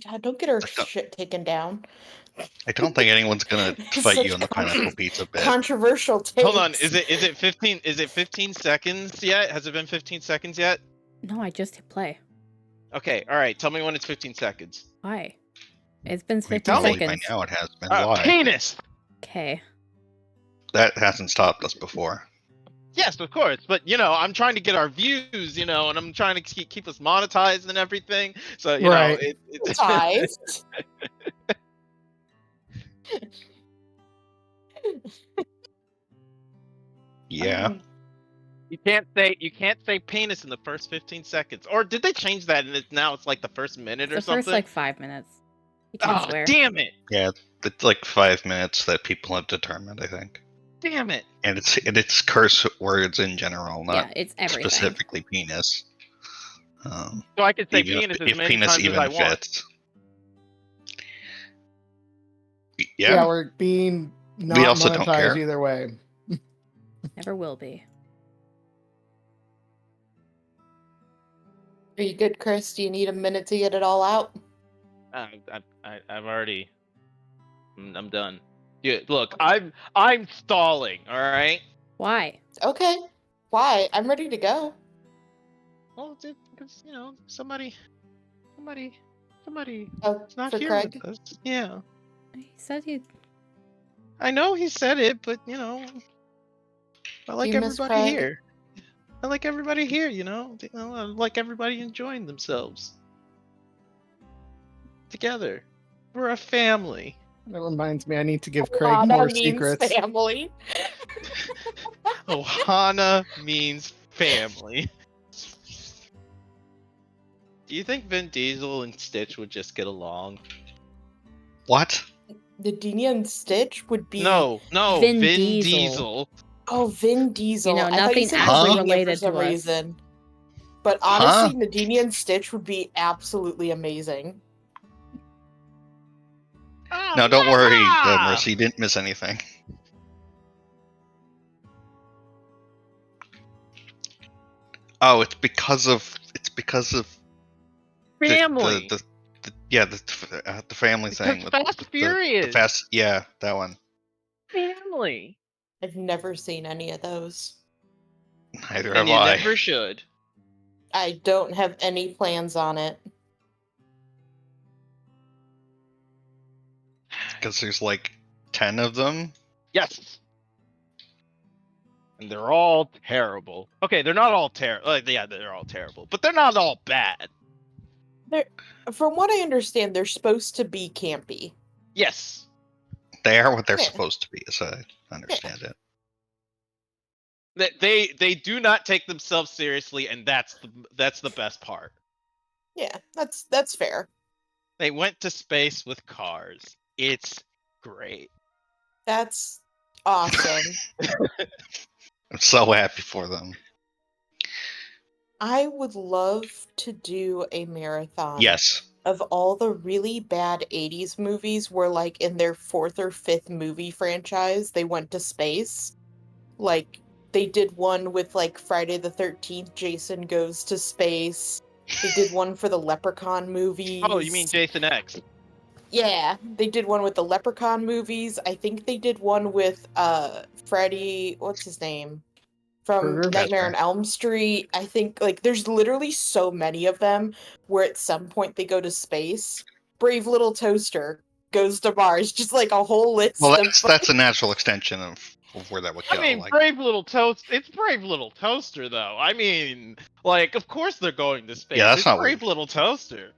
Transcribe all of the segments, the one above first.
God, don't get her I don't, shit taken down. I don't think anyone's gonna fight you Such on the pineapple pizza bit. controversial Hold on, takes. is it 15? Is it 15 seconds yet? Has it been 15 seconds yet? No, I just hit play. Okay, all right. Tell me when it's 15 seconds. Why? It's been I mean, 15 probably seconds. by now it has been. Why? Penis. Okay. That hasn't stopped us before. Yes, of course, but I'm trying to get our views, and I'm trying to keep us monetized and everything. So Right. it's Ties. Yeah. you can't say penis in the first 15 seconds. Or did they change that and now it's like the first minute or The something? first like 5 minutes. You can't Oh, swear. damn it! Yeah, it's like 5 minutes that people have determined, I think. Damn it! And it's curse words in general, not Yeah, it's everything. specifically penis. So I can say Even penis as if many penis times as even I want. fits. Yeah, Yeah. we're being not We also don't monetized care. either way. Never will be. Are you good, Chris? Do you need a minute to get it all out? I've already. I'm done. Yeah, look, I'm stalling. All right. Why? Okay. Why? I'm ready to go. Well, because somebody. Oh, It's not for here Craig? with us. Yeah. He said he. I know he said it, but I like you miss everybody Craig? here. I like everybody here. I like everybody enjoying themselves together. We're a family. That reminds me, I need to give Craig Ohana more means secrets. family. Ohana means family. Do you think Vin Diesel and Stitch would just get along? What? The Dina and Stitch would be... No, Vin Vin Diesel. Diesel. Oh, Vin Diesel. You know, I thought you nothing said actually Nadine related for some to us. reason. But honestly, Nadine and Stitch would be absolutely amazing. No, don't worry, Ah! Mercy. You didn't miss anything. Oh, it's because of Family. the family Because thing with Fast the Furious. fast, yeah, that one. Family. I've never seen any of those. Neither And have you I. never should. I don't have any plans on it. Because there's like 10 of them. Yes. And they're all terrible. Okay, they're not all terrible. Yeah, they're all terrible, but they're not all bad. From what I understand, they're supposed to be campy. Yes. They are what they're Yeah. supposed to be, as I understand it. They do not take themselves seriously, and that's the best part. Yeah, that's fair. They went to space with cars. It's great. That's awesome. I'm so happy for them. I would love to do a marathon Yes. of all the really bad 80s movies where, like, in their 4th or 5th movie franchise, they went to space. Like, they did one with, like, Friday the 13th, Jason Goes to Space. They did one for the Leprechaun movies. Oh, you mean Jason X? Yeah, they did one with the Leprechaun movies. I think they did one with Freddy, what's his name? From Krueger? Nightmare on Fazbear. Elm Street. I think like there's literally so many of them where at some point they go to space. Brave Little Toaster goes to Mars, just like a whole list Well, of that's a natural extension of where that would go. I mean, like, Brave Little Toast. It's Brave Little Toaster, though. I mean, like, of course they're going to space. Yeah, that's it's not Brave weird. Little Toaster.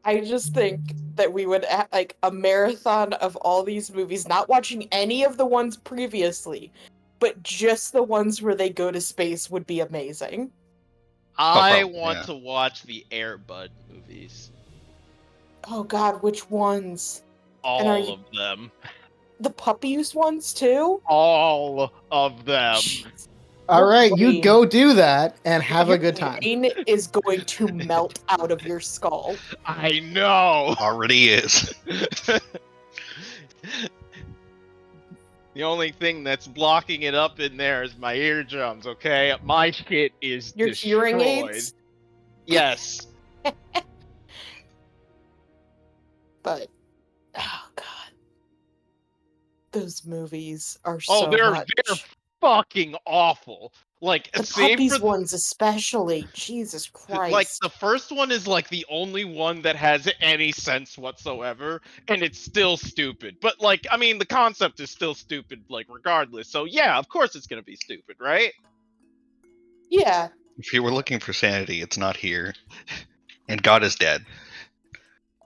I just think that we would like a marathon of all these movies, not watching any of the ones previously, but just the ones where they go to space would be amazing. I probably, want yeah. to watch the Air Bud movies. Oh god, which ones? All are you- of them. The puppies ones too? All of them. All right, you brain- go do that and have a Your good time. brain is going to melt out of your skull. I know. Already is. The only thing that's blocking it up in there is my eardrums, okay? My shit is Your destroyed. hearing aids? Yes. But oh god, those movies are Oh, so they're much. fucking awful. Like, The save puppies for ones especially. Jesus Christ. like the first one is like the only one that has any sense whatsoever, and it's still stupid. But like, I mean, the concept is still stupid, like regardless. So yeah, of course it's gonna be stupid, right? Yeah. If you were looking for sanity, it's not here. And God is dead.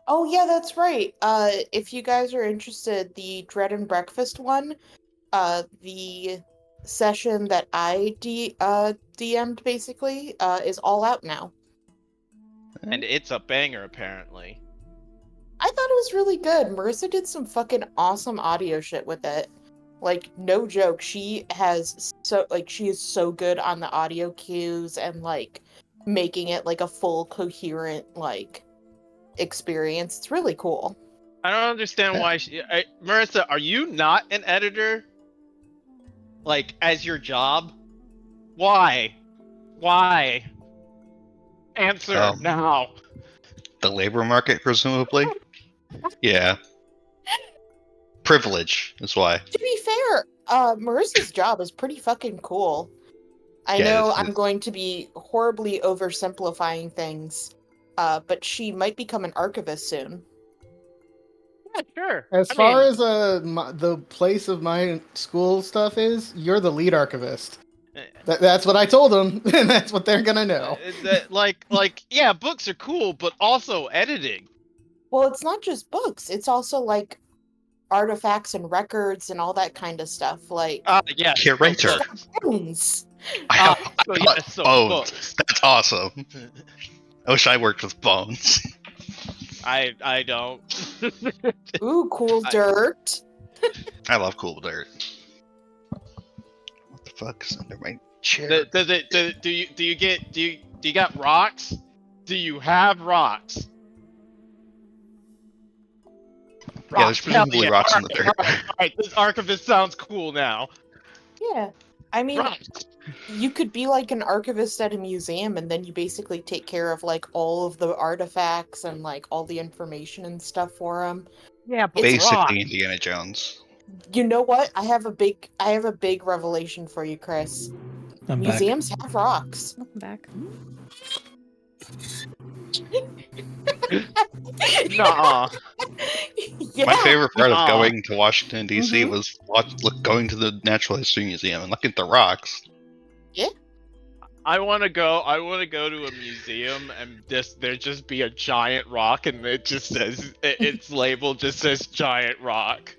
Oh yeah, that's right. If you guys are interested, the Dread and Breakfast one, the session that I DM'd basically, is all out now. And it's a banger, apparently. I thought it was really good. Marissa did some fucking awesome audio shit with it. Like, no joke, she is so good on the audio cues and like making it like a full coherent like experience. It's really cool. I don't understand why Marissa, are you not an editor? Like, as your job? Why? Why? Answer now. The labor market, presumably? Yeah. Privilege is why. To be fair, Marissa's job is pretty fucking cool. I Yeah, know it's- I'm going to be horribly oversimplifying things, but she might become an archivist soon. Yeah, sure. As I far mean, as the place of my school stuff is, you're the lead archivist. That's what I told them, and that's what they're gonna know. yeah, books are cool, but also editing. Well, it's not just books, it's also like artifacts and records and all that kind of stuff. Like, Yeah. Curator. bones. I So got yeah, so bones. books. That's awesome. I wish I worked with bones. I don't. Ooh, cool I- dirt. I love cool dirt. What the fuck is under my chair? Do you got rocks? Do you have rocks? Yeah, there's Hell presumably yeah. rocks in the dirt. Alright, this archivist sounds cool now. Yeah. I mean, Rocks. you could be like an archivist at a museum and then you basically take care of like all of the artifacts and like all the information and stuff for them. Yeah, but Basically rocks. Indiana Jones. You know what? I have a big revelation for you, Chris. I'm back. Museums have rocks. Welcome back. Nuh-uh. Yeah. My favorite part of Aw. going to Washington D.C. Mhm. was going to the Natural History Museum and looking at the rocks. I want to go to a museum and there just be a giant rock and it just says its label just says giant rock.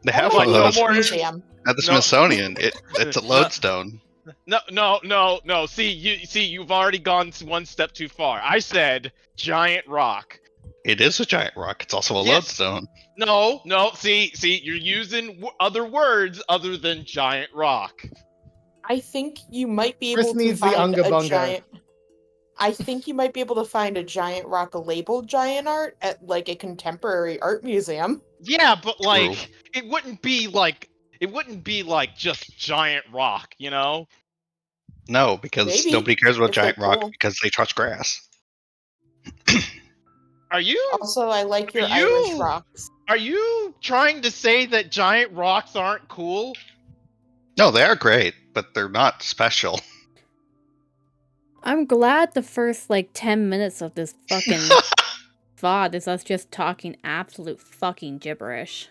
They have That one of might be those a more- museum. at the No. Smithsonian. It's a lodestone. No. See, you've already gone one step too far. I said giant rock. It is a giant rock. It's also a Yes. lodestone. No. See, you're using other words other than giant rock. I think you might be Chris able to needs the find Unga a Bunga. giant. I think you might be able to find a giant rock labeled giant art at like a contemporary art museum. Yeah, but like it wouldn't be like just giant rock, you know? No, because Maybe, nobody cares about if they're giant rock cool. because they touch grass. Are you Also, I like your Are you- Irish rocks. are you trying to say that giant rocks aren't cool? No, they are great, but they're not special. I'm glad the first like 10 minutes of this fucking VOD is us just talking absolute fucking gibberish.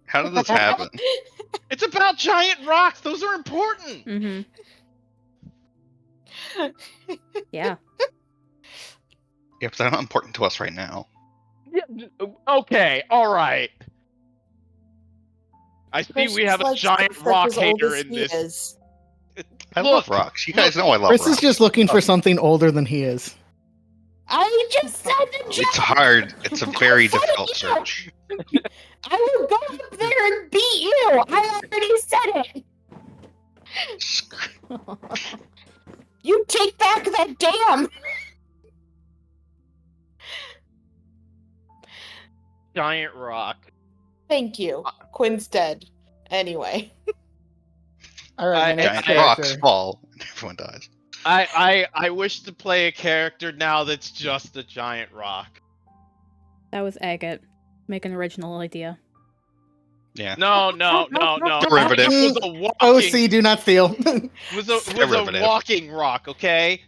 How did this happen? It's about giant rocks. Those are important. Mm-hmm. Yeah. Yeah, but they're not important to us right now. Yeah, okay, all right. I see Chris we have a likes giant stuff rock as old hater as in he this. is. I Look, love rocks. You guys know I love Chris rocks. is just looking for something older than he is. I just said the It's giant. hard. It's a very said difficult you. search. I will go up there and beat you. I already said it. You take back that dam. Giant rock. Thank you. Quinn's dead. Anyway. All right, my next Giant rocks character. fall and everyone dies. I wish to play a character now that's just a giant rock. That was Agate. Make an original idea. Yeah. No. Derivative. It was a walking, OC, do not steal. was a Derivative. walking rock, okay?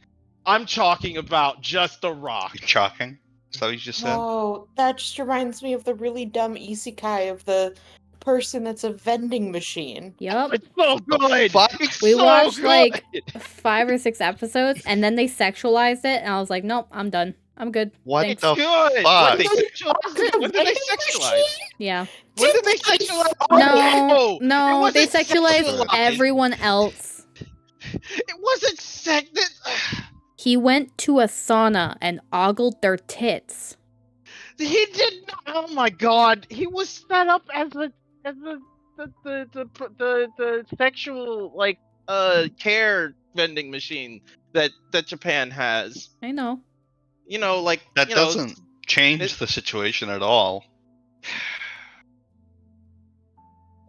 I'm talking about just the rock. You're chalking? Is that what you just said? Oh, that just reminds me of the really dumb isekai of the person that's a vending machine. Yup. It's so good. Fuck? It's We so watched good. like 5 or 6 episodes, and then they sexualized it, and I was like, nope, I'm done. I'm good. What Thanks. the Good. fuck? When did they sexualize? Yeah. When did they sexualize? No, it no, wasn't they sexualized sexualized. everyone else. It wasn't He went to a sauna and ogled their tits. He did not. Oh my god! He was set up as the sexual care vending machine that Japan has. I know. You know, like That you know, doesn't change the situation at all.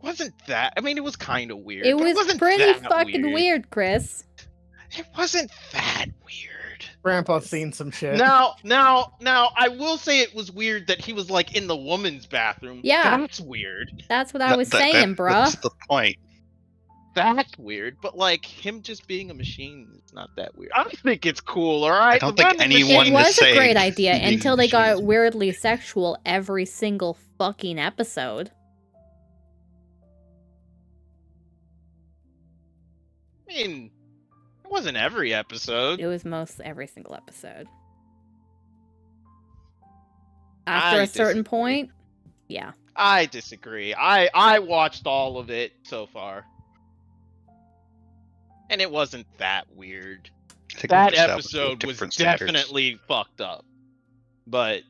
wasn't that? I mean, it was kind of weird. It but was wasn't pretty that fucking weird, Chris. It wasn't that weird. Grandpa's seen some shit. Now, I will say it was weird that he was like in the woman's bathroom. Yeah. That's weird. That's what I was saying, bruh. That's the point. That's weird. But like him just being a machine is not that weird. I think it's cool. All right. I don't think anyone It to was a say great idea being until they got machines. weirdly sexual every single fucking episode. I mean, it wasn't every episode. It was most every single episode. After I a certain disagree. point, yeah. I disagree. I watched all of it so far, and it wasn't that weird. I think That we've established episode was different standards. definitely fucked up. But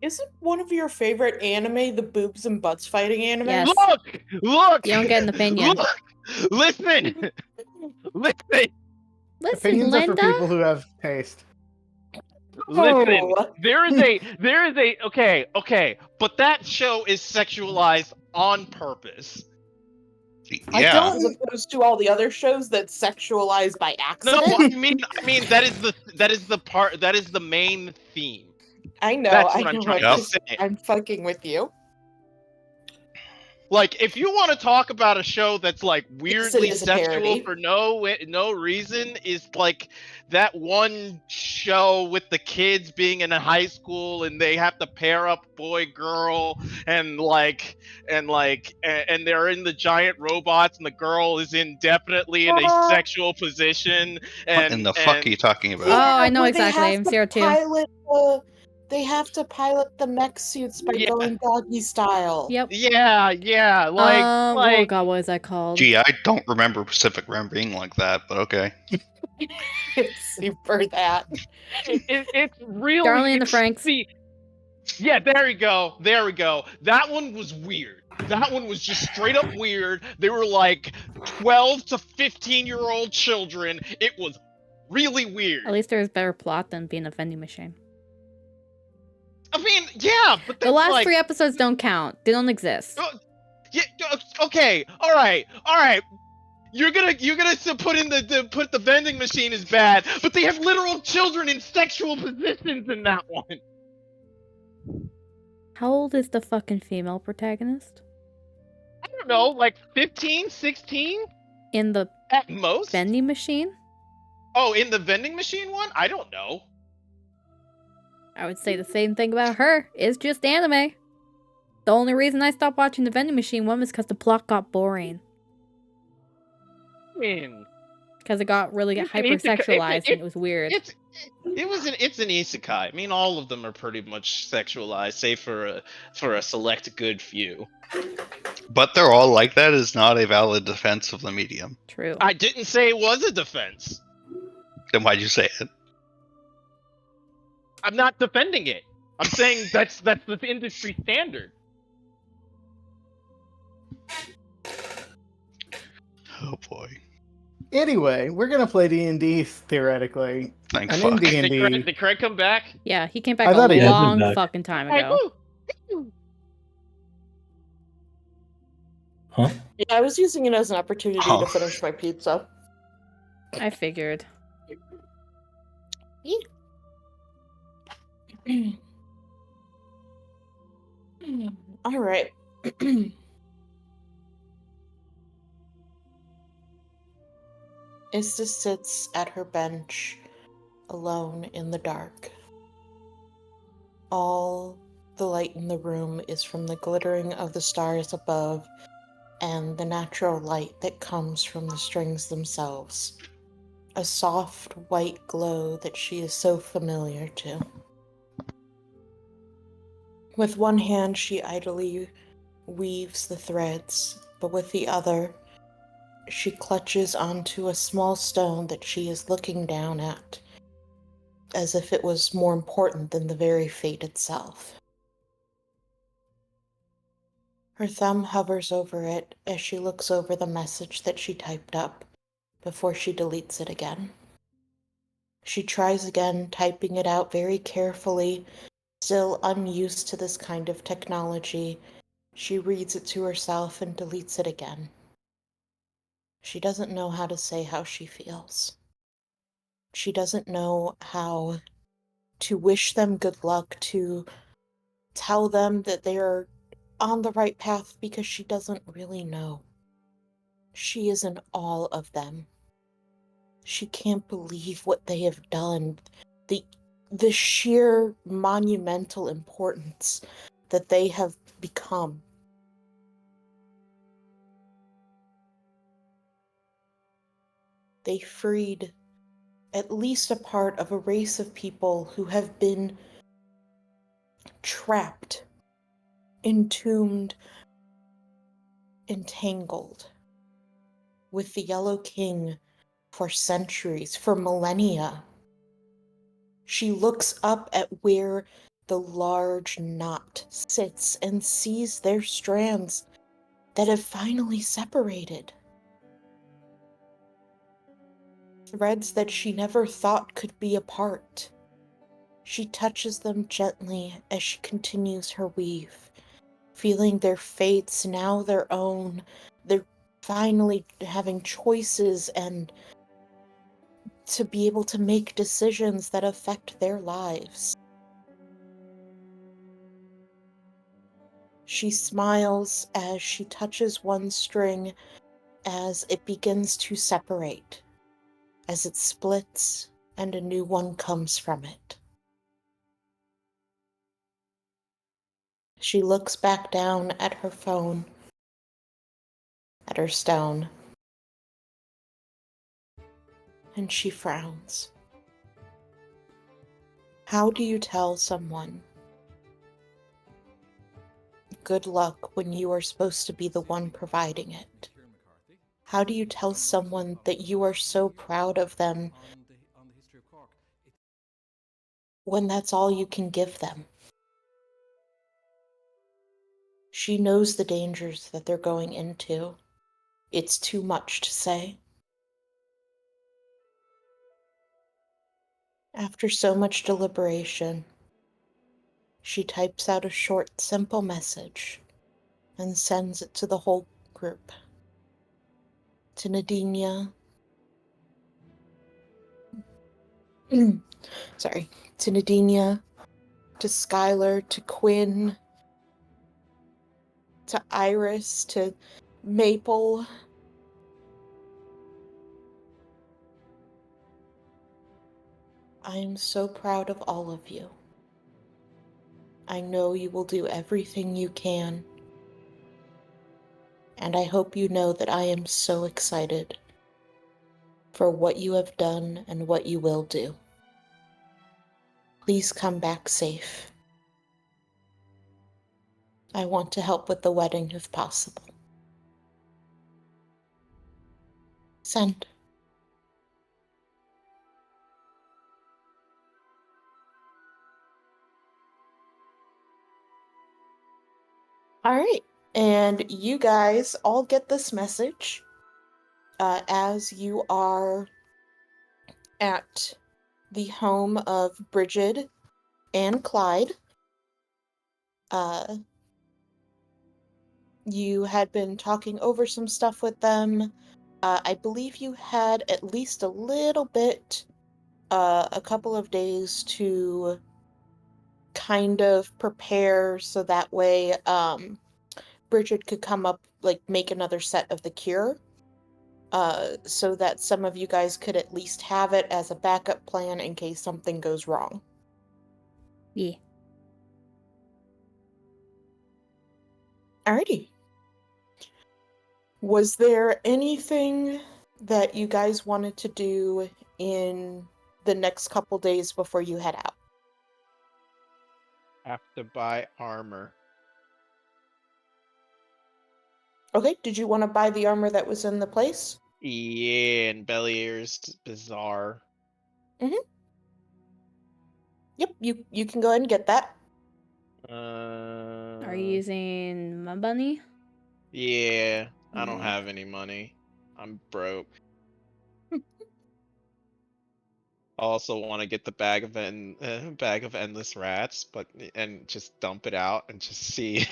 Isn't one of your favorite anime the boobs and butts fighting anime? Yes. look! You don't get an opinion. Look! Listen! Listen! Listen, Opinions are for Linda. people who have taste. Listen! Oh. There is a okay, but that show is sexualized on purpose. I Yeah. don't, as opposed to all the other shows that sexualize by No, accident. I mean that is the main theme. I know. That's I what I'm know. trying to say. I'm fucking with you. Like, if you want to talk about a show that's like weirdly is a sexual parody. for no reason, is like that one show with the kids being in a high school and they have to pair up boy girl and they're in the giant robots and the girl is indefinitely in a sexual position. What And in the fuck are you talking about? Oh, I know where they exactly. have I'm to 02. They have to pilot the mech suits by Yeah. going doggy style. Yep. Yeah, Oh god, what is that called? Gee, I don't remember Pacific Rim being like that, but okay. It's super that. it's really Darling in the Franxx. See, yeah, there we go. That one was weird. That one was just straight up weird. They were like 12 to 15-year-old children. It was really weird. At least there's better plot than being a vending machine. I mean, yeah, but The that's last like, 3 episodes don't count. They don't exist. yeah, okay, all right. You're gonna put the vending machine is bad, but they have literal children in sexual positions in that one. How old is the fucking female protagonist? I don't know, like 15, 16 In the at most. vending machine? Oh, in the vending machine one? I don't know. I would say the same thing about her. It's just anime. The only reason I stopped watching the vending machine one was because the plot got boring. I mean, Because it got really It's an hypersexualized and it was weird. it's an isekai. I mean, all of them are pretty much sexualized, save for a select good few. But they're all like that is not a valid defense of the medium. True. I didn't say it was a defense. Then why'd you say it? I'm not defending it. I'm saying that's the industry standard. Oh boy. Anyway, we're gonna play D&D theoretically. Thank I'm fuck. in D&D. Did Craig come back? Yeah, he came I back thought he a had long been back. fucking time Hey, ago. woo! Huh? Yeah, I was using it as an opportunity Oh. to finish my pizza. I figured. All right. Ista sits at her bench, alone in the dark. All the light in the room is from the glittering of the stars above and the natural light that comes from the strings themselves. A soft white glow that she is so familiar to. With one hand, she idly weaves the threads, but with the other, she clutches onto a small stone that she is looking down at, as if it was more important than the very fate itself. Her thumb hovers over it as she looks over the message that she typed up before she deletes it again. She tries again, typing it out very carefully. Still unused to this kind of technology, she reads it to herself and deletes it again. She doesn't know how to say how she feels. She doesn't know how to wish them good luck, to tell them that they are on the right path, because she doesn't really know. She is in awe of them. She can't believe what they have done. The sheer monumental importance that they have become. They freed at least a part of a race of people who have been trapped, entombed, entangled with the Yellow King for centuries, for millennia. She looks up at where the large knot sits and sees their strands that have finally separated. Threads that she never thought could be apart. She touches them gently as she continues her weave, feeling their fates now their own. They're finally having choices and to be able to make decisions that affect their lives. She smiles as she touches one string as it begins to separate, as it splits and a new one comes from it. She looks back down at her phone, at her stone, and she frowns. How do you tell someone good luck when you are supposed to be the one providing it? How do you tell someone that you are so proud of them when that's all you can give them? She knows the dangers that they're going into. It's too much to say. After so much deliberation, she types out a short, simple message and sends it to the whole group. To Nadinia. Sorry. To Nadinia, to Skylar, to Quinn, to Iris, to Maple. I am so proud of all of you. I know you will do everything you can. And I hope you know that I am so excited for what you have done and what you will do. Please come back safe. I want to help with the wedding if possible. Send. All right, and you guys all get this message as you are at the home of Bridget and Clyde. You had been talking over some stuff with them. I believe you had at least a little bit, a couple of days to kind of prepare so that way Bridget could come up, like, make another set of the cure, so that some of you guys could at least have it as a backup plan in case something goes wrong. Yeah. Alrighty. Was there anything that you guys wanted to do in the next couple days before you head out? Have to buy armor. Okay, did you want to buy the armor that was in the place? Yeah, and Bellier's bizarre. Yep, you can go ahead and get that. Are you using my money? Yeah, I don't Yeah. have any money. I'm broke. I also want to get the bag of endless rats, and just dump it out and just see,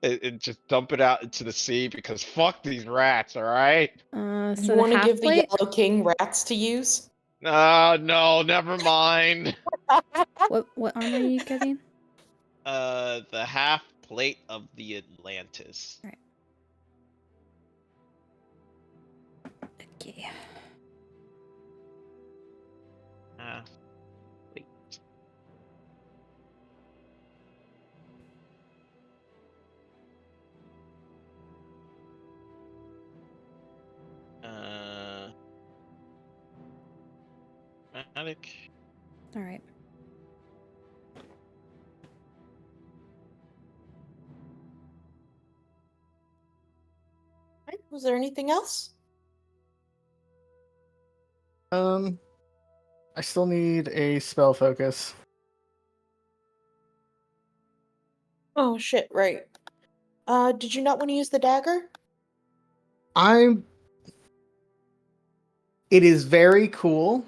and just dump it out into the sea because fuck these rats, all right? You So the want to half give the plate? Yellow King rats to use? No, never mind. What armor are you getting? The half plate of the Atlantis. Right. Okay. Half plate. Magic. All right. Right, was there anything else? I still need a spell focus. Oh shit, right. Did you not want to use the dagger? It is very cool,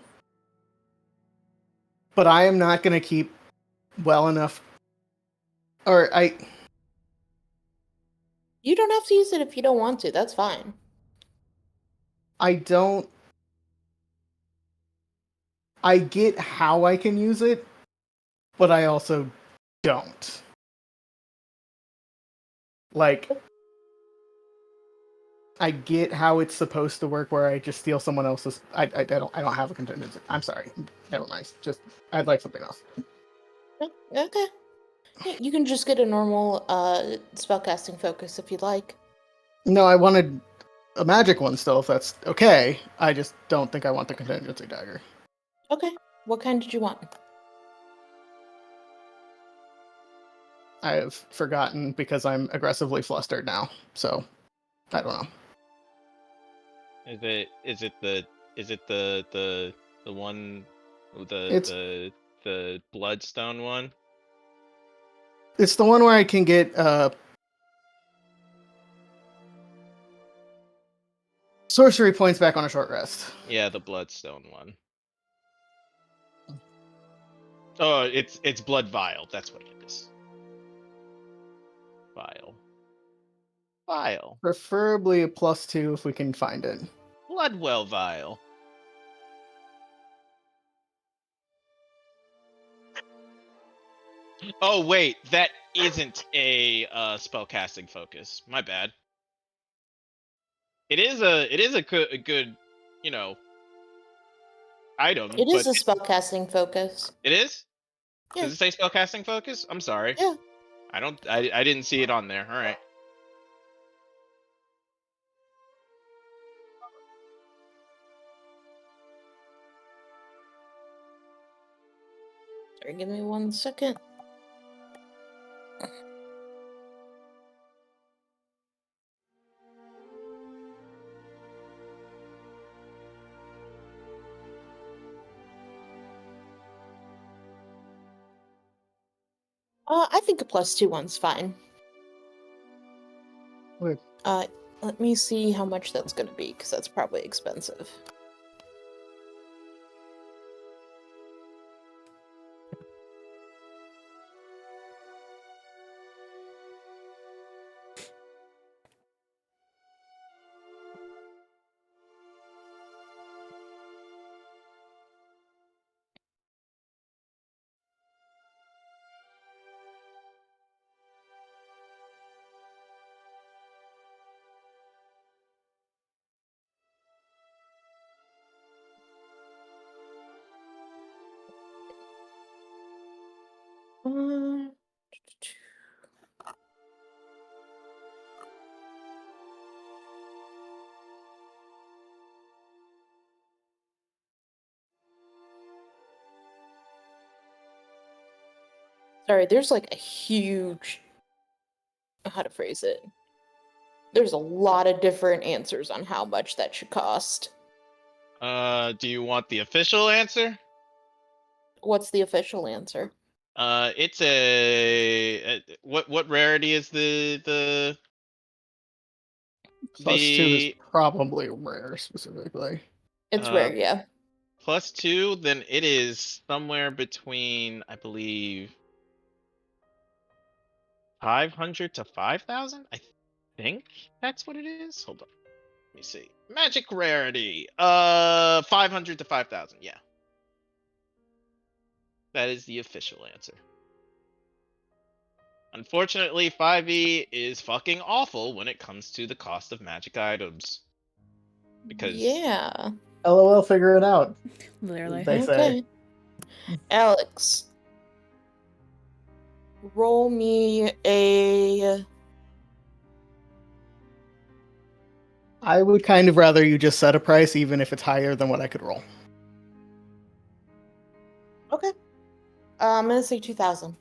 but I am not going to keep well enough. You don't have to use it if you don't want to, that's fine. I don't. I get how I can use it, but I also don't. Like, I get how it's supposed to work, where I just steal someone else's. I don't have a contingency. I'm sorry. Never mind. I'd like something else. Okay. Yeah, you can just get a normal spellcasting focus if you'd like. No, I wanted a magic one still, if that's okay. I just don't think I want the contingency dagger. Okay. What kind did you want? I have forgotten because I'm aggressively flustered now. So, I don't know. Is it the one, It's the bloodstone one? it's the one where I can get sorcery points back on a short rest. Yeah, the bloodstone one. Oh, it's blood vial. That's what it is. Vial. Preferably a +2 if we can find it. Bloodwell vial. Oh wait, that isn't a spellcasting focus. My bad. It is a good, you know, item. It is But a spellcasting focus. it is. Yeah. Does it say spellcasting focus? I'm sorry. Yeah. I didn't see it on there. All right. Sorry, give me 1 second. I think a +2 one's fine. Wait. Let me see how much that's gonna be, because that's probably expensive. Uh, Sorry, there's like a huge. How to phrase it? There's a lot of different answers on how much that should cost. Do you want the official answer? What's the official answer? It's what rarity is the +2 is the probably rare specifically. It's uh rare, yeah. +2? Then it is somewhere between, I believe, 500 to 5,000. I think that's what it is. Hold on, let me see. Magic rarity. 500 to 5,000. Yeah, that is the official answer. Unfortunately, 5e is fucking awful when it comes to the cost of magic items. Because Yeah. LOL, figure it out. Literally. They say. Okay. Alex, roll me a. I would kind of rather you just set a price, even if it's higher than what I could roll. Okay. I'm gonna say 2,000.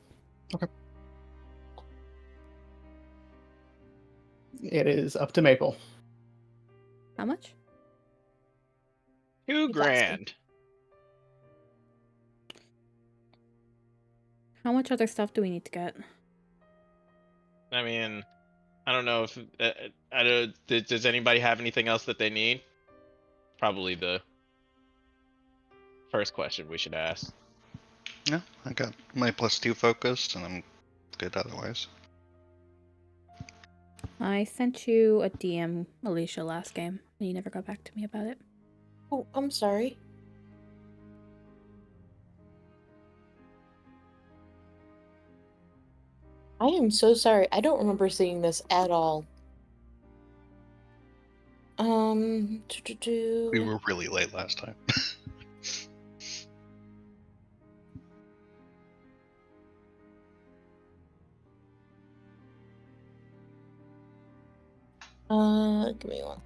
It is up to Maple. How much? 2 grand. How much other stuff do we need to get? I mean, I don't know if I don't. Does anybody have anything else that they need? Probably the first question we should ask. No, I got my +2 focused, and I'm good otherwise. I sent you a DM, Alicia, last game, and you never got back to me about it. Oh, I'm sorry. I am so sorry. I don't remember seeing this at all. We were really late last time. Give me one.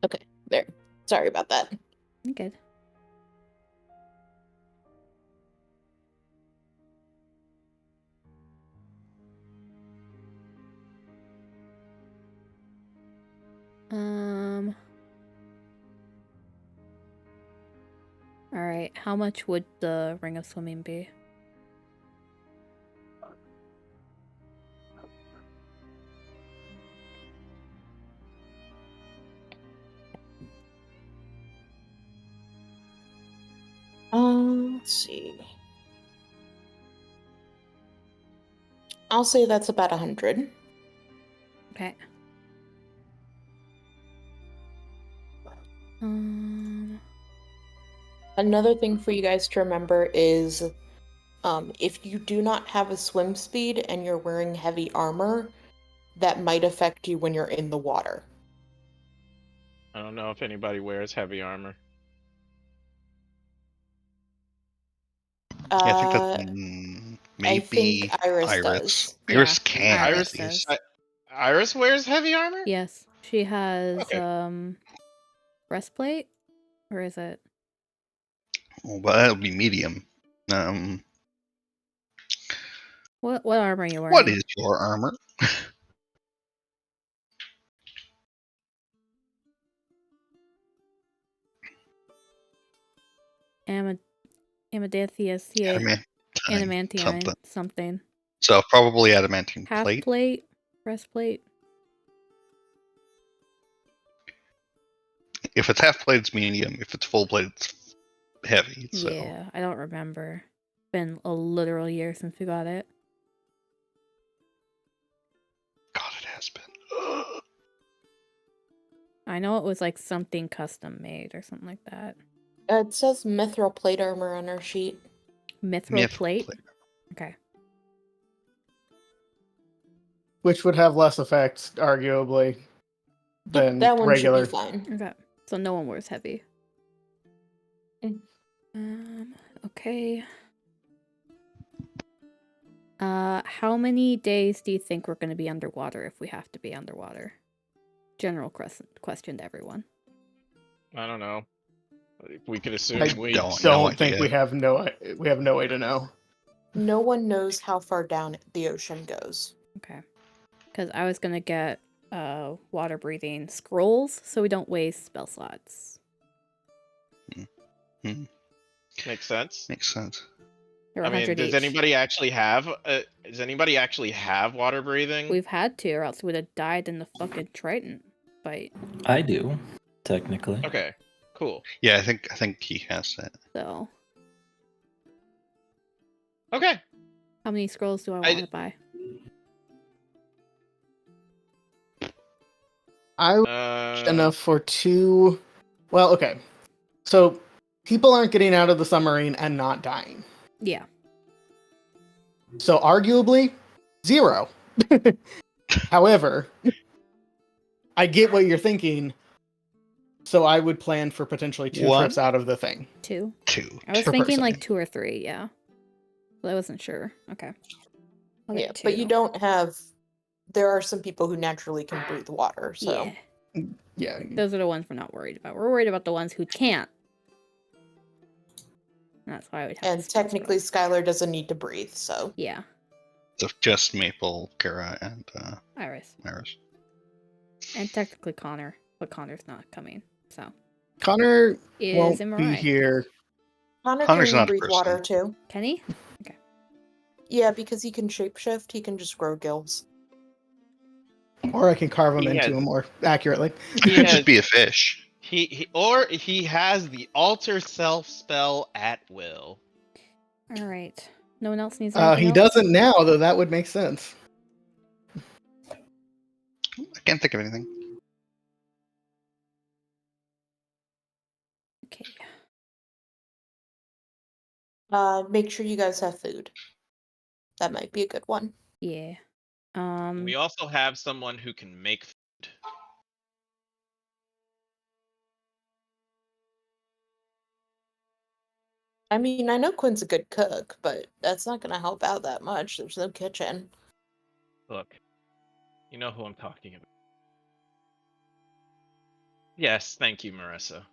Okay, there. Sorry about that. I'm good. All right. How much would the Ring of Swimming be? Let's see. I'll say that's about 100. Okay. Another thing for you guys to remember is if you do not have a swim speed and you're wearing heavy armor, that might affect you when you're in the water. I don't know if anybody wears heavy armor. Yeah, I think Uh, that's I think maybe Iris does. Iris Yeah, can Iris at least. does. Iris wears heavy armor? Yes, she has Okay. breastplate, or is it? Oh, well, that would be medium. What armor are you wearing? What is your armor? Amadeus, Adamantium, something. So probably adamantine Half plate. plate, breastplate. If it's half plate, it's medium. If it's full plate, it's heavy. So. Yeah, I don't remember. Been a literal year since we got it. God, it has been. I know it was like something custom made or something like that. It says mithril plate armor on our sheet. Mithril plate? Okay. Which would have less effects, arguably, than That one regular. should be fine. Okay. So no one wears heavy. Mm. Okay. How many days do you think we're going to be underwater if we have to be underwater? General question to everyone. I don't know. We could assume I weeks. don't think idea. we have no way to know. No one knows how far down the ocean goes. Okay. Because I was going to get water breathing scrolls so we don't waste spell slots. Makes sense. Makes sense. They're I mean, 100 does each. anybody actually have? Does anybody actually have water breathing? We've had to, or else we'd have died in the fucking Triton fight. I do, technically. Okay, cool. Yeah, I think he has that. So, Okay. how many scrolls do I want to buy? Enough for 2. Well, okay. So people aren't getting out of the submarine and not dying. Yeah. So arguably 0. However, I get what you're thinking. So I would plan for potentially 2 One. trips out of the thing. 2. 2. I was per thinking person. like 2 or 3, yeah. But I wasn't sure. Okay. I'll Yeah, get but you 2. don't have. There are some people who naturally can breathe water, so. Yeah. Yeah. Those are the ones we're not worried about. We're worried about the ones who can't. And that's why I would have And to spell technically, scroll. Skylar doesn't need to breathe, so. Yeah. So just Maple, Kara, and Iris. Iris. And technically Connor. But Connor's not coming. So. Connor Is won't in be Mariah. here. Connor's can not a breathe water person. too. Can he? Yeah, because he can shapeshift, he can just grow gills. Or I can carve him He into has- him more accurately. He could has- just be a fish. He has the alter self spell at will. Alright. No one else needs anything He else? doesn't now, though that would make sense. I can't think of anything. Okay. Make sure you guys have food. That might be a good one. Yeah. We also have someone who can make food. I mean, I know Quinn's a good cook, but that's not gonna help out that much. There's no kitchen. Look, you know who I'm talking about. Yes, thank you, Marissa.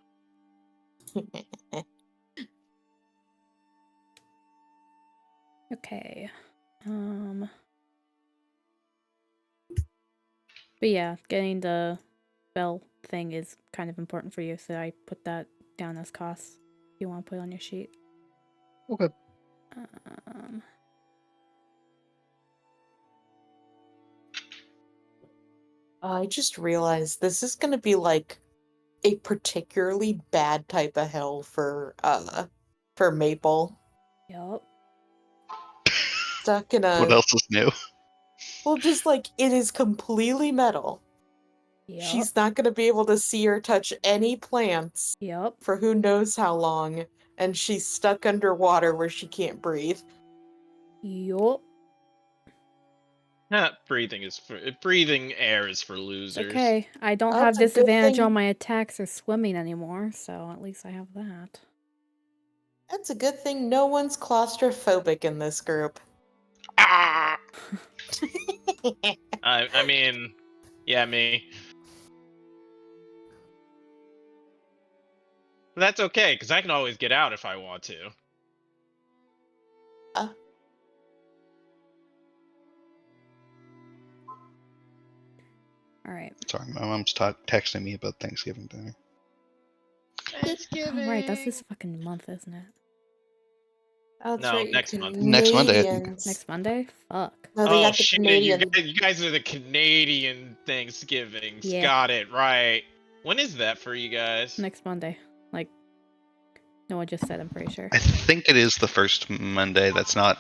Okay. But yeah, getting the bell thing is kind of important for you, so I put that down as costs. If you want to put it on your sheet. Okay. I just realized this is gonna be like a particularly bad type of hell for Maple. Yup. Stuck in What a else is new? well, just like it is completely metal. Yup. She's not gonna be able to see or touch any plants Yup. for who knows how long, and she's stuck underwater where she can't breathe. Yup. Breathing air is for losers. Okay, I don't Well, have that's a good disadvantage thing- on my attacks or swimming anymore, so at least I have that. That's a good thing no one's claustrophobic in this group. Ah! I mean, yeah, me. But that's okay, because I can always get out if I want to. Alright. Sorry, my mom's texting me about Thanksgiving dinner. Alright, that's this fucking month, isn't it? Oh, that's No, right, you next month. Next Monday, I think. Canadians. Next Monday? Fuck. No, they Oh got the shit! Canadian. You guys are the Canadian Thanksgivings. Yeah. Got it right. When is that for you guys? Next Monday. Like, no one just said, I'm pretty sure. I think it is the first Monday. That's not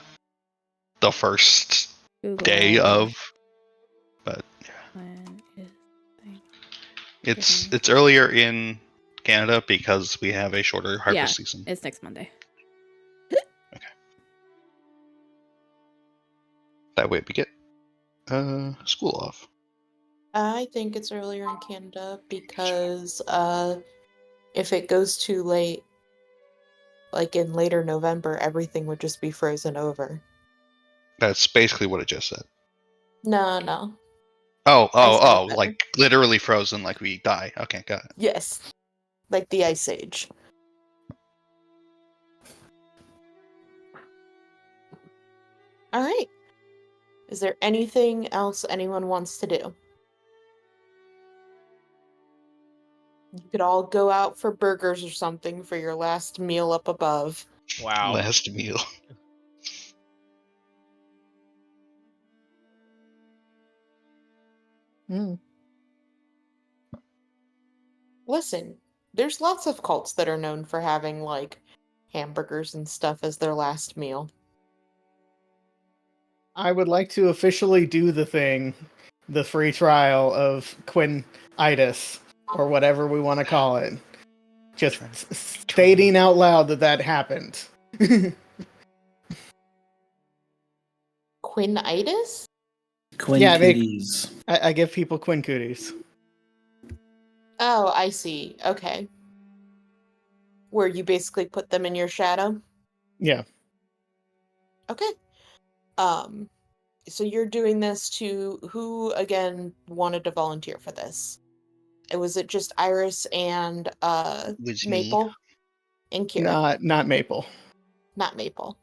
the first Google day of. But when is It's earlier in Canada because we have a shorter harvest Yeah. season. It's next Monday. That way we get school off. I think it's earlier in Canada because if it goes too late, like in later November, everything would just be frozen over. That's basically what it just said. No. Oh, I said it better. like literally frozen, like we die. Okay, got it. Yes. Like the Ice Age. Alright. Is there anything else anyone wants to do? You could all go out for burgers or something for your last meal up above. Wow. Last meal. Listen, there's lots of cults that are known for having, like, hamburgers and stuff as their last meal. I would like to officially do the free trial of Quinitis, or whatever we want to call it. Just stating out loud that happened. Quinitis? Yeah, Quincuties. I give people Quinn cooties. Oh, I see. Okay. Where you basically put them in your shadow? Yeah. Okay. So you're doing this to who again wanted to volunteer for this? Was it just Iris and Was me. Maple? And Kira. Not Maple. Not Maple.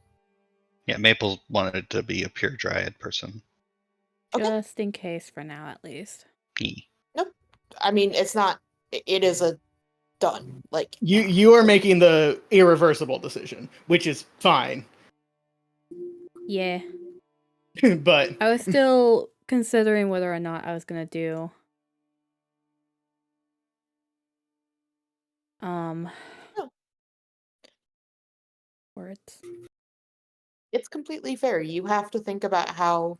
Yeah, Maple wanted to be a pure dryad person. Okay. Just in case for now, at least. He. Nope. I mean, it's not. It is a done. Like You are making the irreversible decision, which is fine. Yeah. But I was still considering whether or not I was gonna do Oh. words. It's completely fair. You have to think about how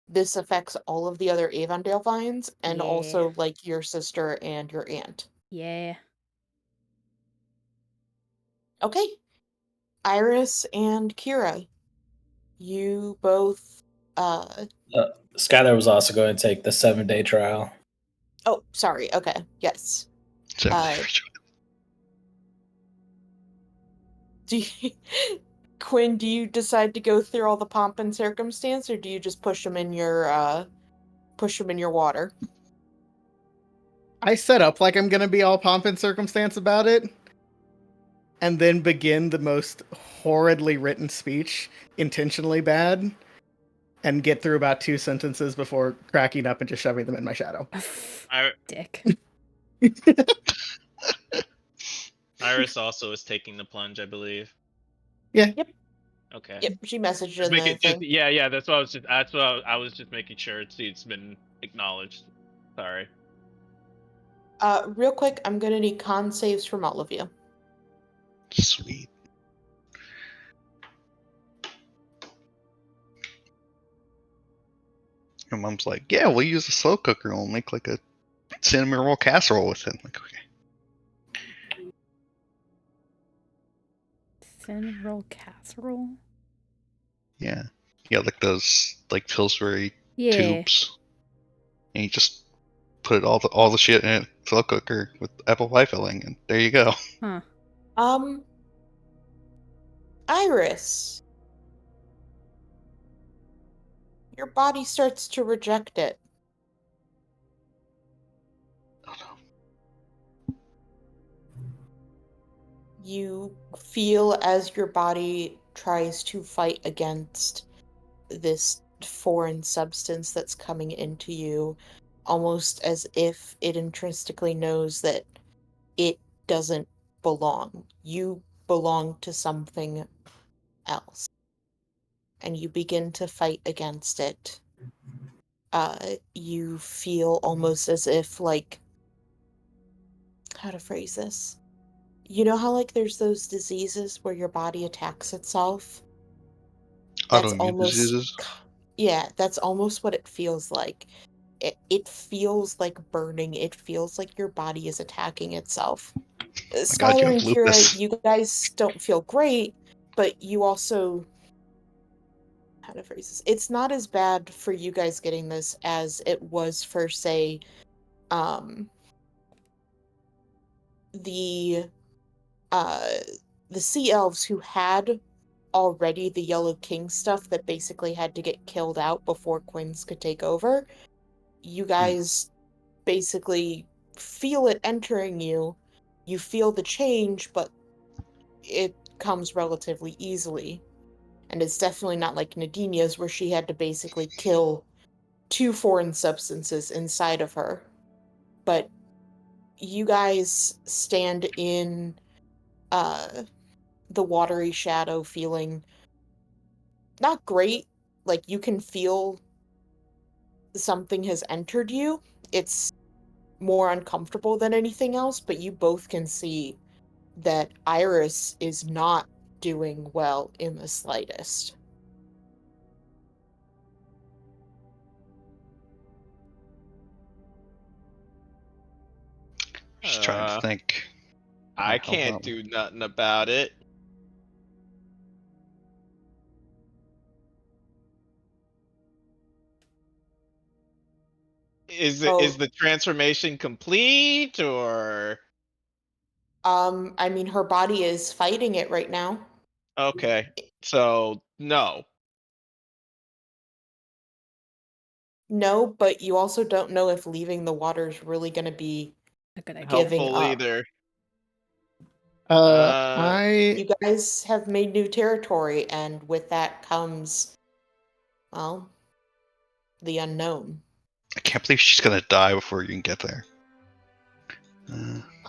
this affects all of the other Avondale vines, and Yeah. also like your sister and your aunt. Yeah. Okay. Iris and Kira, you both Skylar was also going to take the 7-day trial. oh, sorry. Okay. Yes. So, Do you, Quinn, do you decide to go through all the pomp and circumstance, or do you just push them in your water? I set up like I'm gonna be all pomp and circumstance about it, and then begin the most horridly written speech, intentionally bad, and get through about 2 sentences before cracking up and just shoving them in my shadow. Dick. Iris also is taking the plunge, I believe. Yeah. Yep. Okay. Yep, she messaged Just in make the it, just, thing. yeah. That's what I was just making sure it's been acknowledged. Sorry. Real quick, I'm gonna need con saves from all of you. sweet. Your mom's like, yeah, we'll use a slow cooker. We'll make like a cinnamon roll casserole with it. I'm like, okay. Cinnamon roll casserole? Yeah. Yeah, like those like Pillsbury Yeah. tubes. And you just put all the shit in a slow cooker with apple pie filling, and there you go. Huh. Iris. Your body starts to reject it. Oh no. You feel as your body tries to fight against this foreign substance that's coming into you, almost as if it intrinsically knows that it doesn't belong. You belong to something else. And you begin to fight against it. You feel almost as if, like, how to phrase this? You know how, like, there's those diseases where your body attacks itself? That's Autoimmune almost, diseases. yeah, that's almost what it feels like. it feels like burning. It feels like your body is attacking itself. God, you Skylar and have Kira, lupus. you guys don't feel great, but you also, how to phrase this? It's not as bad for you guys getting this as it was for, say, the uh the sea elves who had already the Yellow King stuff that basically had to get killed out before Quinns could take over. You guys basically feel it entering you. You feel the change, but it comes relatively easily. And it's definitely not like Nadinia's, where she had to basically kill 2 foreign substances inside of her. But you guys stand in the watery shadow feeling not great. Like, you can feel something has entered you. It's more uncomfortable than anything else, but you both can see that Iris is not doing well in the slightest. Just trying to think. I How can't about- do nothing about it. Is Oh. the transformation complete, or I mean, her body is fighting it right now. okay? So no. No, but you also don't know if leaving the water is really going to be A good idea. Giving Helpful up. either. You guys have made new territory, and with that comes, well, the unknown. I can't believe she's gonna die before you can get there.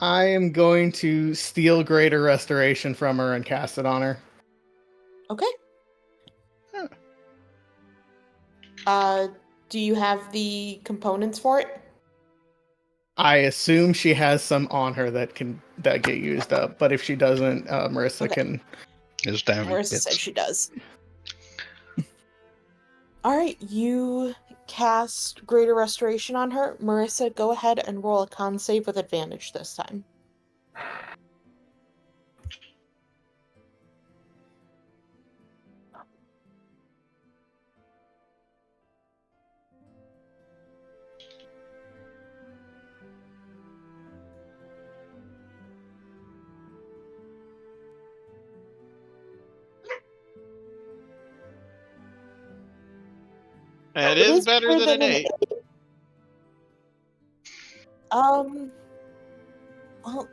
I am going to steal Greater Restoration from her and cast it on her. Okay. Huh. Do you have the components for it? I assume she has some on her that get used up, but if she doesn't, Marissa Okay. can. It's down in Marissa bits. said she does. Alright, you cast Greater Restoration on her. Marissa, go ahead and roll a con save with advantage this time. It is better than an 8. Well,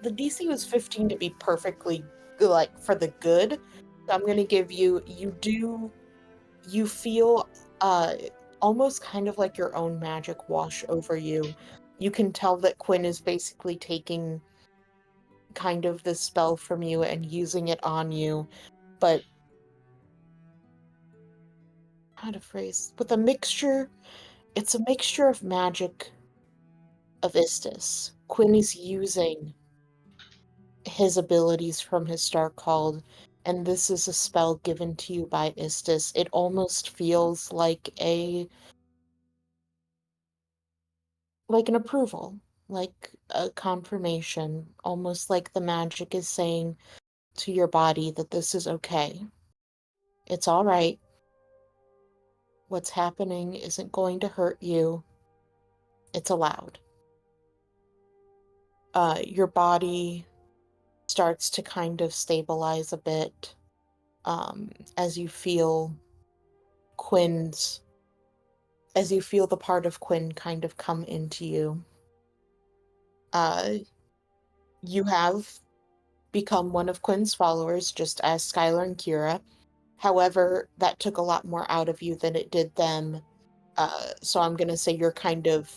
the DC was 15 to be perfectly, like, for the good. So I'm gonna give you feel, almost kind of like your own magic wash over you. You can tell that Quinn is basically taking kind of this spell from you and using it on you, but how to phrase, with a mixture, it's a mixture of magic of Istis. Quinn is using his abilities from his Starcalled, and this is a spell given to you by Istis. It almost feels like an approval, like a confirmation, almost like the magic is saying to your body that this is okay. It's all right. What's happening isn't going to hurt you. It's allowed. Your body starts to kind of stabilize a bit, as you feel the part of Quinn kind of come into you. You have become one of Quinn's followers, just as Skylar and Kira. However, that took a lot more out of you than it did them. So I'm gonna say you're kind of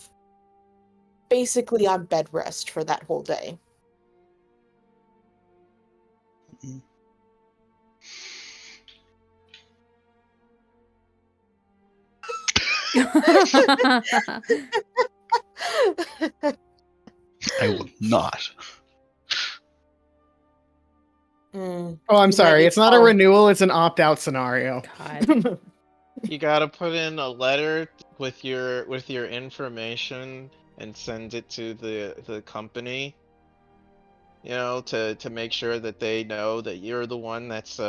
basically on bed rest for that whole day. I will not. Oh, I'm You sorry. might It's not a fall- renewal. It's an opt-out scenario. God. You gotta put in a letter with your information and send it to the company. You know, to make sure that they know that you're the one that's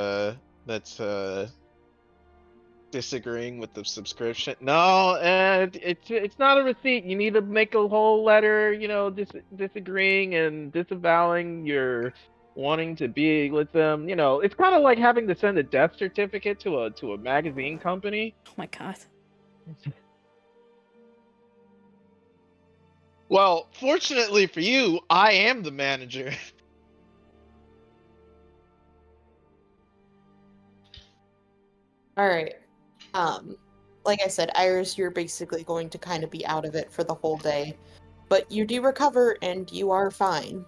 disagreeing with the subscription. No, and it's not a receipt. You need to make a whole letter, you know, disagreeing and disavowing your wanting to be with them. You know, it's kind of like having to send a death certificate to a magazine company. Oh my god. Well, fortunately for you, I am the manager. All right. Like I said, Iris, you're basically going to kind of be out of it for the whole day, but you do recover and you are fine.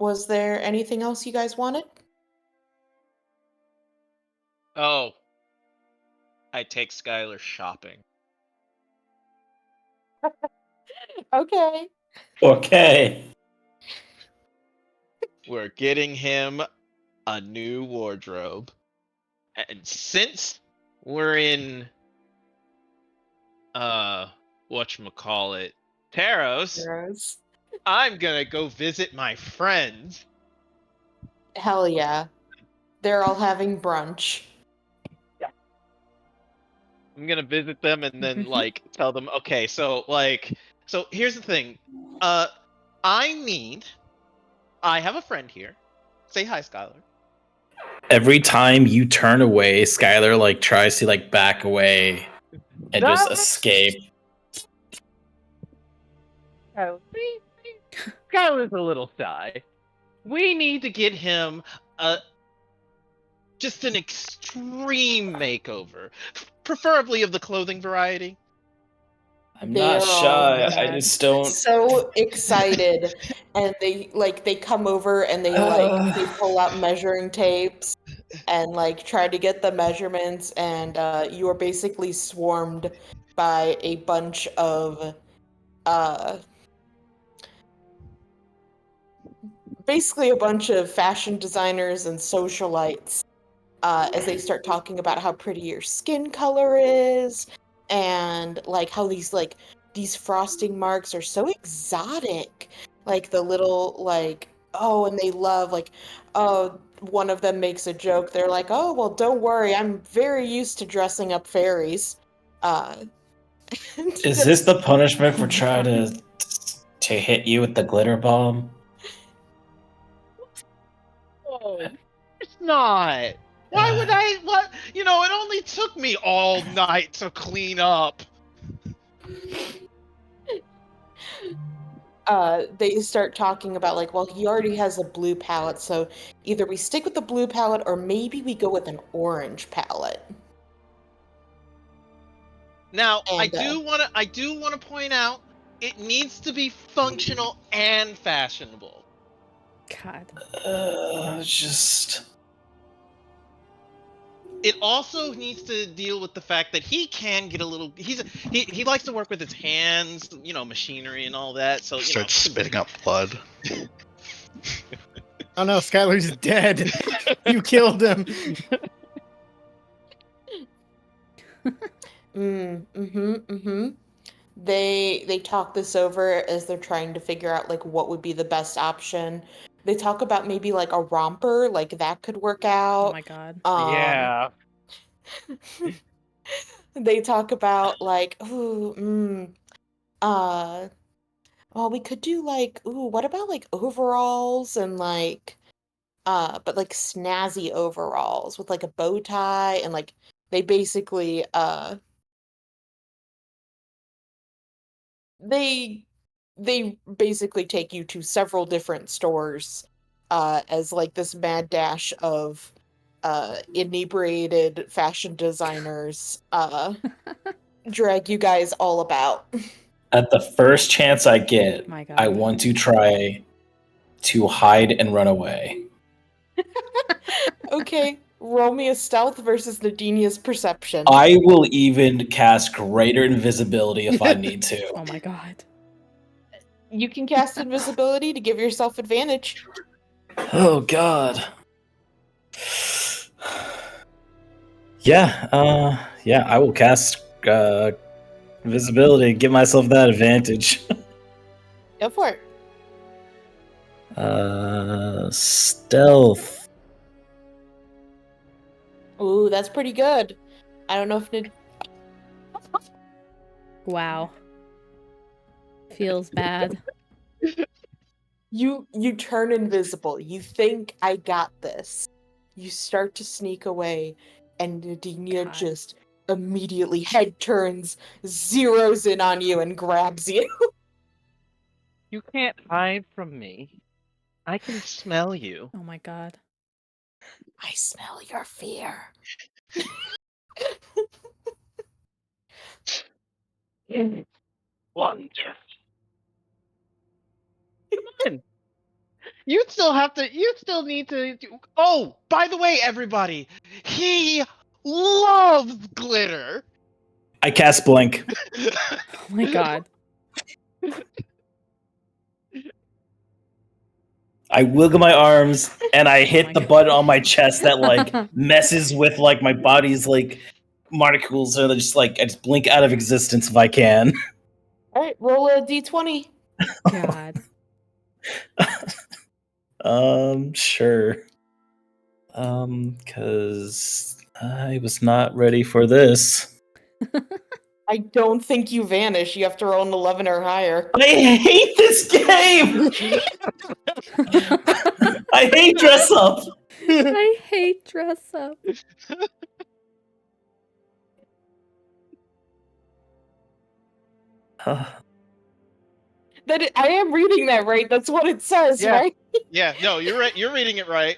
Was there anything else you guys wanted? Oh, I take Skylar shopping. Okay. Okay. We're getting him a new wardrobe. And since we're in whatchamacallit, Taros, Heroes. I'm gonna go visit my friends. Hell yeah. They're all having brunch. I'm gonna visit them and then like tell them, okay, so here's the thing. I have a friend here. Say hi, Skylar. Every time you turn away, Skylar like tries to like back away and just No! escape. Skylar's a little shy. We need to get him just an extreme makeover, preferably of the clothing variety. I'm They not are all shy. I bad. just don't. so excited, and they come over and they pull out measuring tapes and like try to get the measurements, and you are basically swarmed by a bunch of basically a bunch of fashion designers and socialites as they start talking about how pretty your skin color is and like how these frosting marks are so exotic, like the little like and they love like one of them makes a joke. They're like, oh well, don't worry, I'm very used to dressing up fairies. uh Is this the punishment for trying to hit you with the glitter bomb? Oh, it's not. Why would I? What? You know, it only took me all night to clean up. they start talking about like, well, he already has a blue palette, so either we stick with the blue palette or maybe we go with an orange palette. Now, I And, do want to point out, it needs to be functional and fashionable. God. Just. It also needs to deal with the fact that he can get a little. He likes to work with his hands, you know, machinery and all that. So you know, Starts spitting up blood. Oh no, Skylar's dead. You killed him. They talk this over as they're trying to figure out like what would be the best option. They talk about maybe like a romper, like that could work out. Oh my god. yeah. They talk about like, well, we could do like, what about like overalls and like, but like snazzy overalls with like a bow tie and like they basically, they basically take you to several different stores, as like this mad dash of inebriated fashion designers drag you guys all about. At the first chance I get, My god. I want to try to hide and run away. Okay, roll me a stealth versus Nadinia's perception. I will even cast greater invisibility if I need to. Oh my god. You can cast invisibility to give yourself advantage. Oh God. Yeah, I will cast invisibility, give myself that advantage. Go for it. Stealth. Ooh, that's pretty good. I don't know if Wow. Feels bad. you turn invisible. You think I got this. You start to sneak away, and Nadinia God. just immediately head turns, zeroes in on you, and grabs you. You can't hide from me. I can smell you. Oh my god. I smell your fear. Wonderful. Come on. You still have to. You still need to. Oh, by the way, everybody, he loves glitter. I cast blink. Oh my god. I wiggle my arms and I my hit the God. button on my chest that like messes with like my body's like molecules, so just like I just blink out of existence if I can. All right, roll a d20. God. Sure. Cause I was not ready for this. I don't think you vanish. You have to roll an 11 or higher. I hate this game. I hate dress up. I hate dress up. I am reading that right. That's what it says, Yeah. right? Yeah, no, you're right. You're reading it right.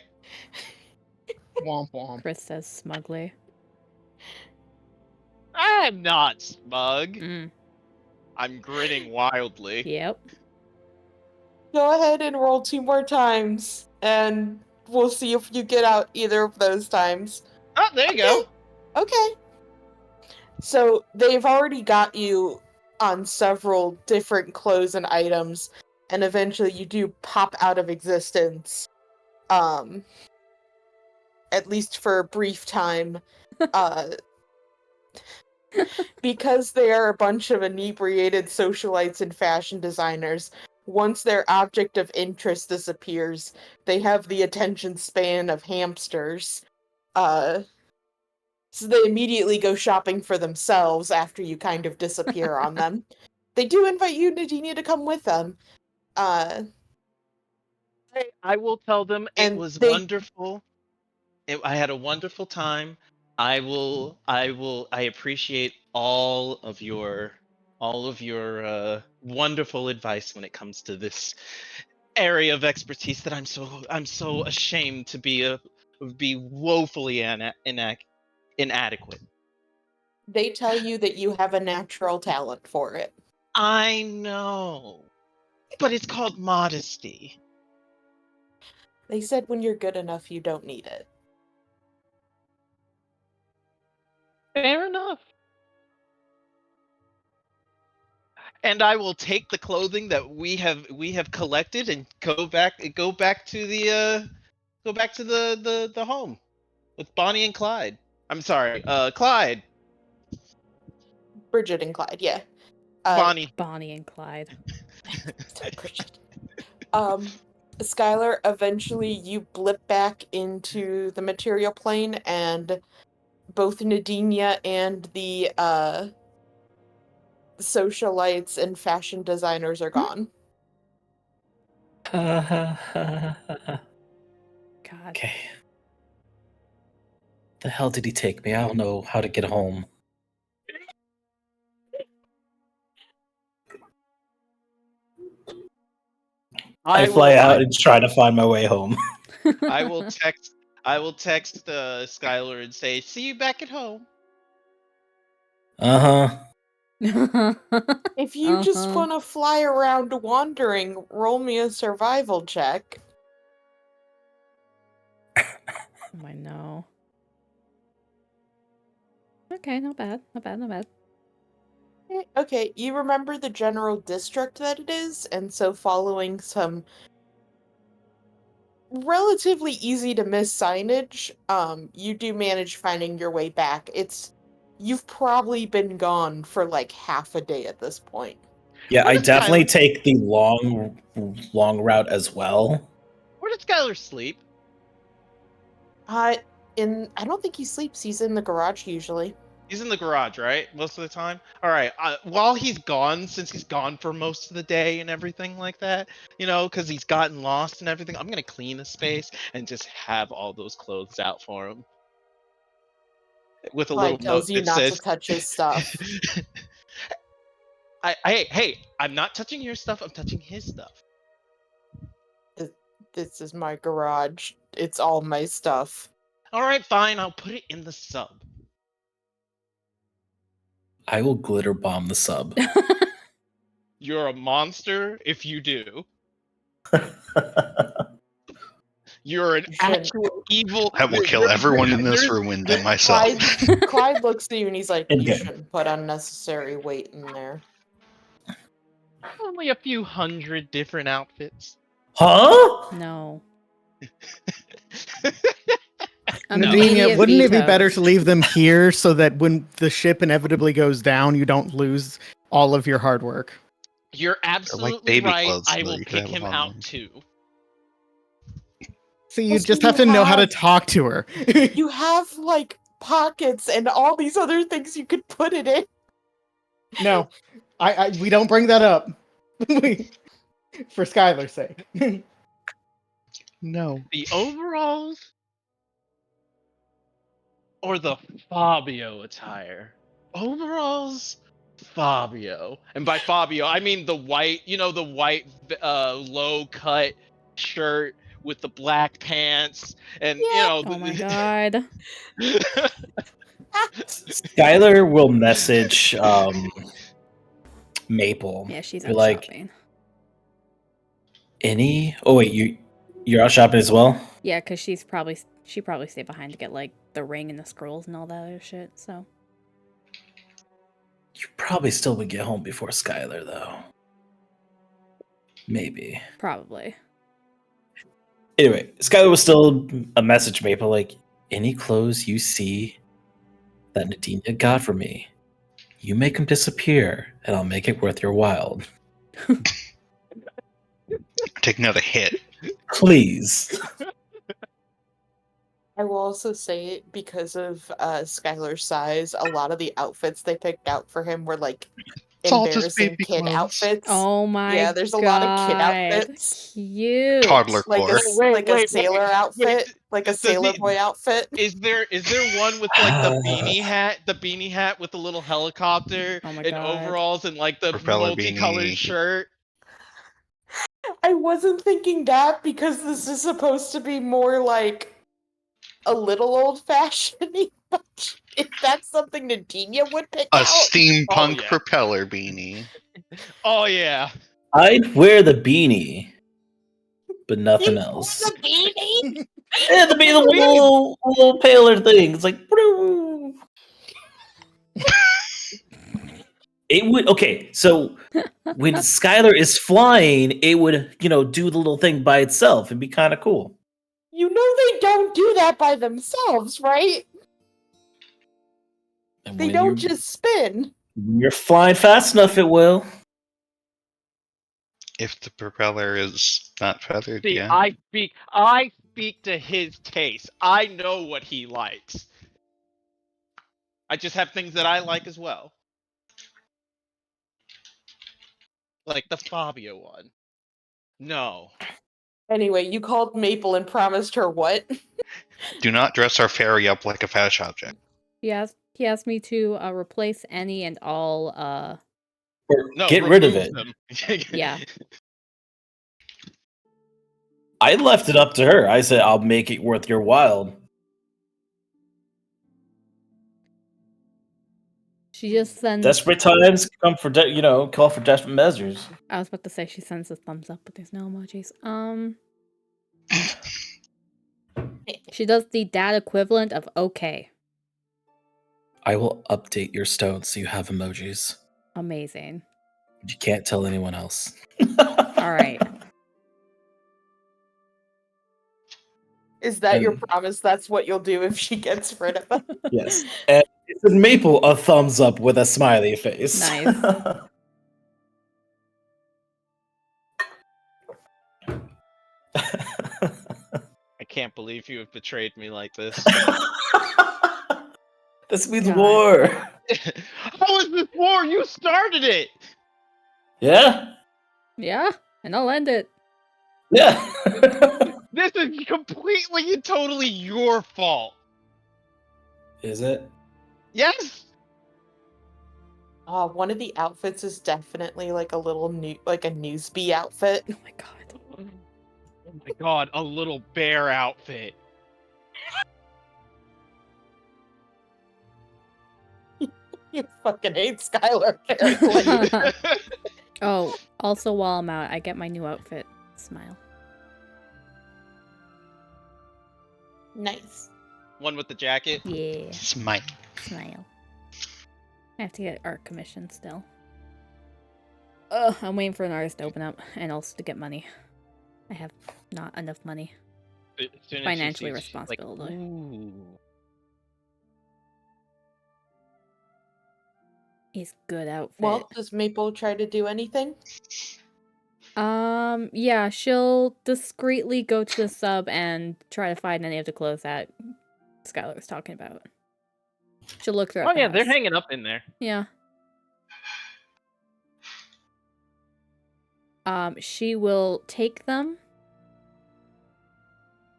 Womp womp. Chris says smugly. I'm not smug. Mm. I'm grinning wildly. Yep. Go ahead and roll 2 more times, and we'll see if you get out either of those times. Oh, there you go. Okay. So they've already got you on several different clothes and items, and eventually you do pop out of existence. At least for a brief time. Because they are a bunch of inebriated socialites and fashion designers, once their object of interest disappears, they have the attention span of hamsters. So they immediately go shopping for themselves after you kind of disappear on them. They do invite you, Nadinia, to come with them. I will tell them it And was they wonderful. I had a wonderful time. I appreciate all of your wonderful advice when it comes to this area of expertise that I'm so ashamed to be woefully inadequate. they tell you that you have a natural talent for it. I know, but it's called modesty. They said when you're good enough, you don't need it. Fair enough. And I will take the clothing that we have collected and go back to the home with Bonnie and Clyde. I'm sorry, Clyde. Bridget and Clyde, yeah. Bonnie. Bonnie and Clyde. Bridget. Skylar, eventually you blip back into the material plane, and both Nadinia and the socialites and fashion designers are gone. God. Okay. The hell did he take me? I don't know how to get home. I fly out and try to find my way home. I will text Skylar and say, "See you back at home." Uh-huh. If you just Uh-huh. want to fly around wandering, roll me a survival check. Oh, I know. Okay, not bad. Not bad, not bad. Okay, you remember the general district that it is, and so following some relatively easy to miss signage, you do manage finding your way back. You've probably been gone for like half a day at this point. Yeah, Where I does definitely Skylar- take the long route as well. Where does Skylar sleep? I don't think he sleeps. He's in the garage usually. He's in the garage, right? Most of the time. All right. While he's gone, since he's gone for most of the day and everything like that, because he's gotten lost and everything, I'm gonna clean the space and just have all those clothes out for him, with a little Clyde tells note you that not to says, touch his stuff. Hey, I'm not touching your stuff. I'm touching his stuff. This is my garage. It's all my stuff. All right, fine. I'll put it in the sub. I will glitter bomb the sub. You're a monster if you do. You're an Shouldn't. actual evil. That will kill everyone in this room and then myself. Clyde looks at you and he's like, In you game. shouldn't put unnecessary weight in there. Only a few hundred different outfits. Huh? No. Nadinia, wouldn't it be veto. better to leave them here so that when the ship inevitably goes down, you don't lose all of your hard work? You're absolutely baby right. clothes, I though. will You could kick have him long out ones. too. So you Also, just have to you know how to have- talk to her. You have like pockets and all these other things you could put it in. No, we don't bring that up. For Skylar's sake. No. The overalls or the Fabio attire? Overalls, Fabio. And by Fabio, I mean the white, low cut shirt with the black pants and Oh my god. Skylar will message Maple. Yeah, she's Be out like, shopping. Oh wait, you're out shopping as well? Yeah, because she probably stayed behind to get like the ring and the scrolls and all that other shit. So You probably still would get home before Skylar though. Maybe. probably. Anyway, Skylar was still a message Maple like, any clothes you see that Nadinia got for me, you make them disappear, and I'll make it worth your while. Take another hit. Please. I will also say, because of Skylar's size, a lot of the outfits they picked out for him were like It's all just embarrassing baby kid clothes. outfits. Oh my Yeah, there's a lot of kid God. outfits. Cute. Toddler Like core. a sailor outfit, wait, like a does sailor he- boy outfit. Is there one with like the beanie hat with the little helicopter Oh my and God. overalls and like the Propeller multicolored beanie. shirt? I wasn't thinking that because this is supposed to be more like a little old-fashioned, but if that's something Nadinia would pick A out, steampunk yeah. propeller beanie. Oh yeah. I'd wear the beanie, but nothing You else. the beanie. Yeah, the beanie, the little paler thing. It's like, "Broo." It would so when Skylar is flying, it would, do the little thing by itself. It'd be kind of cool. You know they don't do that by themselves, right? And They when don't you're- just spin. when you're flying fast enough, it will. If the propeller is not feathered, See, yeah. I speak to his taste. I know what he likes. I just have things that I like as well. Like the Fabio one. No. Anyway, you called Maple and promised her what? Do not dress our fairy up like a fetish object. He asked me to replace any and all Or No, get rid of remove it. them. yeah. I left it up to her. I said, I'll make it worth your while. She just sends Desperate times come for, call for desperate measures. I was about to say she sends a thumbs up, but there's no emojis. She does the dad equivalent of okay. I will update your stone so you have emojis. Amazing. You can't tell anyone else. All right. Is that your And- promise? That's what you'll do if she gets rid of him? Yes. And it's in Maple a thumbs up with a smiley face. Nice. I can't believe you have betrayed me like this. This means God. war. How is this war? You started it! Yeah? Yeah, and I'll end it. Yeah. This is completely and totally your fault. Is it? Yes? One of the outfits is definitely like a little like a newsbie outfit. Oh my god. Oh my god, a little bear outfit. You fucking hate Skylar, apparently. Oh, also while I'm out, I get my new outfit. Smile. Nice. One with the jacket. Yeah. It's mine. Smile. I have to get art commission still. Ugh, I'm waiting for an artist to open up and also to get money. I have not enough money. As soon as she Financially sees- responsible, though. ooh. He's good outfit. Well, does Maple try to do anything? Yeah, she'll discreetly go to the sub and try to find any of the clothes that Skylar was talking about. She'll look throughout Oh the yeah, they're house. hanging up in there. Yeah. She will take them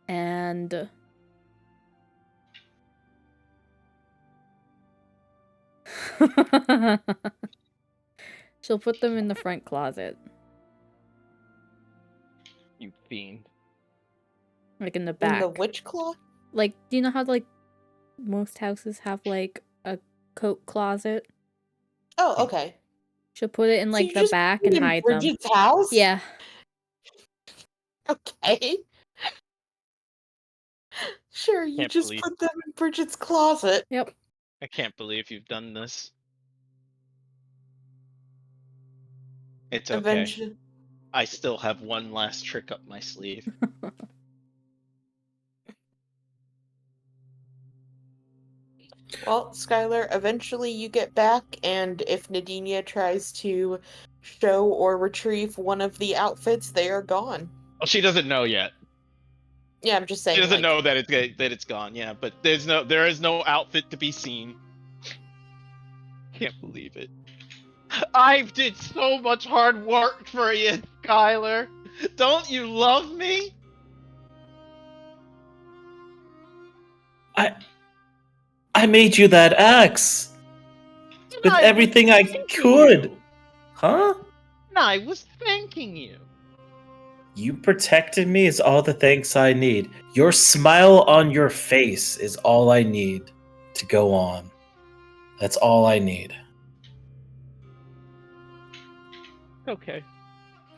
and she'll put them in the front closet, You fiend. like in the In back. the witch claw? Like, do you know how like most houses have like a coat closet? Oh, okay. She'll put it in So like you the just back put it and in hide them. Bridget's house? Yeah. Okay. Sure, you Can't just believe- put them in Bridget's closet. Yep. I can't believe you've done this. It's okay. Eventually. I still have one last trick up my sleeve. Well, Skylar, eventually you get back, and if Nadinia tries to show or retrieve one of the outfits, they are gone. Well, she doesn't know yet. Yeah, I'm just saying. She doesn't like, know that it's gone. Yeah, but there is no outfit to be seen. Can't believe it. I did so much hard work for you, Skylar. Don't you love me? I made you that axe with I everything was I thanking could. you. Huh? And I was thanking you. You protected me is all the thanks I need. Your smile on your face is all I need to go on. That's all I need. Okay.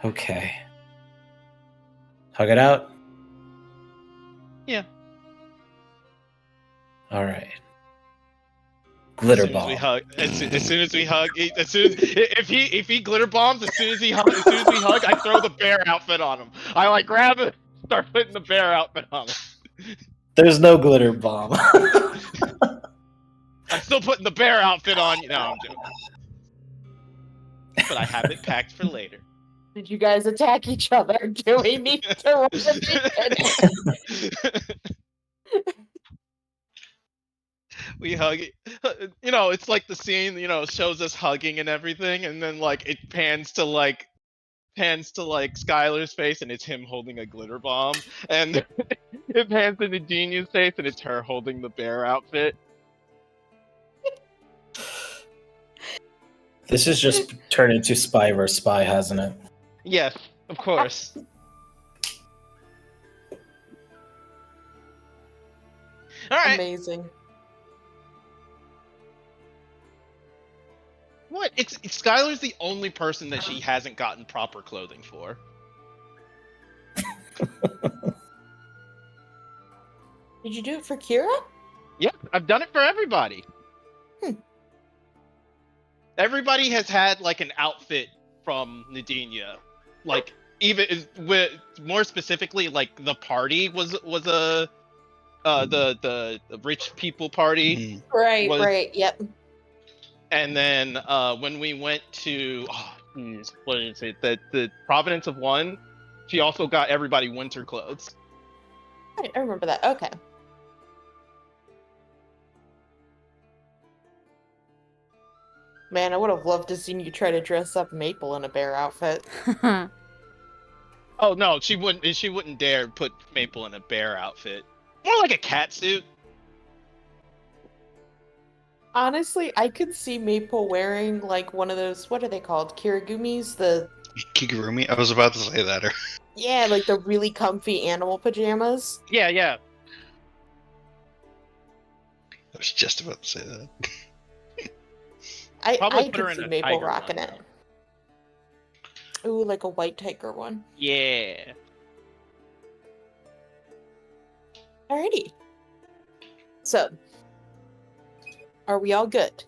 Okay. Hug it out? Yeah. All right. Glitter As soon as bomb. we hug, as soon as we hug, if he glitter bombs, as soon as we hug, I throw the bear outfit on him. I like grab it, start putting the bear outfit on him. There's no glitter bomb. I'm still putting the bear outfit on you. No, I'm joking. But I have it packed for later. Did you guys attack each other? Do we need to We hug. You know, it's like the scene. You know, shows us hugging and everything, and then like it pans to Skylar's face, and it's him holding a glitter bomb, and it pans to Nadinia's face, and it's her holding the bear outfit. This has just turned into Spy vs. Spy, hasn't it? Yes, of course. All right. Amazing. What? It's Skylar's the only person that she hasn't gotten proper clothing for. Did you do it for Kira? Yep, I've done it for everybody. everybody has had like an outfit from Nadinia. Like even with more specifically, like the party was a the rich people party Mm. Right, was, right, yep. and then when we went to what did it say? The Providence of One, she also got everybody winter clothes. I remember that. Okay. Man, I would have loved to seen you try to dress up Maple in a bear outfit. Oh no, she wouldn't. She wouldn't dare put Maple in a bear outfit. More like a cat suit. Honestly, I could see Maple wearing like one of those, what are they called? Kirigumis? Kigurumi? I was about to say that. Yeah, like the really comfy animal pajamas. Yeah, yeah. I was just about to say that. Probably I put her could in see a Maple tiger rocking one, it. Ooh, like a white tiger one. Yeah. Alrighty. So, are we all good?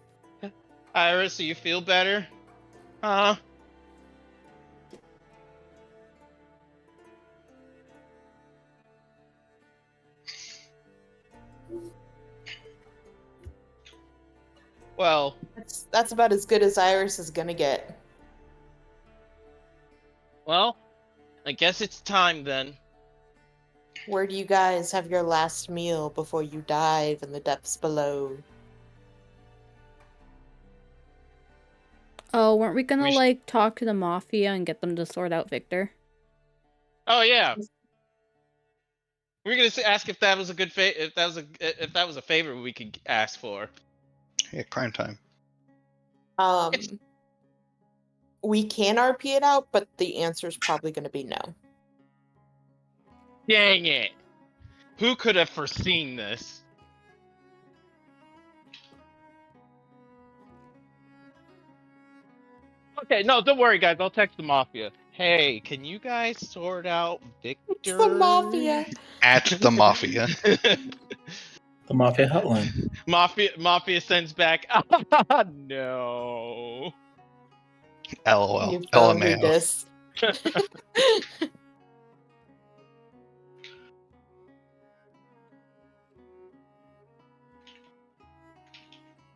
Iris, do you feel better? Huh? Well, That's about as good as Iris is gonna get. I guess it's time then. Where do you guys have your last meal before you dive in the depths below? Oh, weren't we gonna We sh- like talk to the mafia and get them to sort out Victor? Oh yeah. We were gonna ask if that was a good if that was a favor we could ask for. Yeah, crime time. We can RP it out, but the answer is probably gonna be no. Dang it! Who could have foreseen this? Okay, no, don't worry, guys. I'll text the mafia. Hey, can you guys sort out Victor? It's the mafia. At the mafia. The Mafia Hotline. Mafia sends back. No. LOL. You phone me LMAO. this.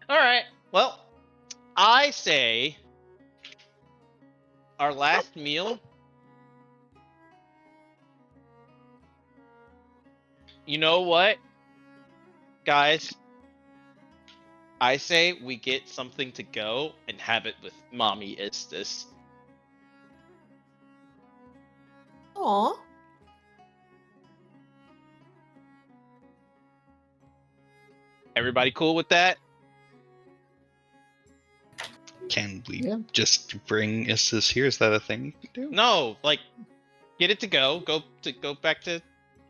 All right. Well, I say our last meal. You know what, guys? I say we get something to go and have it with Mommy Istis. Aw. Everybody cool with that? Can we Yeah. just bring Istis here? Is that a thing you can do? No, like get it to go. Go back to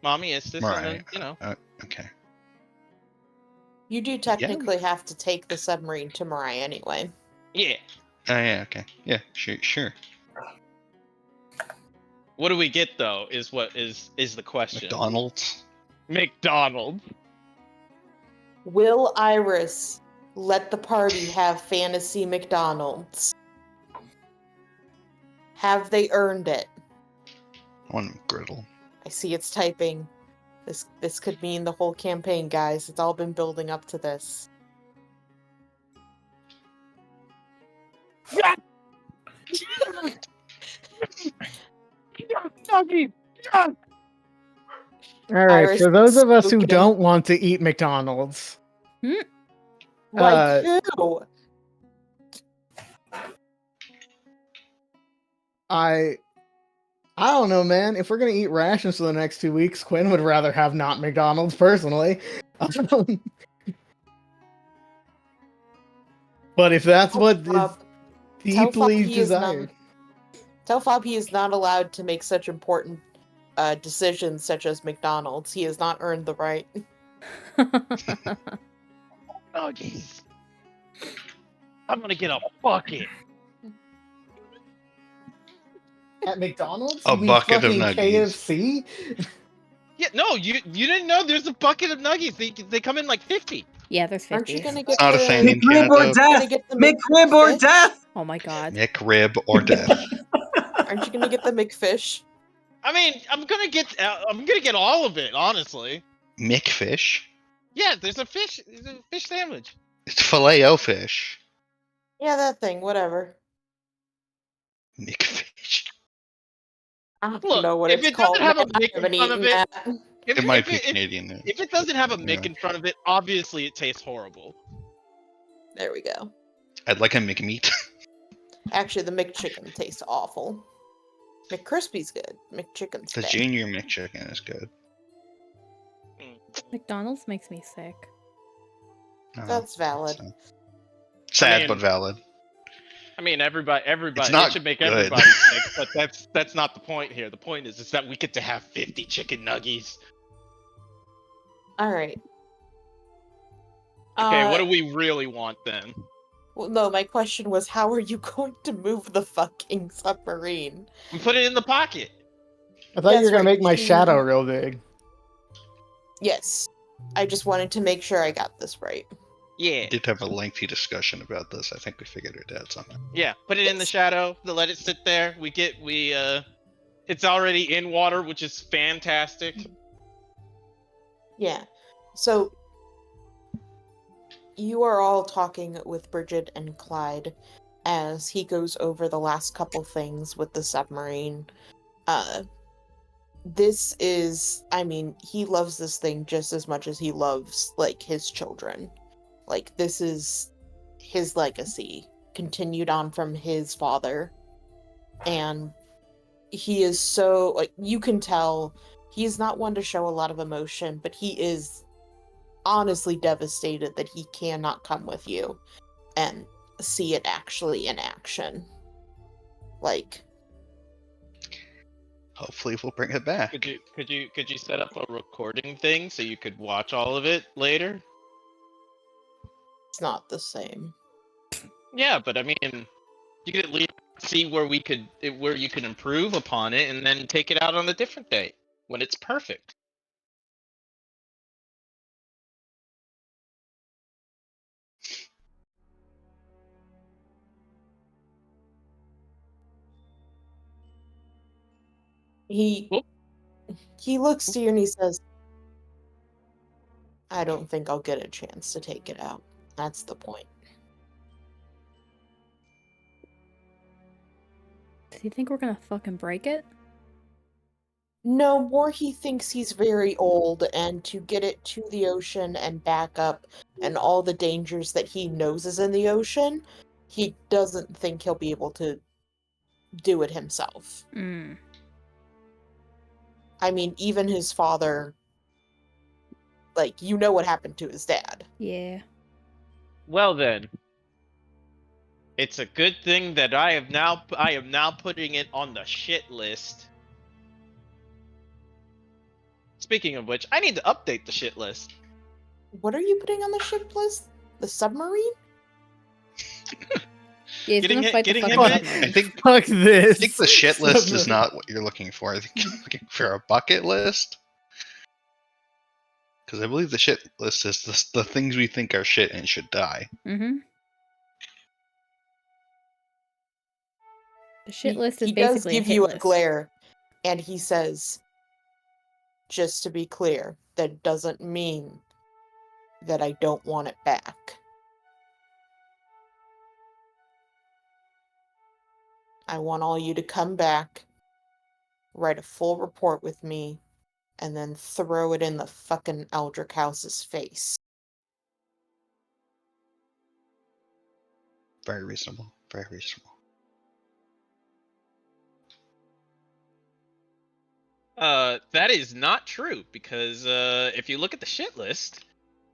Mommy Istis, and then Right. Okay. You do technically have to take the submarine to Mariah anyway. Yeah. Oh, yeah, okay. Yeah, sure. What do we get though? Is the question. McDonald's? McDonald's. Will Iris let the party have fantasy McDonald's? Have they earned it? I want griddle. I see it's typing. This could mean the whole campaign, guys. It's all been building up to this. Doggy. All right, Iris for those of us who spoken. don't want to eat McDonald's, Like who? I don't know, man. If we're gonna eat rations for the next 2 weeks, Quinn would rather have not McDonald's personally. But if that's what is Tell Fob deeply he is not- desired, Tell Fob he is not allowed to make such important decisions such as McDonald's. He has not earned the right. Doggies. I'm gonna get a bucket. at McDonald's, A You mean bucket of fucking nuggies. KFC. Yeah, no, you didn't know there's a bucket of nuggies. They come in like 50. Yeah, there's 50. Aren't you gonna It's get not a the? thing in McRib or Canada. Gonna death! get the McRib or McFish? death! Oh my god. McRib or death. Aren't you gonna get the McFish? I mean, I'm gonna get all of it, honestly. McFish? Yeah, there's a fish sandwich. It's Filet-O-Fish. Yeah, that thing. Whatever. McFish. I don't Look, know what if it's it doesn't called. have a Man. I Mick in haven't front of eaten it, that. It might be Canadian. if it doesn't have a Mick Yeah. in front of it, obviously it tastes horrible. There we go. I'd like a McMeat. Actually, the McChicken tastes awful. McCrispy's good. McChicken's The bad. Junior McChicken is good. McDonald's makes me sick. Oh, That's valid. so- Sad mean, but valid. I mean, everybody, It's not it should make good. everybody sick, but that's not the point here. The point is that we get to have 50 chicken nuggies. All right. Okay, what do we really want then? Well, no, my question was, how are you going to move the fucking submarine? We put it in the pocket. I thought you That's were gonna right, make my she- shadow real big. Yes. I just wanted to make sure I got this right. Yeah, We did have a lengthy discussion about this. I think we figured it out somehow. yeah. Put it in the shadow. Let it sit there. It's already in water, which is fantastic. Yeah. So you are all talking with Bridget and Clyde as he goes over the last couple things with the submarine. This is, I mean, he loves this thing just as much as he loves, like, his children. Like, this is his legacy, continued on from his father. And he is so, like, you can tell he's not one to show a lot of emotion, but he is honestly devastated that he cannot come with you and see it actually in action. Like, Hopefully we'll bring it back. Could you set up a recording thing so you could watch all of it later? it's not the same. Yeah, but I mean, you could at least see where you can improve upon it, and then take it out on a different day when it's perfect. He Oop. he looks to you and he says, I don't think I'll get a chance to take it out. That's the point. Does he think we're gonna fucking break it? No, more he thinks he's very old, and to get it to the ocean and back up, and all the dangers that he knows is in the ocean, he doesn't think he'll be able to do it himself. Mm. I mean, even his father, like, you know what happened to his dad. Yeah. Well then, it's a good thing that I am now putting it on the shit list. Speaking of which, I need to update the shit list. What are you putting on the ship list? The submarine? Yeah, he's Getting gonna him- fight the getting fucking him in? submarine. I think Fuck this. I think the shit list is not what you're looking for. I think you're looking for a bucket list. Because I believe the shit list is the things we think are shit and should die. Mm-hmm. The shit He- list is he does basically give a hit you list. a glare, and he says, just to be clear, that doesn't mean that I don't want it back. I want all you to come back, write a full report with me, and then throw it in the fucking Eldrick House's face. Very reasonable. Very reasonable. That is not true, because if you look at the shit list,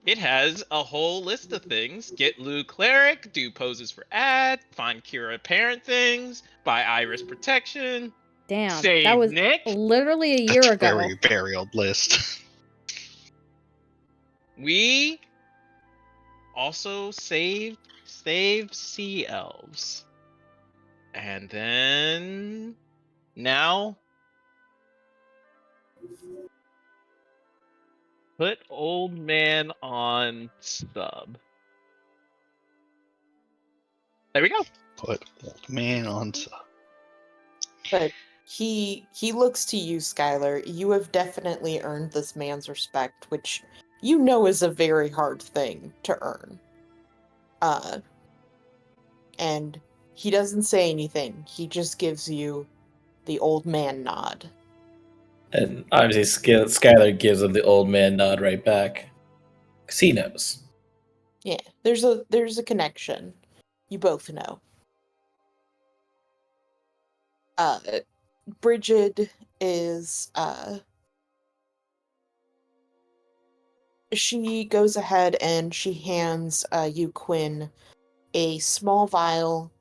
it has a whole list of things. Get Lou Cleric, do poses for ad, find Kira parent things, buy Iris protection, Damn, save that was Nick. literally a year That's a ago. very, very old list. We also saved Sea Elves. And then now Put old man on sub. There we go. Put old man on sub. But he looks to you, Skylar. You have definitely earned this man's respect, which you know is a very hard thing to earn. And he doesn't say anything. He just gives you the old man nod. And obviously, Skylar gives him the old man nod right back. Because he knows. Yeah, there's a connection. You both know. Bridget is she goes ahead and she hands you, Quinn, a small vial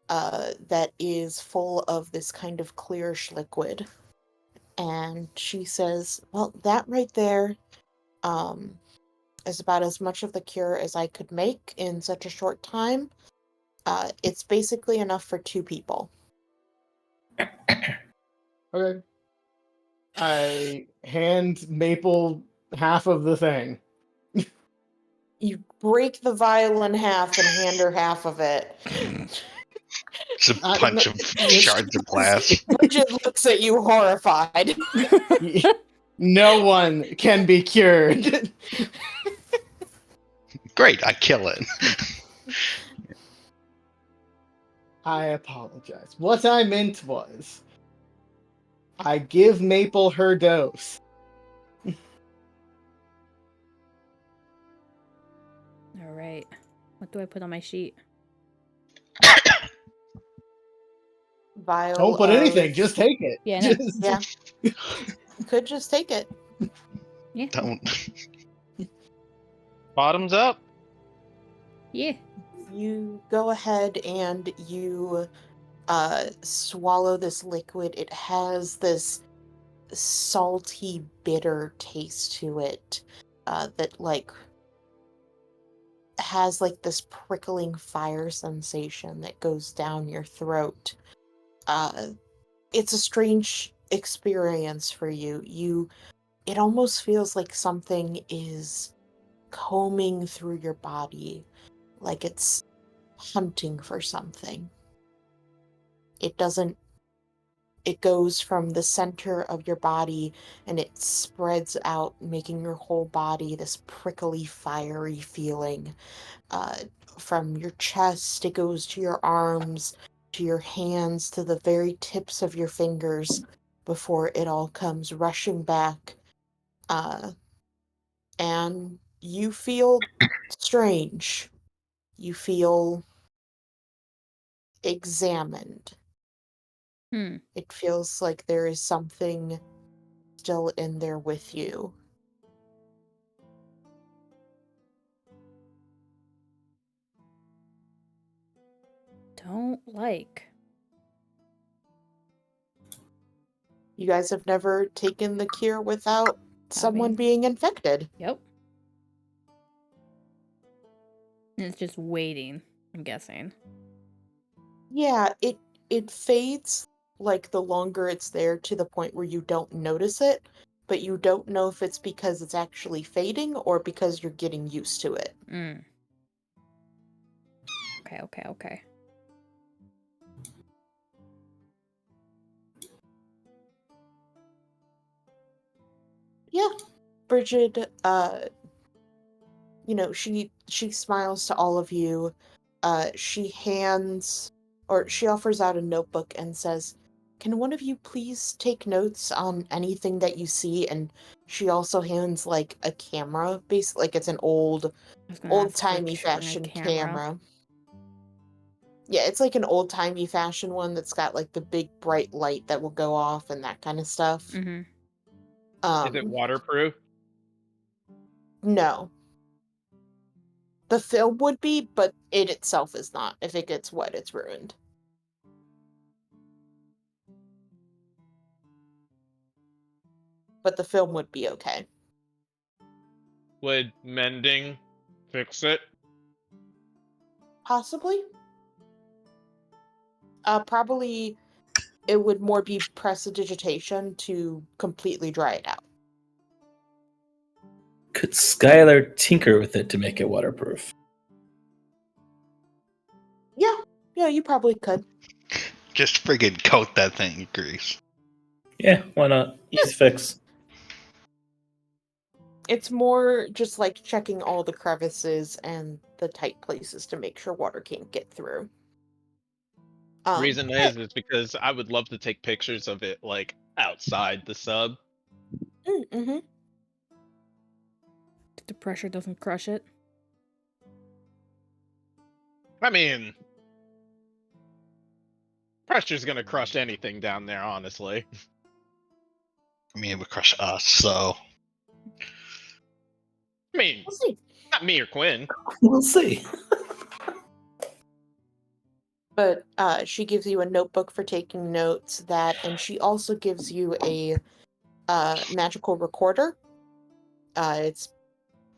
that is full of this kind of clearish liquid. And she says, well, that right there is about as much of the cure as I could make in such a short time. It's basically enough for 2 people. Okay. I hand Maple half of the thing. You break the vial in half and hand her half of it. Just a bunch of shards of glass. Bridget looks at you horrified. No one can be cured. Great, I kill it. I apologize. What I meant was, I give Maple her dose. All right. What do I put on my sheet? Vial Don't put of- anything, just take it. Yeah, I know. Just- Yeah. You could just take it. Yeah. Don't. Bottoms up. Yeah. You go ahead and you swallow this liquid. It has this salty, bitter taste to it that like has like this prickling fire sensation that goes down your throat. It's a strange experience for you. It almost feels like something is combing through your body, like it's hunting for something. It goes from the center of your body and it spreads out, making your whole body this prickly, fiery feeling. From your chest, it goes to your arms, to your hands, to the very tips of your fingers before it all comes rushing back. And you feel strange. You feel examined. It feels like there is something still in there with you. Don't like. You guys have never taken the cure without someone me. being infected. Yep. And it's just waiting, I'm guessing. Yeah, it fades like the longer it's there to the point where you don't notice it, but you don't know if it's because it's actually fading or because you're getting used to it. Okay. Yeah. Bridget, she smiles to all of you. She offers out a notebook and says, "Can one of you please take notes on anything that you see?" And she also hands like a camera, basically like it's an old-timey fashioned camera. Yeah, it's like an old-timey fashioned one that's got like the big bright light that will go off and that kind of stuff. Mm-hmm. Is it waterproof? No. The film would be, but it itself is not. If it gets wet, it's ruined. But the film would be okay. Would mending fix it? Possibly. Probably it would more be prestidigitation to completely dry it out. Could Skylar tinker with it to make it waterproof? Yeah, you probably could. Just friggin' coat that thing in grease. Yeah, why not? Easy fix. It's more just like checking all the crevices and the tight places to make sure water can't get through. Reason is because I would love to take pictures of it like outside the sub. Mm-hmm. The pressure doesn't crush it. I mean, pressure's gonna crush anything down there, honestly. I mean, it would crush us, so. I mean, We'll see. not me or Quinn. We'll see. But she gives you a notebook for taking notes, and she also gives you a magical recorder. It's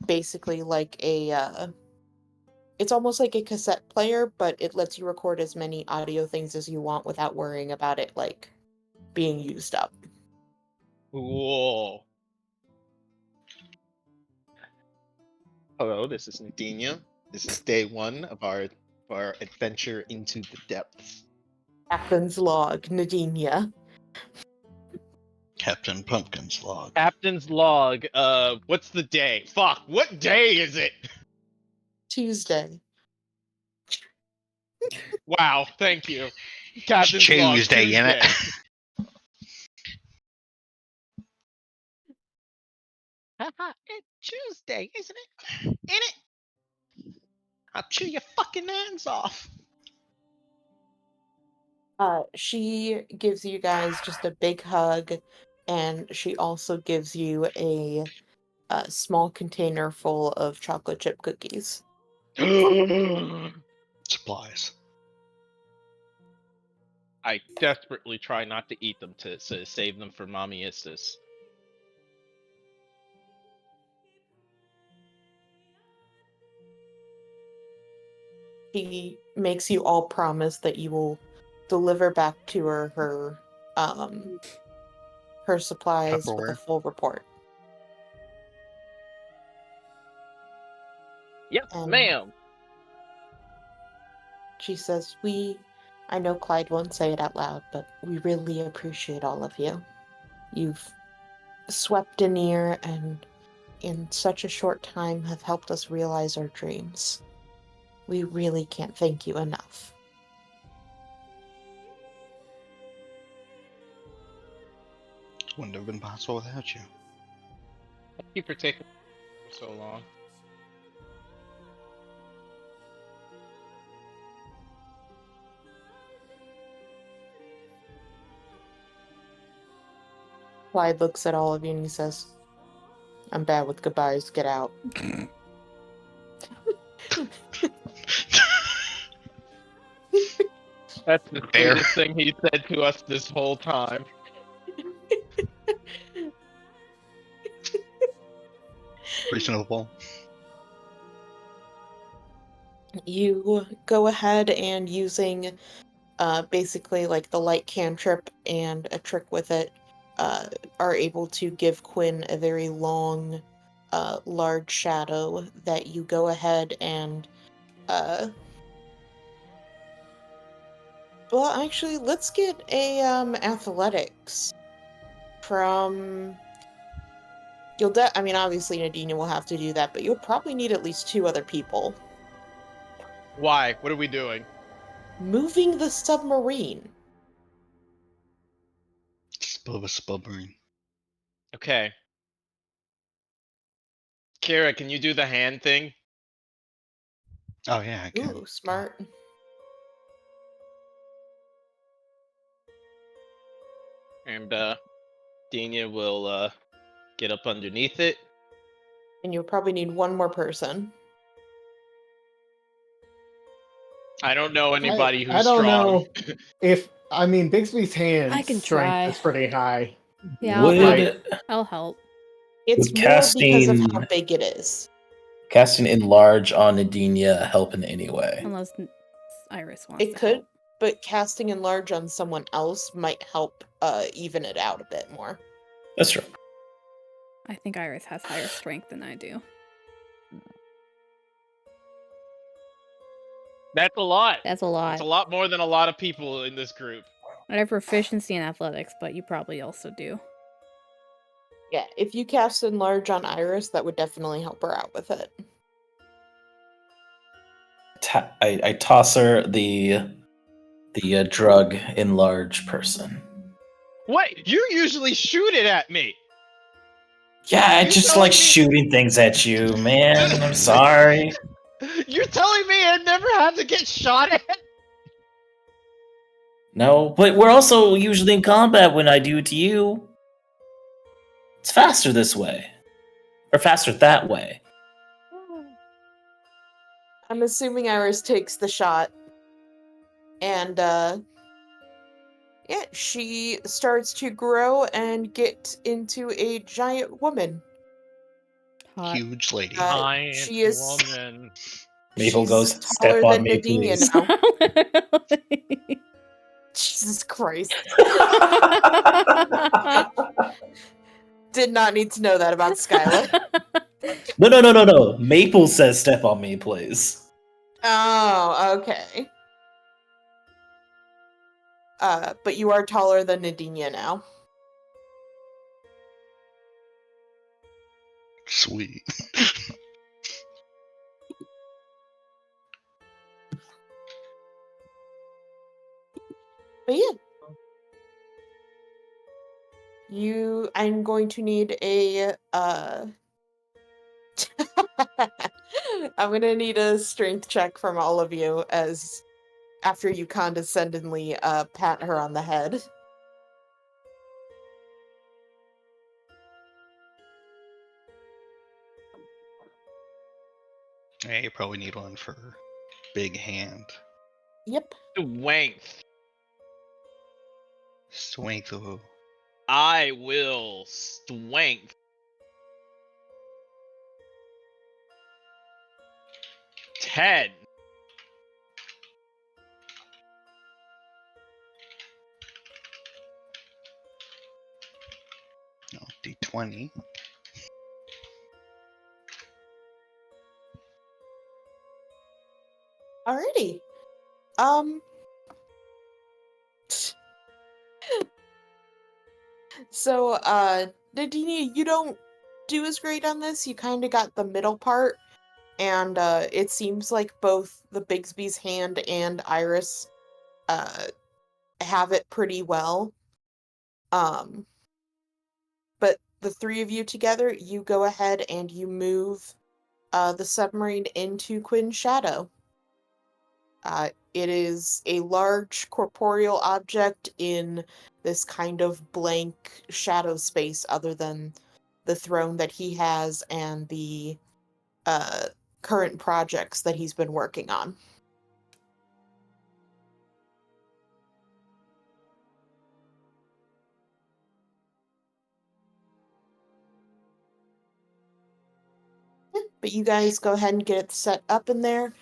basically like it's almost like a cassette player, but it lets you record as many audio things as you want without worrying about it like being used up. Whoa. Hello, this is Nadinia. This is day one of our adventure into the depths. Captain's log, Nadinia. Captain Pumpkin's log. Captain's log. What's the day? Fuck. What day is it? Tuesday. Wow. Thank you. Captain's Tuesday, log. innit? Haha, it's Tuesday, isn't it? In it? I'll chew your fucking hands off. She gives you guys just a big hug, and she also gives you a small container full of chocolate chip cookies. Supplies. I desperately try not to eat them to save them for Mommy Istis. She makes you all promise that you will deliver back to her her supplies with a Tupperware. full report. Yes, And ma'am. she says, I know Clyde won't say it out loud, but we really appreciate all of you. You've swept in here and in such a short time have helped us realize our dreams. We really can't thank you enough. Wouldn't have been possible without you. Thank you for taking so long. Clyde looks at all of you and he says, I'm bad with goodbyes, get out. That's the Fair. sweetest thing he said to us this whole time. Reasonable. You go ahead and using basically like the light cantrip and a trick with it, are able to give Quinn a very long, large shadow that you go ahead and well, actually, let's get a athletics from. I mean, obviously Nadine will have to do that, but you'll probably need at least 2 other people. Why? What are we doing? Moving the submarine. Spill of a submarine. Okay. Kira, can you do the hand thing? Oh yeah, I can. Ooh, smart. And Dina will get up underneath it. And you'll probably need 1 more person. I don't know anybody who's I don't strong. know if Bixby's hand I can strength try. is pretty high. Yeah, Would I'll help. It's Would more because of casting- how big it is. casting enlarge on Nadinia help in any way? Unless Iris wants It to could, help. but casting enlarge on someone else might help even it out a bit more. That's true. I think Iris has higher strength than I do. That's a lot. That's a lot. That's a lot more than a lot of people in this group. I have proficiency in athletics, but you probably also do. Yeah, if you cast Enlarge on Iris, that would definitely help her out with it. I toss her the drug enlarge person. What? You usually shoot it at me. Yeah, I You just telling like me- shooting things at you, man. I'm sorry. You're telling me I never had to get shot at? No, but we're also usually in combat when I do it to you. It's faster this way. Or faster that way. I'm assuming Iris takes the shot. And, yeah, she starts to grow and get into a giant woman. Hot. Huge lady. Giant she is- woman. Maple She's goes, taller step on than me, Nadinia please. now. Jesus Christ. Did not need to know that about Skylar. No. Maple says step on me, please. Oh, okay. But you are taller than Nadinia now. Sweet. But yeah. I'm going to need a, I'm gonna need a strength check from all of you as after you condescendingly, pat her on the head. Yeah, you probably need one for big hand. Yep. Strength. Strength. I will strength. 10. No, D20. Alrighty. So, Nadinia, you don't do as great on this. You kind of got the middle part, and it seems like both the Bigsby's hand and Iris have it pretty well. But the three of you together, you go ahead and you move the submarine into Quinn's shadow. It is a large corporeal object in this kind of blank shadow space other than the throne that he has and the current projects that he's been working on. But you guys go ahead and get it set up in there.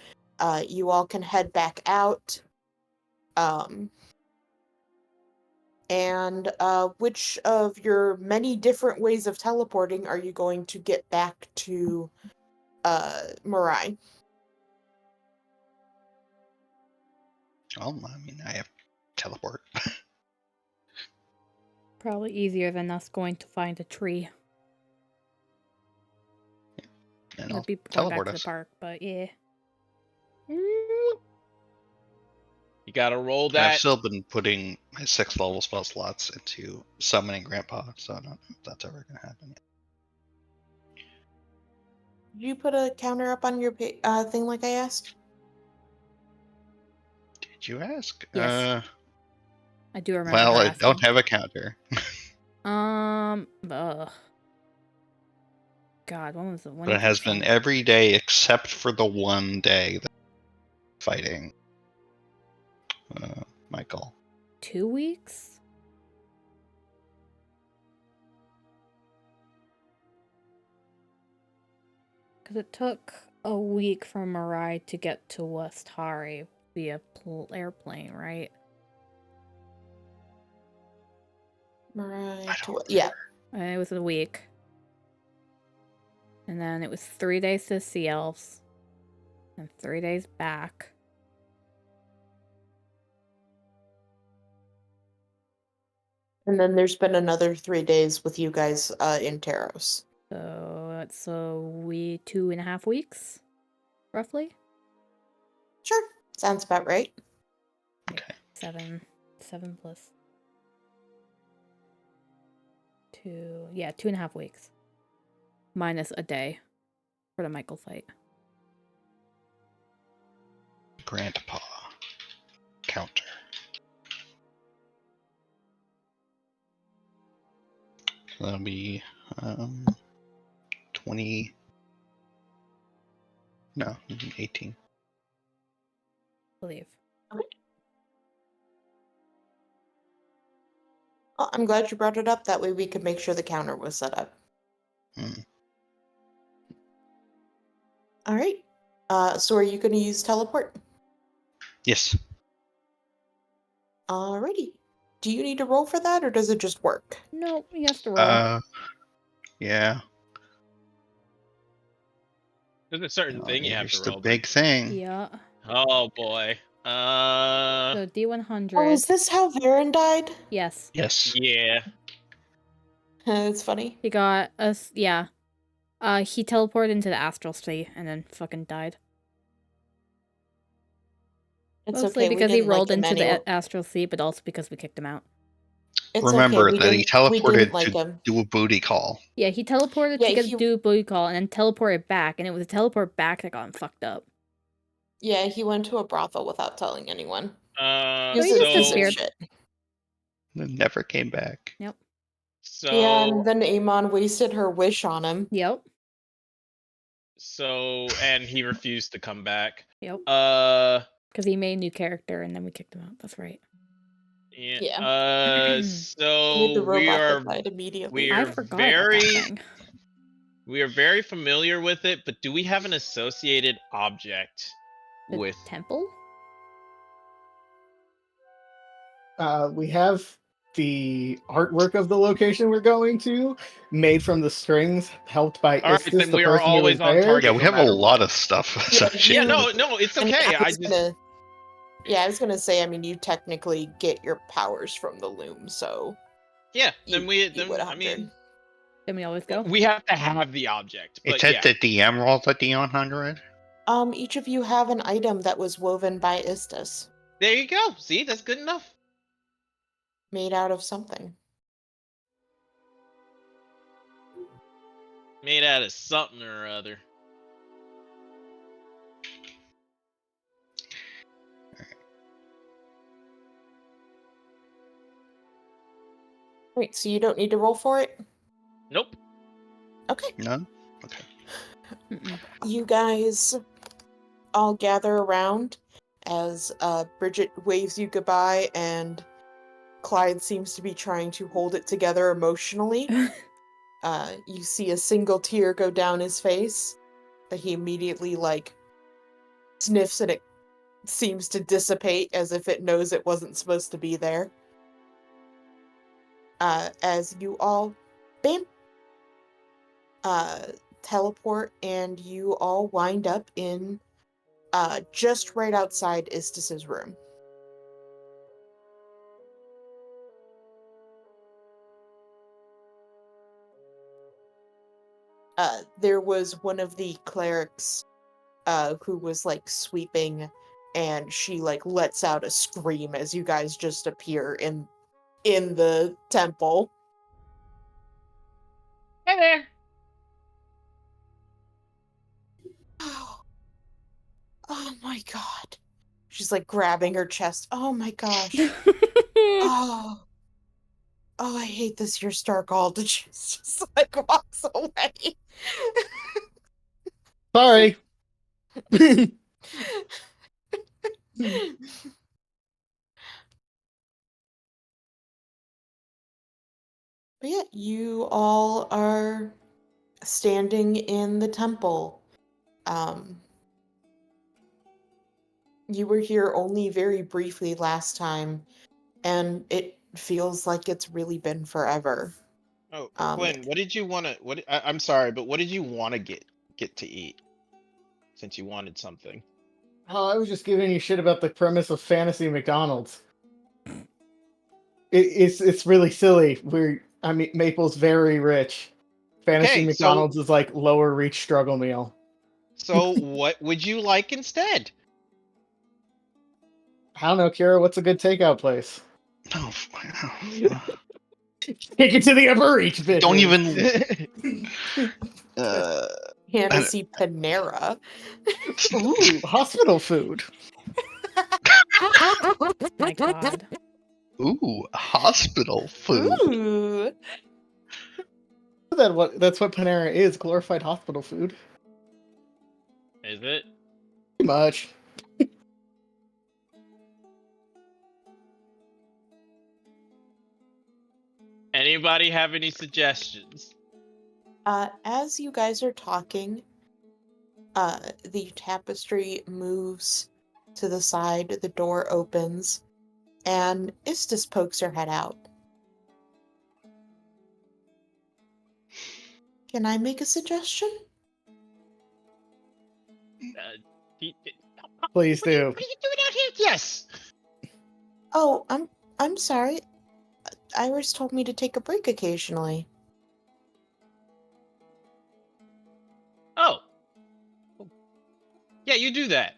You all can head back out. And which of your many different ways of teleporting are you going to get back to Mirai? Well, I mean, I have teleport. Probably easier than us going to find a tree. And I'll That'd be going back teleport to the us. park, but yeah. You gotta roll I've that. still been putting my 6th level spell slots into summoning Grandpa, so I don't know if that's ever going to happen yet. Did you put a counter up on your thing like I asked? Did you ask? Yes. I do remember. Well, her I don't asking. have a counter. Ugh. God, when was it? But it has been every day except for the one day that fighting Michael. 2 weeks? Because it took a week for Mirai to get to West Hari via airplane, right? Mirai I to don't yeah. It was a week. And then it was 3 days to Sea Elves. And 3 days back. And then there's been another 3 days with you guys in Taros. So that's 2.5 weeks, roughly. Sure, sounds about right. Okay. 7 plus 2. Yeah, 2.5 weeks. Minus a day for the Michael fight. Grandpa. Counter. So that'll be 20. No, 18. I believe. Well, I'm glad you brought it up. That way we could make sure the counter was set up. Mm. All right. So are you going to use teleport? Yes. Alrighty. Do you need to roll for that, or does it just work? Nope, he has to roll. Yeah. There's a certain thing you have Here's to the roll. big thing. Yeah. Oh boy. So D100. Oh, is this how Varen died? Yes. Yes. Yeah. It's funny. He got us. Yeah. He teleported into the astral sea and then fucking died. It's Mostly okay. because we he didn't rolled like him into anyway. the astral sea, but also because we kicked him out. It's Remember okay. that he We teleported didn't like to him. do a booty call. Yeah, he teleported Yeah, to do a booty call and then teleported back, and it was a teleport back that got him fucked up. Yeah, he went to a brothel without telling anyone. Uh, He was he a just piece of disappeared. shit. And never came back. Yep. so Yeah, and then Amon wasted her wish on him. Yep. and he refused to come back. Yep. Because he made a new character and then we kicked him out. That's right. Yeah. Yeah. Made the So robot we that are died immediately. we I are forgot very about that thing. we are very familiar with it, but do we have an associated object The with? temple? We have the artwork of the location we're going to, made from the strings, helped by All right, Istis, then the we are person who was always on there. target. Yeah, we no have a matter lot what. of stuff Yeah, associated. No, it's I mean, okay. I was gonna say, I mean, you technically get your powers from the loom, so Yeah. you, Then we you would 100. Then we always go. we have to have the object. But It's at yeah. the DM roll at the 100. Each of you have an item that was woven by Istis, There you go. See, that's good enough. made out of something. Made out of something or other. Wait, so you don't need to roll for it? Nope. Okay. None? Okay. Mm-mm. You guys all gather around as Bridget waves you goodbye and Clyde seems to be trying to hold it together emotionally. You see a single tear go down his face that he immediately sniffs, and it seems to dissipate as if it knows it wasn't supposed to be there. As you all teleport, and you all wind up in just right outside Istis's room. There was one of the clerics who was sweeping, and she lets out a scream as you guys just appear in the temple. Hey there. Oh my god. She's grabbing her chest. Oh my gosh. Oh, I hate this here, Starkald. And she just walks away. Sorry. But yeah, you all are standing in the temple. You were here only very briefly last time, and it feels like it's really been forever. Oh, Um, Quinn, what did you want to? I'm sorry, but what did you want to get to eat? Since you wanted something. Oh, I was just giving you shit about the premise of fantasy McDonald's. It's really silly. Maple's very rich. Fantasy Okay, so McDonald's is like lower reach struggle meal. what would you like instead? I don't know, Kira. What's a good takeout place? No, Take it to the upper reach, bitches. don't even. Uh, Fantasy Panera. Ooh, hospital food. My God. ooh, hospital food. Ooh. That's what Panera is. Glorified hospital food. Is it? Pretty much. Anybody have any suggestions? As you guys are talking, the tapestry moves to the side, the door opens, and Istis pokes her head out. Can I make a suggestion? He- Please do. What are you doing out here? Yes. Oh, I'm sorry. Iris told me to take a break occasionally. Oh. Yeah, you do that.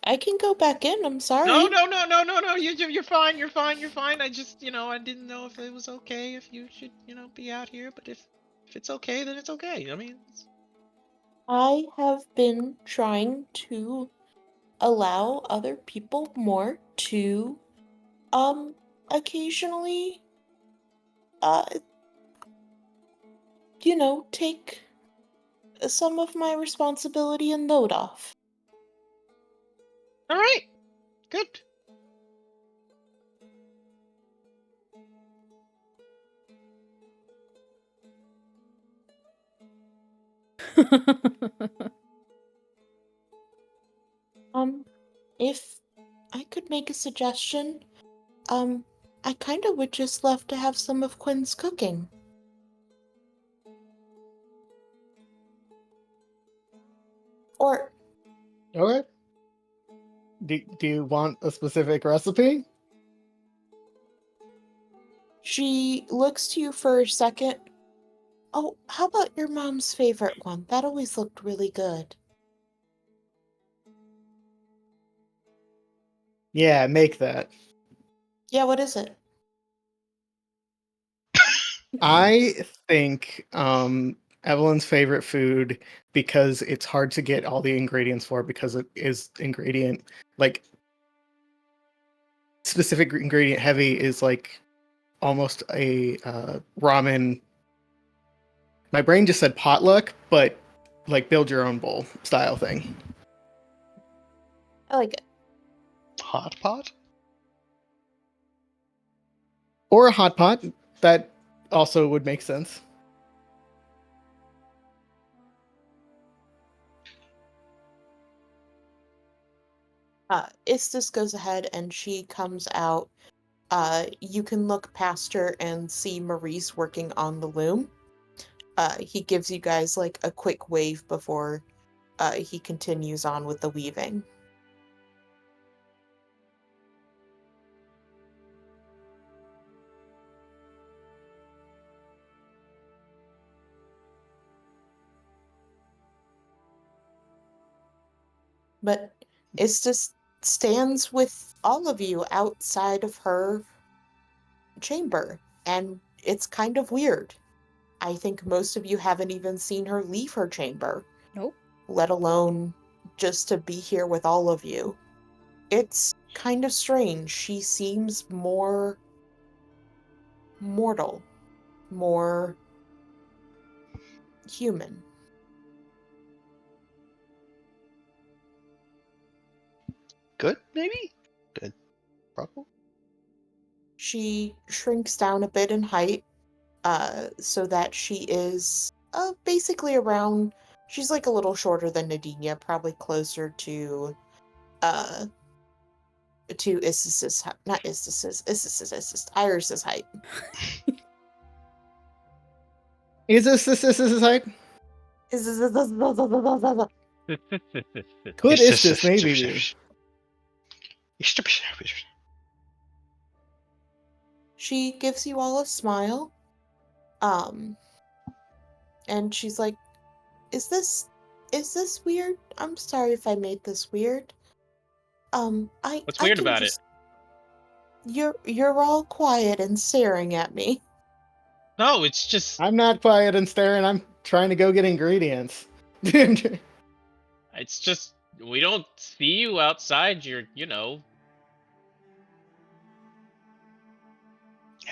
I can go back in. I'm sorry. No. You're fine. You're fine. I just, I didn't know if it was okay if you should, be out here. But if it's okay, then it's okay. I mean, I have been trying to allow other people more to occasionally uh take some of my responsibility and load off. All right. Good. If I could make a suggestion, um I kind of would just love to have some of Quinn's cooking. Or Okay. Do you want a specific recipe? she looks to you for a second. Oh, how about your mom's favorite one? That always looked really good. Yeah, make that. Yeah, what is it? I think Evelyn's favorite food, because it's hard to get all the ingredients for, because it is ingredient like specific ingredient heavy, is like almost a ramen. My brain just said potluck, but like build your own bowl style thing. I like it. Hot pot? Or a hot pot. That also would make sense. Istis goes ahead and she comes out. You can look past her and see Maurice working on the loom. He gives you guys like a quick wave before he continues on with the weaving. But Istis stands with all of you outside of her chamber, and it's kind of weird. I think most of you haven't even seen her leave her chamber, Nope. let alone just to be here with all of you. It's kind of strange. She seems more mortal, more human. Good, maybe? Good. Probably. She shrinks down a bit in height, so that she is basically around. She's like a little shorter than Nadinia, probably closer to uh to Isis's, not Isis's, Iris's height. Is this height? Could is this maybe be? She gives you all a smile. And she's like, is this weird? I'm sorry if I made this weird. What's weird can about just... You're all quiet and staring at me. No, it's just I'm not quiet and staring. I'm trying to go get ingredients. it's just we don't see you outside your,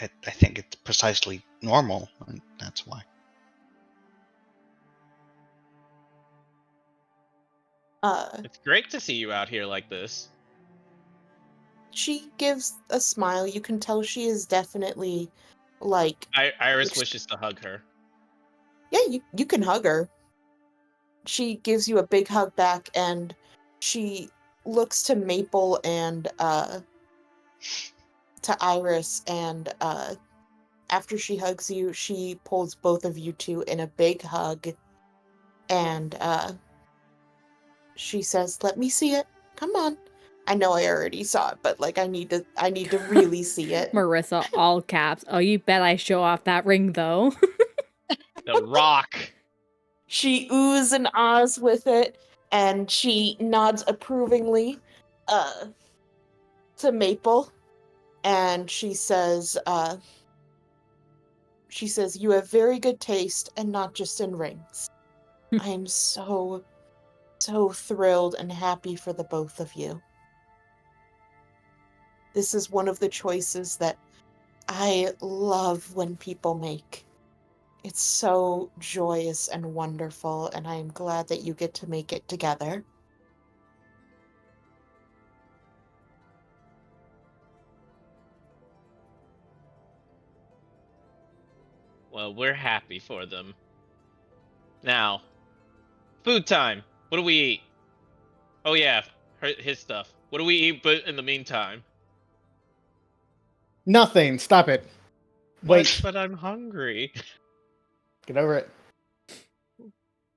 I think it's precisely normal, and that's why. It's great to see you out here like this. She gives a smile. You can tell she is definitely like... Iris wishes to hug her. Yeah, you can hug her. She gives you a big hug back, and she looks to Maple and to Iris, and after she hugs you, she pulls both of you two in a big hug, and she says, "Let me see it. Come on." I know I already saw it, but like I need to really see it. Marissa, all caps. Oh, you bet I show off that ring though. The rock. She oohs and ahs with it, and she nods approvingly to Maple, and she says, "You have very good taste, and not just in rings. I am so thrilled and happy for the both of you. This is one of the choices that I love when people make. It's so joyous and wonderful, and I am glad that you get to make it together." Well, we're happy for them. Now, food time. What do we eat? Oh yeah, his stuff. What do we eat? But in the meantime, Nothing. Stop it. Wait. But I'm hungry. Get over it.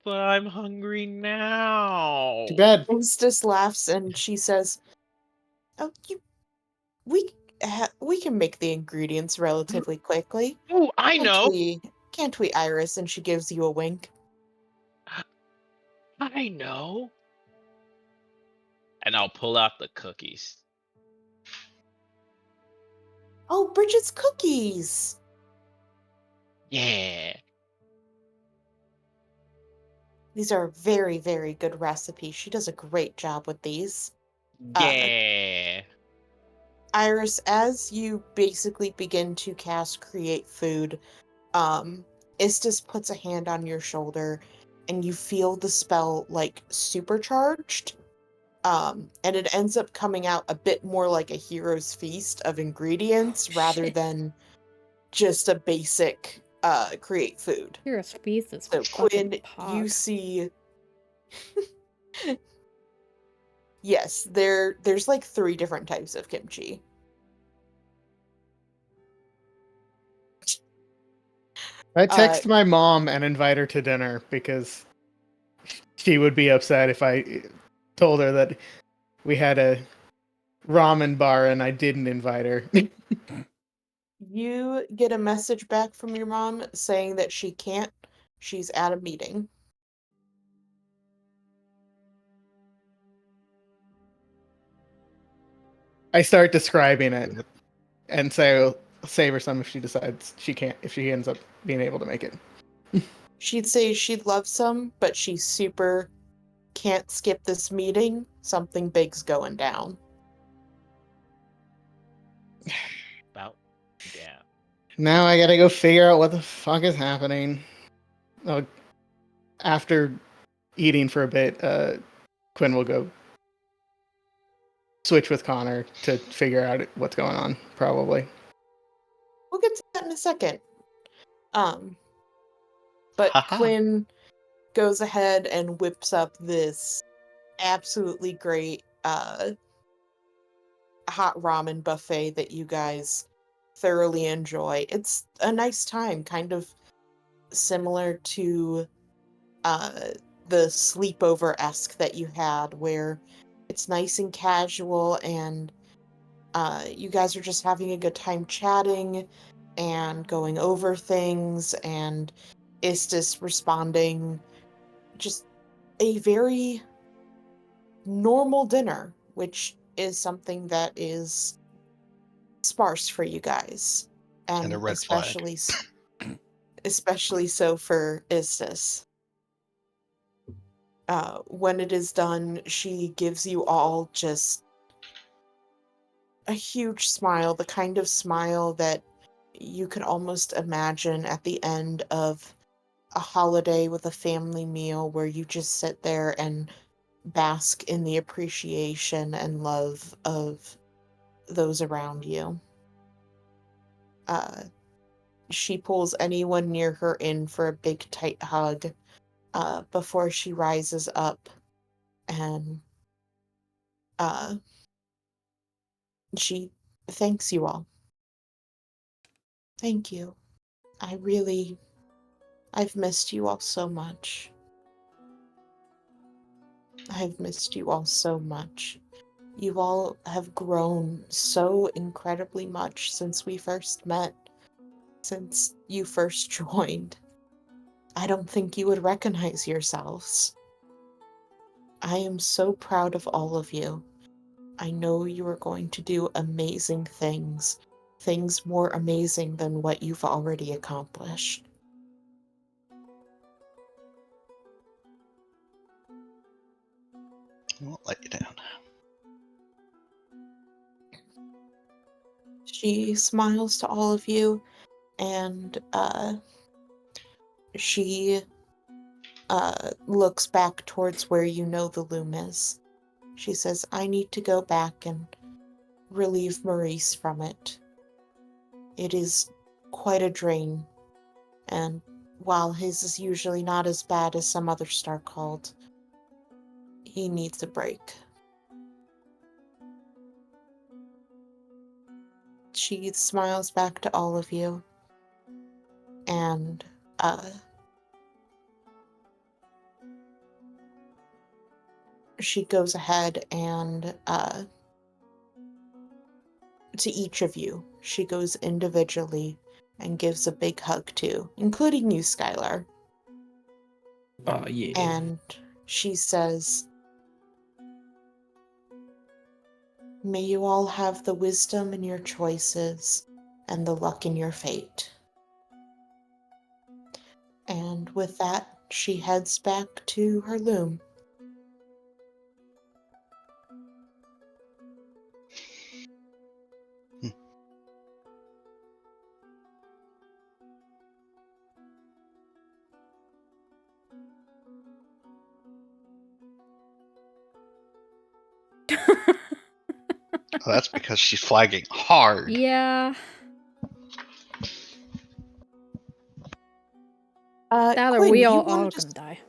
But I'm hungry now. Too bad. Hostess laughs and she says, "Oh, we can make the ingredients relatively quickly. Oh, I know. Can't we, Iris?" And she gives you a wink. I know. And I'll pull out the cookies. "Oh, Bridget's cookies!" Yeah. These are very, very good recipes. She does a great job with these. Yeah. Iris, as you basically begin to cast Create Food, Istis puts a hand on your shoulder, and you feel the spell, like, supercharged. And it ends up coming out a bit more like a hero's feast of ingredients rather than just a basic Create Food. Hero's feast is So fucking Quinn, pog. you see... Yes, there's like 3 different types of kimchi. I text my mom and invite her to dinner because she would be upset if I told her that we had a ramen bar and I didn't invite her. You get a message back from your mom saying that she can't. She's at a meeting. I start describing it and say I'll save her some if she decides she can't, if she ends up being able to make it. She'd say she'd love some, but she super can't skip this meeting. Something big's going down. Yeah. Now I gotta go figure out what the fuck is happening. After eating for a bit, Quinn will go switch with Connor to figure out what's going on, probably. We'll get to that in a second. But Quinn goes ahead and whips up this absolutely great hot ramen buffet that you guys thoroughly enjoy. It's a nice time, kind of similar to the sleepover-esque that you had, where it's nice and casual, and you guys are just having a good time chatting and going over things, and Istis responding. Just a very normal dinner, which is something that is sparse for you guys, And a and red flag. especially so for Istis. When it is done, she gives you all just a huge smile, the kind of smile that you could almost imagine at the end of a holiday with a family meal where you just sit there and bask in the appreciation and love of those around you. Uh, she pulls anyone near her in for a big tight hug before she rises up, and uh, she thanks you all. Thank you. I've missed you all so much. I've missed you all so much. You all have grown so incredibly much since we first met, since you first joined. I don't think you would recognize yourselves. I am so proud of all of you. I know you are going to do amazing things, things more amazing than what you've already accomplished. I won't let you down. She smiles to all of you, and she looks back towards where you know the loom is. She says, I need to go back and relieve Maurice from it. It is quite a drain, and while his is usually not as bad as some other Starcalled, he needs a break. She smiles back to all of you, and she goes ahead and to each of you, she goes individually and gives a big hug to, including you, Skylar. Oh, yeah. And she says, may you all have the wisdom in your choices and the luck in your fate. And with that, she heads back to her loom. Oh, that's because she's flagging hard. Yeah. That or Quinn, we you all wanted are to gonna die.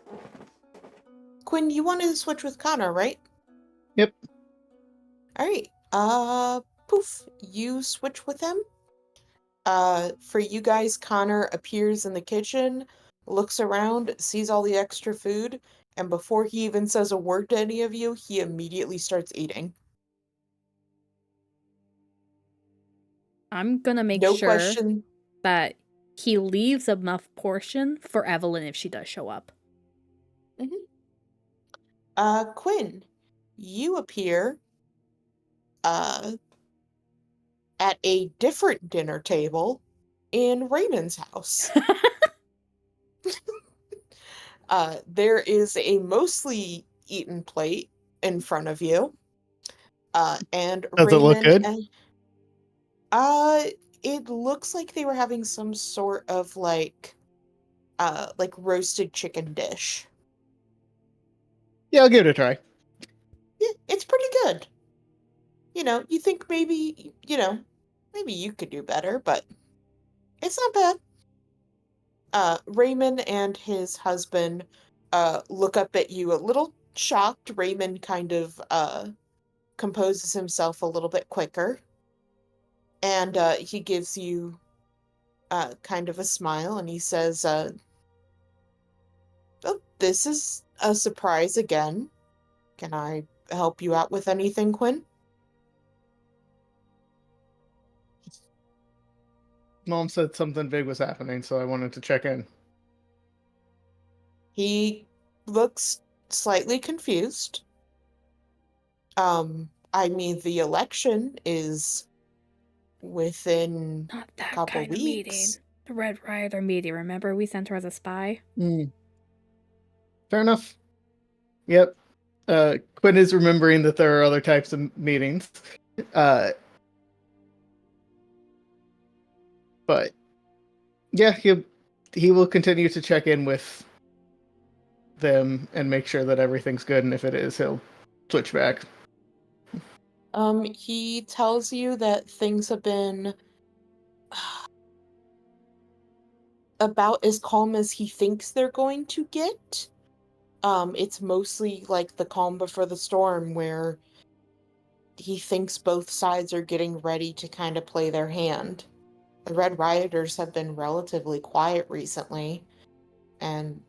Quinn, you wanted to switch with Connor, right? Yep. All right. Poof, you switch with him. For you guys, Connor appears in the kitchen, looks around, sees all the extra food, and before he even says a word to any of you, he immediately starts eating. I'm gonna make No sure question. that he leaves enough portion for Evelyn if she does show up. Quinn, you appear, at a different dinner table in Raymond's house. There is a mostly eaten plate in front of you. And Does it look Raymond good? and it looks like they were having some sort of like roasted chicken dish. Yeah, I'll give it a try. Yeah, it's pretty good. You know, you think maybe, maybe you could do better, but it's not bad. Raymond and his husband look up at you a little shocked. Raymond kind of composes himself a little bit quicker, and he gives you kind of a smile, and he says, "Oh, this is a surprise again. Can I help you out with anything, Quinn?" Mom said something big was happening, so I wanted to check in. He looks slightly confused. I mean, the election is within Not a that couple kind of meeting. weeks. The Red Rider meeting. Remember, we sent her as a spy. Fair enough. Yep. Quinn is remembering that there are other types of meetings. But yeah, he will continue to check in with them and make sure that everything's good, and if it is, he'll switch back. He tells you that things have been about as calm as he thinks they're going to get. It's mostly like the calm before the storm, where he thinks both sides are getting ready to kind of play their hand. The Red Rioters have been relatively quiet recently, and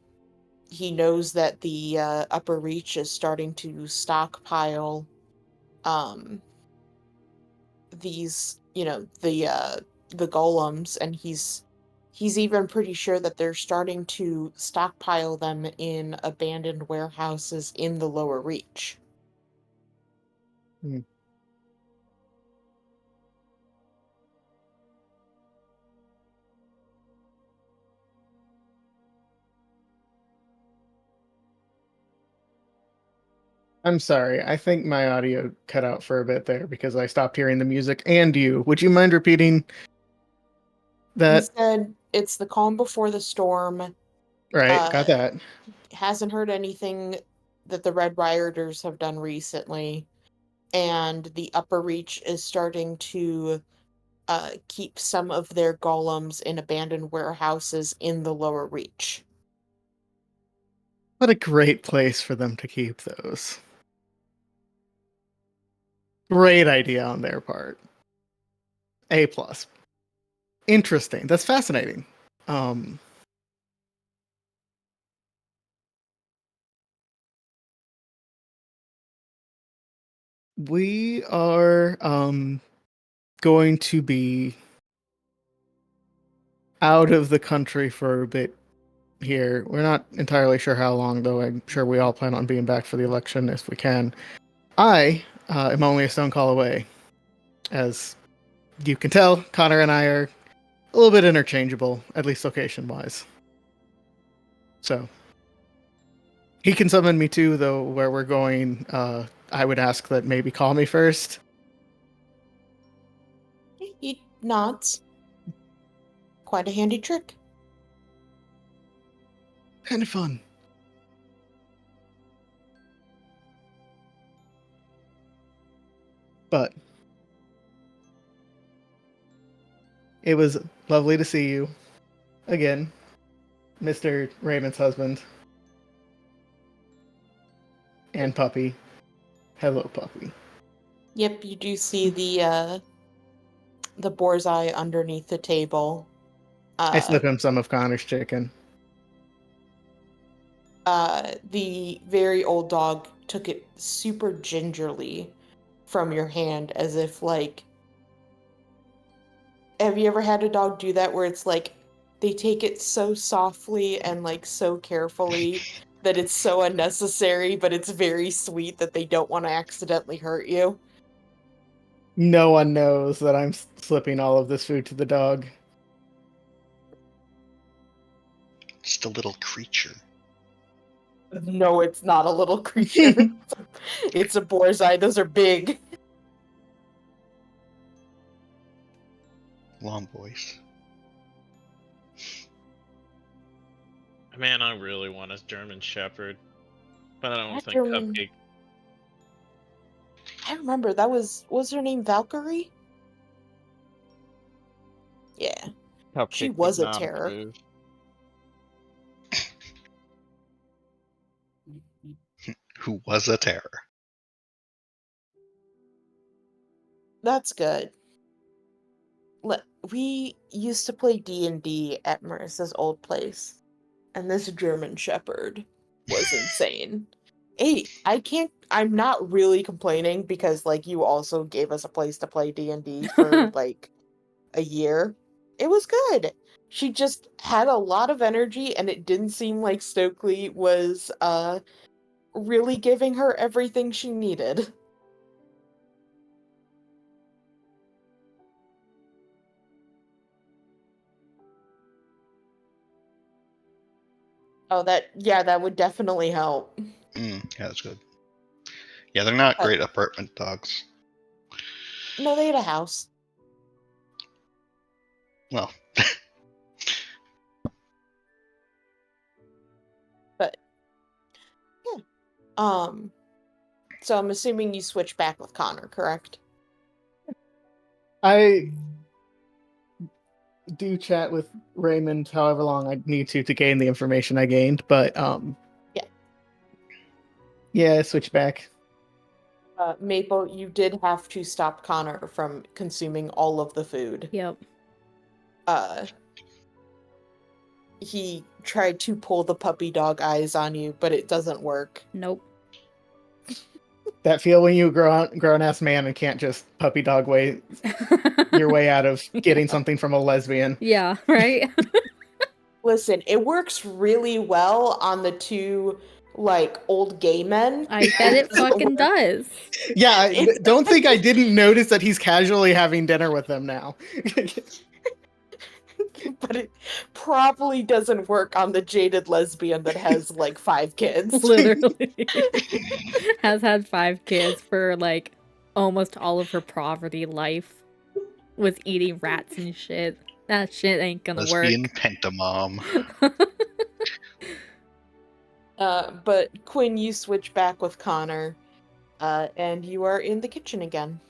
he knows that the Upper Reach is starting to stockpile these, the golems, and he's even pretty sure that they're starting to stockpile them in abandoned warehouses in the Lower Reach. I'm sorry. I think my audio cut out for a bit there because I stopped hearing the music and you. Would you mind repeating He that? said it's the calm before the storm. Right, got that. Hasn't heard anything that the Red Rioters have done recently, and the Upper Reach is starting to keep some of their golems in abandoned warehouses in the Lower Reach. What a great place for them to keep those. Great idea on their part. A plus. Interesting. That's fascinating. We are going to be out of the country for a bit here. We're not entirely sure how long, though. I'm sure we all plan on being back for the election if we can. I am only a stone call away. As you can tell, Connor and I are a little bit interchangeable, at least location-wise. So he can summon me too, though where we're going, I would ask that maybe call me first. He nods. Quite a handy trick. Kind of fun. But it was lovely to see you again, Mr. Raymond's husband. And Puppy. Hello, Puppy. Yep, you do see the boar's eye underneath the table. I slip him some of Connor's chicken. The very old dog took it super gingerly from your hand, as if like, have you ever had a dog do that where it's like they take it so softly and like so carefully that it's so unnecessary, but it's very sweet that they don't want to accidentally hurt you? No one knows that I'm slipping all of this food to the dog. Just a little creature. No, it's not a little creature. It's a boar's eye. Those are big. Long voice. Man, I really want a German Shepherd, but I don't That think German- Cupcake. I remember that was her name Valkyrie? Yeah. Cupcake She would was a not terror. approve. Who was a terror. That's good. We used to play D&D at Marissa's old place, and this German Shepherd was insane. Hey, I'm not really complaining because, like, you also gave us a place to play D&D for, like, a year. It was good. She just had a lot of energy, and it didn't seem like Stokely was, really giving her everything she needed. Oh, that would definitely help. Yeah, that's good. Yeah, they're not Uh, great apartment dogs. No, they had a house. Well, But yeah. So I'm assuming you switch back with Connor, correct? I do chat with Raymond however long I need to gain the information I gained, but Yeah. yeah, switch back. Maple, you did have to stop Connor from consuming all of the food. Yep. He tried to pull the puppy dog eyes on you, but it doesn't work. Nope. That feel when you grown ass man and can't just puppy dog way your way out of getting something from a lesbian. Yeah, right? Listen, it works really well on the two, like, old gay men. I bet it fucking does. Yeah, I don't think I didn't notice that he's casually having dinner with them now. But it probably doesn't work on the jaded lesbian that has, like, 5 kids. Literally. Has had 5 kids for, like, almost all of her poverty life. Was eating rats and shit. That shit ain't gonna lesbian work. pentamom. But Quinn, you switch back with Connor, and you are in the kitchen again.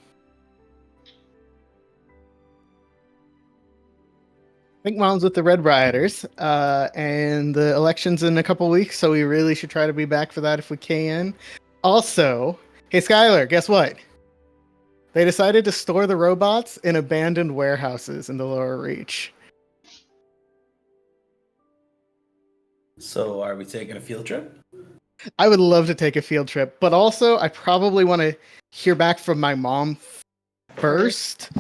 I think Mom's with the Red Rioters, and the election's in a couple weeks, so we really should try to be back for that if we can. Also, hey Skylar, guess what? They decided to store the robots in abandoned warehouses in the Lower Reach. So, are we taking a field trip? I would love to take a field trip, but also I probably want to hear back from my mom first,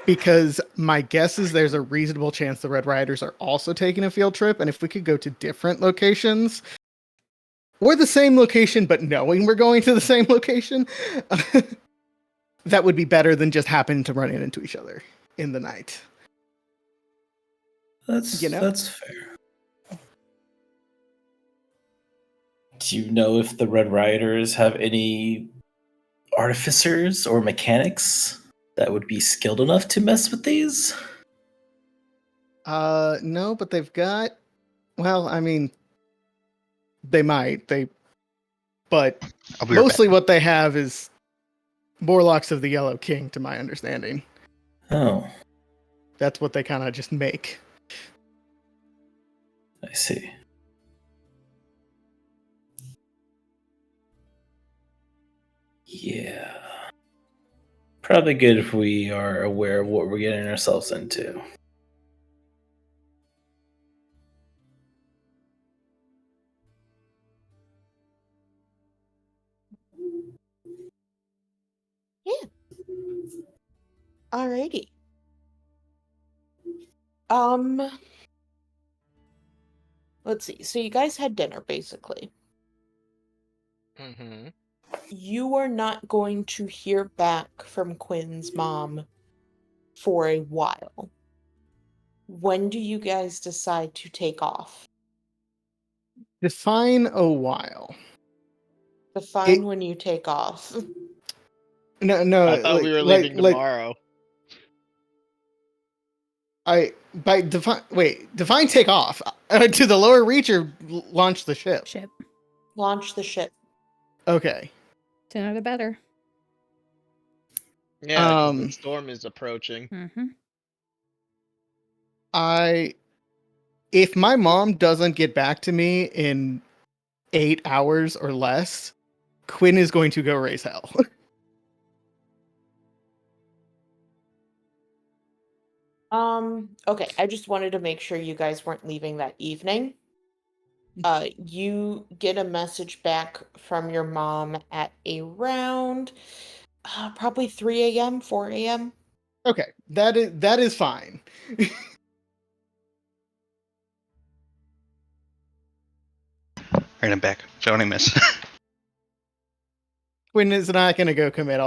because my guess is there's a reasonable chance the Red Riders are also taking a field trip, and if we could go to different locations, or the same location but knowing we're going to the same location, that would be better than just happening to run into each other in the night. That's You know? that's fair. Do you know if the Red Riders have any artificers or mechanics that would be skilled enough to mess with these? No, but they've got, well, I mean, they might, but I'll be right mostly back. what they have is Morlocks of the Yellow King, to my understanding. Oh, That's what they kind of just make. I see. Yeah. Probably good if we are aware of what we're getting ourselves into. Yeah. Alrighty. Let's see. So you guys had dinner, basically. Mm-hmm. You are not going to hear back from Quinn's mom for a while. When do you guys decide to take off? Define a while. Define when you take off. No, I thought we were leaving tomorrow. Define take off. To the Lower Reach or launch the ship? Ship. Launch the ship. Okay. Sooner the better. Yeah, 'cause Um, the storm is approaching. Mm-hmm. If my mom doesn't get back to me in 8 hours or less, Quinn is going to go raise hell. Okay, I just wanted to make sure you guys weren't leaving that evening. You get a message back from your mom at around probably 3 a.m., 4 a.m. Okay, that is fine. Right, I'm back. So I miss. Quinn is not going to go commit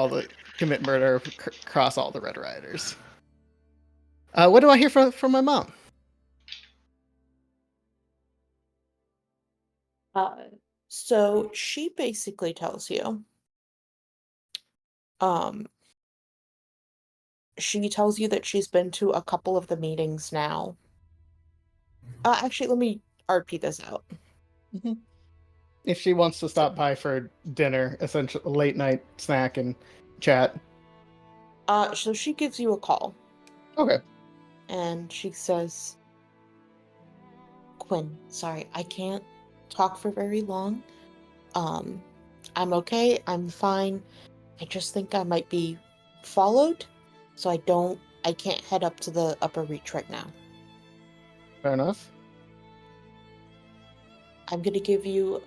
murder across all the Red Riders. What do I hear from my mom? So she basically tells you, um, she tells you that she's been to a couple of the meetings now. Actually, let me RP this out. If she wants to stop by for dinner, essentially late night snack and chat. So she gives you a call. Okay. And she says, Quinn, sorry, I can't talk for very long. I'm okay, I'm fine. I just think I might be followed, so I can't head up to the upper reach right now. Fair enough. I'm gonna give you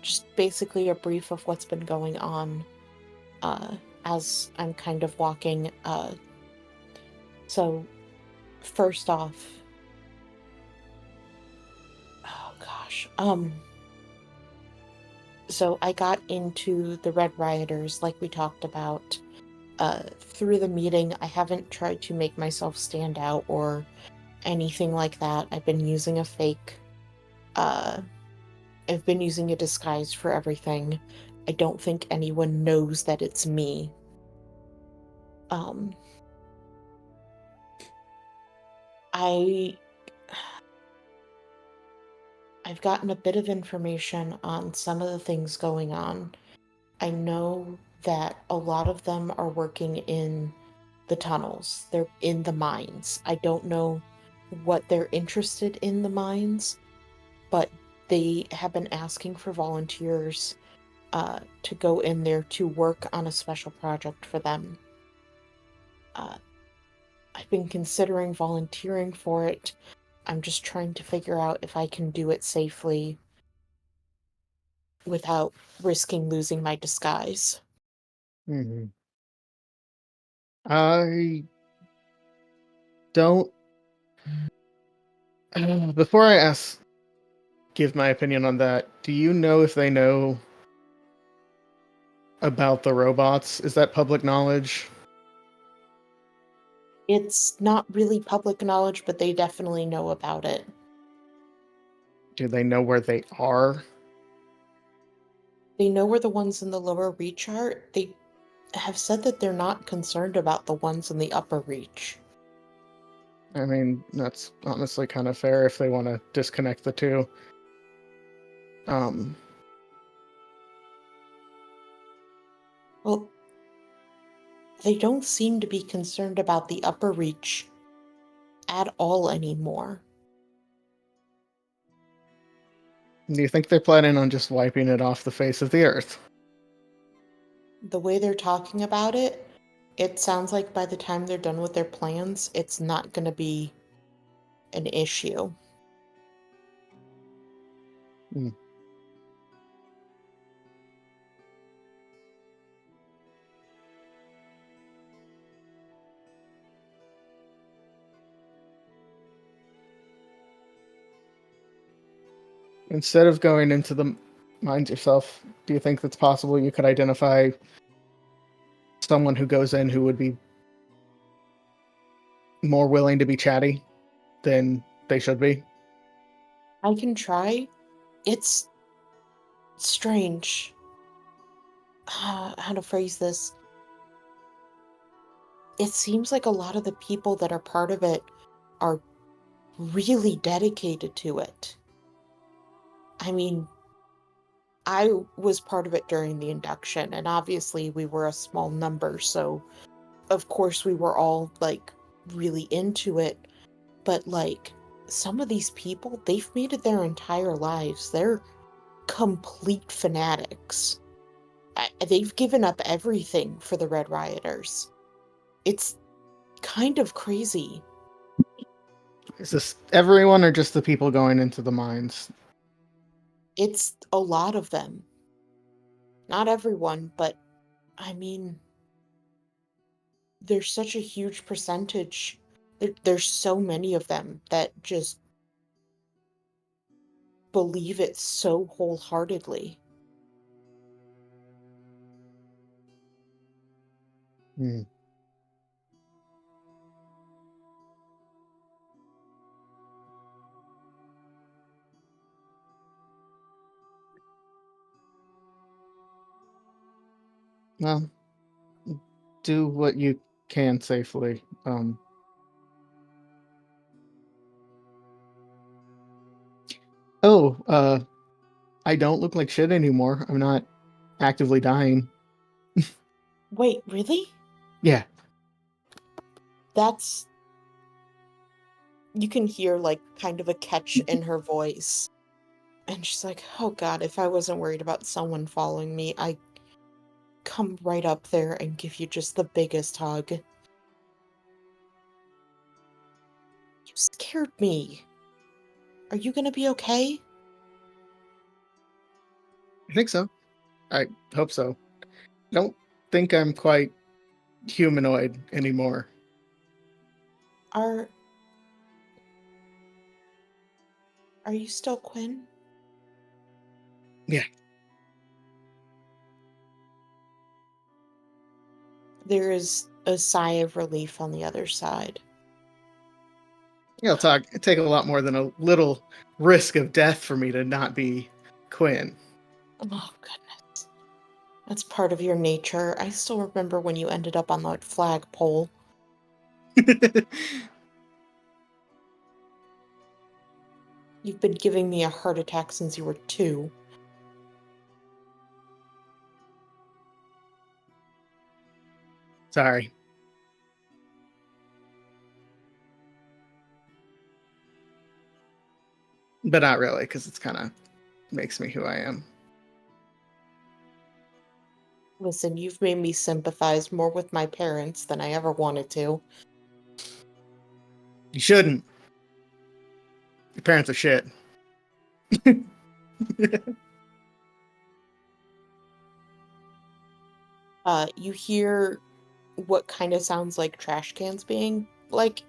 just basically a brief of what's been going on, as I'm kind of walking. So, first off, oh gosh, so I got into the Red Rioters like we talked about. Through the meeting, I haven't tried to make myself stand out or anything like that. I've been using a fake. I've been using a disguise for everything. I don't think anyone knows that it's me. Um, I I've gotten a bit of information on some of the things going on. I know that a lot of them are working in the tunnels. They're in the mines. I don't know what they're interested in the mines, but they have been asking for volunteers to go in there to work on a special project for them. I've been considering volunteering for it. I'm just trying to figure out if I can do it safely without risking losing my disguise. Mm-hmm. I don't. Before I give my opinion on that, do you know if they know about the robots? Is that public knowledge? It's not really public knowledge, but they definitely know about it. Do they know where they are? They know where the ones in the lower reach are. They have said that they're not concerned about the ones in the upper reach. I mean, that's honestly kind of fair if they want to disconnect the two. Well, they don't seem to be concerned about the upper reach at all anymore. Do you think they're planning on just wiping it off the face of the earth? The way they're talking about it, it sounds like by the time they're done with their plans, it's not going to be an issue. Hmm. Instead of going into the mines yourself, do you think it's possible you could identify someone who goes in who would be more willing to be chatty than they should be? I can try. It's strange. How to phrase this? It seems like a lot of the people that are part of it are really dedicated to it. I mean, I was part of it during the induction, and obviously we were a small number, so of course we were all like really into it. But like some of these people, they've made it their entire lives. They're complete fanatics. They've given up everything for the Red Rioters. It's kind of crazy. Is this everyone or just the people going into the mines? It's a lot of them. Not everyone, but I mean, there's such a huge percentage. There's so many of them that just believe it so wholeheartedly. Hmm. Well, do what you can safely. I don't look like shit anymore. I'm not actively dying. Wait, really? Yeah. That's... You can hear, like, kind of a catch in her voice. And she's like, oh god, if I wasn't worried about someone following me, I'd come right up there and give you just the biggest hug. You scared me. Are you gonna be okay? I think so. I hope so. I don't think I'm quite humanoid anymore. Are you still Quinn? Yeah. There is a sigh of relief on the other side. It'll take a lot more than a little risk of death for me to not be Quinn. Oh, goodness. That's part of your nature. I still remember when you ended up on that flagpole. You've been giving me a heart attack since you were 2. Sorry. But not really, because it's kind of makes me who I am. Listen, you've made me sympathize more with my parents than I ever wanted to. You shouldn't. Your parents are shit. You hear what kind of sounds like trash cans being, like,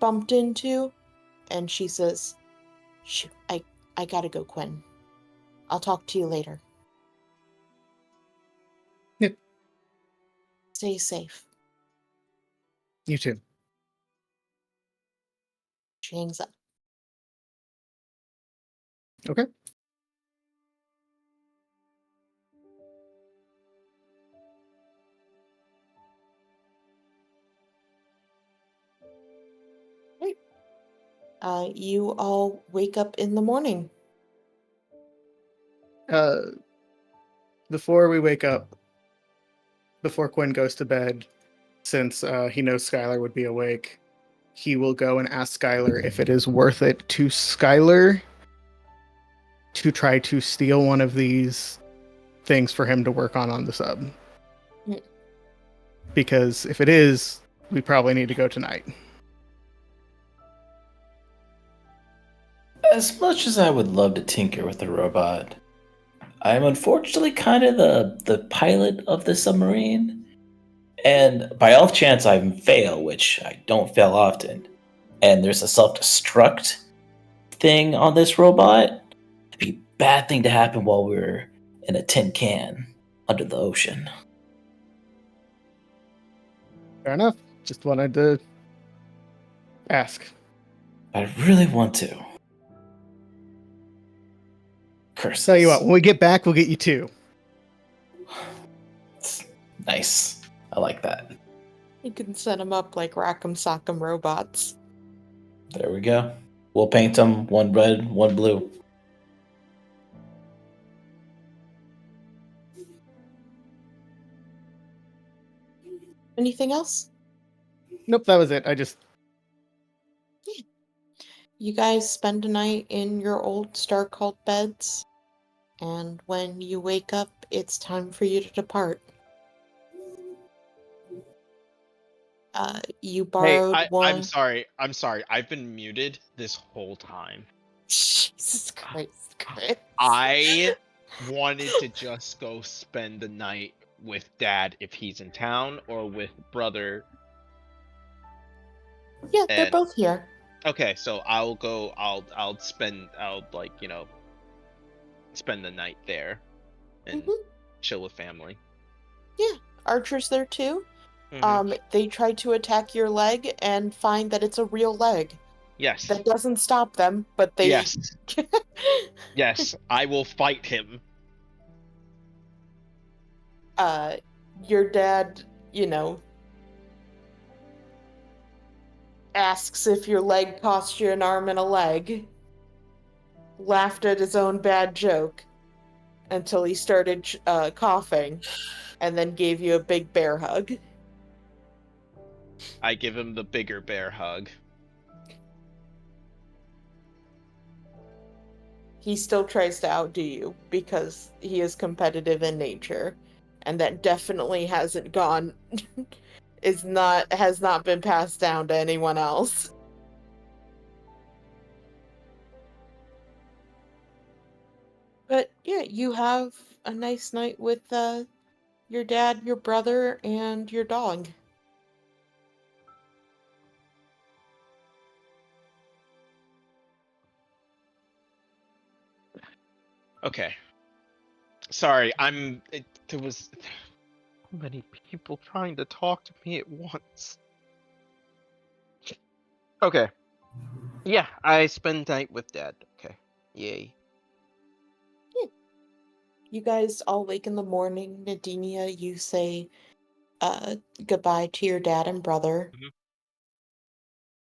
bumped into, and she says, shoot, I gotta go, Quinn. I'll talk to you later. Yep. Stay safe. You too. She hangs up. Okay. Great. You all wake up in the morning. Before we wake up, before Quinn goes to bed, since he knows Skylar would be awake, he will go and ask Skylar if it is worth it to Skylar to try to steal one of these things for him to work on the sub. Mm. Because if it is, we probably need to go tonight. As much as I would love to tinker with the robot, I'm unfortunately kind of the pilot of the submarine. And by off chance I fail, which I don't fail often, and there's a self-destruct thing on this robot, it'd be a bad thing to happen while we're in a tin can under the ocean. Fair enough. Just wanted to ask. I really want to. Curse. Tell you what, when we get back, we'll get you 2. Nice. I like that. You can set them up like Rock'em Sock'em robots. There we go. We'll paint them one red, one blue. Anything else? Nope, that was it. You guys spend a night in your old star-called beds, and when you wake up, it's time for you to depart. You Hey, borrowed I'm one. sorry. I'm sorry. I've been muted this whole time. Jesus Christ, Chris. I wanted to just go spend the night with Dad if he's in town, or with brother. Yeah, they're And both here. okay, so I'll go. I'll spend. I'll spend the night there and Mhm. chill with family. Archer's there too. Mhm. They try to attack your leg and find that it's a real leg. Yes. That doesn't stop them, but they. Yes. Yes. I will fight him. Your dad, asks if your leg cost you an arm and a leg. Laughed at his own bad joke until he started coughing, and then gave you a big bear hug. I give him the bigger bear hug. He still tries to outdo you because he is competitive in nature, and that definitely hasn't gone has not been passed down to anyone else. But yeah, you have a nice night with your dad, your brother, and your dog. Okay. Sorry, there was so many people trying to talk to me at once. Okay. Yeah, I spend night with Dad. Okay. Yay. You guys all wake in the morning. Nadinia, you say goodbye to your dad and brother.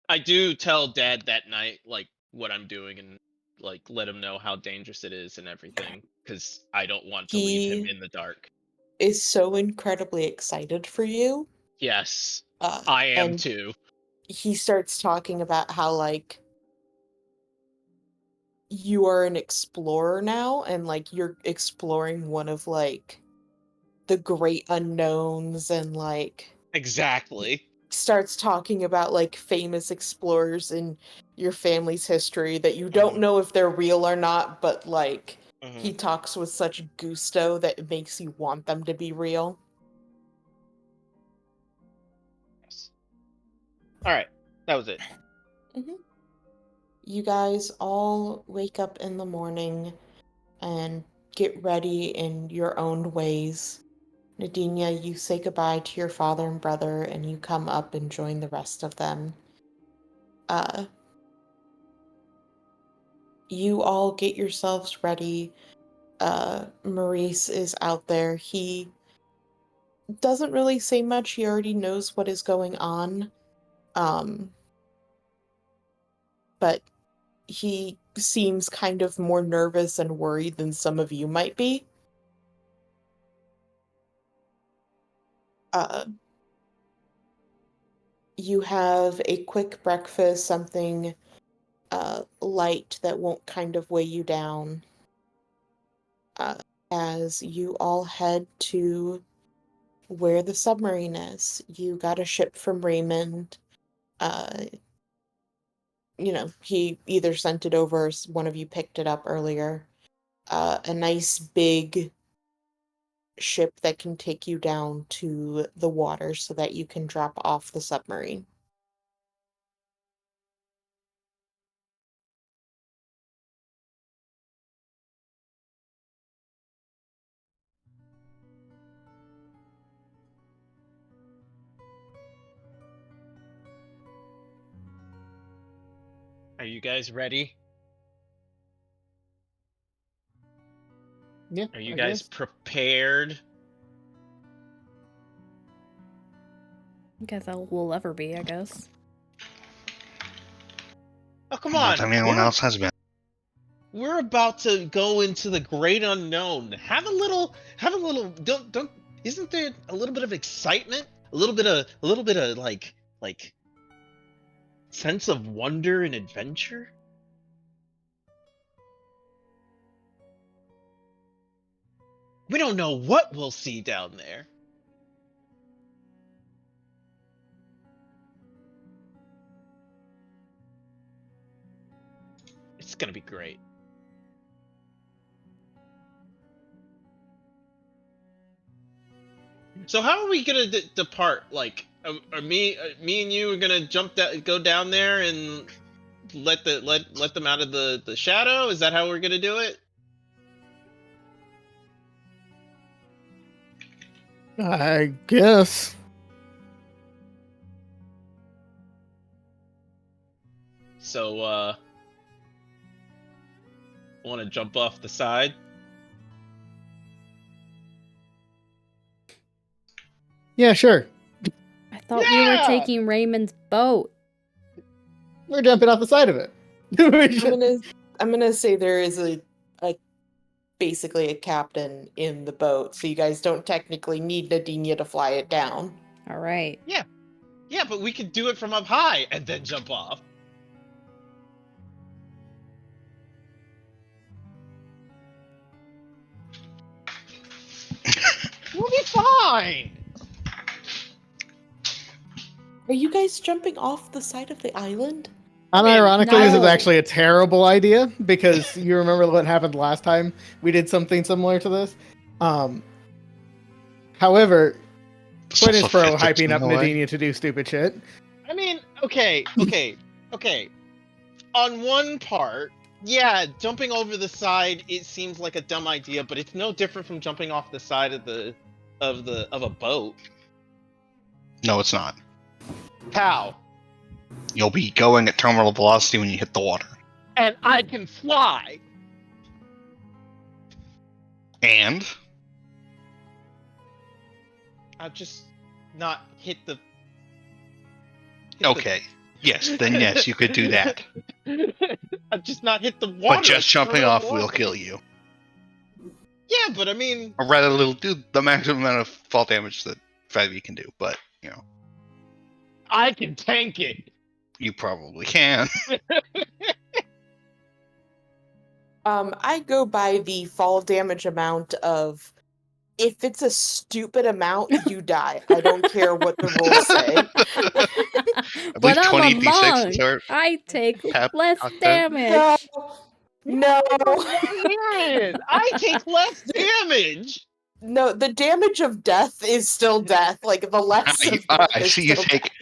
I do tell Dad that night, like, what I'm doing, and like let him know how dangerous it is and everything, because I don't want to leave him He in the dark. is so incredibly excited for you. Yes, I am And too. he starts talking about how, like, you are an explorer now, and, like, you're exploring one of, like, the great unknowns, and, like, Exactly. starts talking about, like, famous explorers in your family's history that you don't Mhm. know if they're real or not, but, like, he Mhm. talks with such gusto that it makes you want them to be real. Yes. All right, that was it. Mhm. You guys all wake up in the morning and get ready in your own ways. Nadinia, you say goodbye to your father and brother and you come up and join the rest of them. Uh, you all get yourselves ready. Maurice is out there. He doesn't really say much. He already knows what is going on. Um, but he seems kind of more nervous and worried than some of you might be. Uh, you have a quick breakfast, something light that won't kind of weigh you down, uh, as you all head to where the submarine is. You got a ship from Raymond. Uh, he either sent it over or one of you picked it up earlier. A nice big ship that can take you down to the water so that you can drop off the submarine. Are you guys ready? Yeah. Are you I guys guess. prepared? I guess I will ever be, I guess. Oh, come More on. than anyone else has been. We're about to go into the great unknown. Don't isn't there a little bit of excitement? A little bit of like sense of wonder and adventure? We don't know what we'll see down there. It's gonna be great. So how are we gonna depart? Like, are me and you are gonna go down there and let them out of the shadow? Is that how we're gonna do it? I guess. So, want to jump off the side? Yeah, sure. I thought we were Yeah! taking Raymond's boat. We're jumping off the side of it. I'm gonna say there is a basically a captain in the boat, so you guys don't technically need Nadinia to fly it down. All right. Yeah, but we could do it from up high and then jump off. We'll be fine. Are you guys jumping off the side of the island? Unironically, this is no. actually a terrible idea because you remember what happened last time we did something similar to this. However, Quinn is pro hyping up Nadinia to do stupid shit. I mean, okay. On one part, yeah, jumping over the side, it seems like a dumb idea, but it's no different from jumping off the side of a boat. No, it's not. How? You'll be going at terminal velocity when you hit the water. And I can fly. And I'll just not hit the. okay, yes, then yes, you could do that. I'll just not hit the water. But just jumping off will kill you. Yeah, but I mean, Or rather, it'll do the maximum amount of fall damage that 5e can do. But you know, I can tank it. you probably can. I go by the fall damage amount of if it's a stupid amount, you die. I don't care what the rules say. I But believe I'm 20 a d6 monk. are I take Cap- less Octa? damage. No. Yes, I take less damage. No, the damage of death is still death. Like the less of death I is see you still take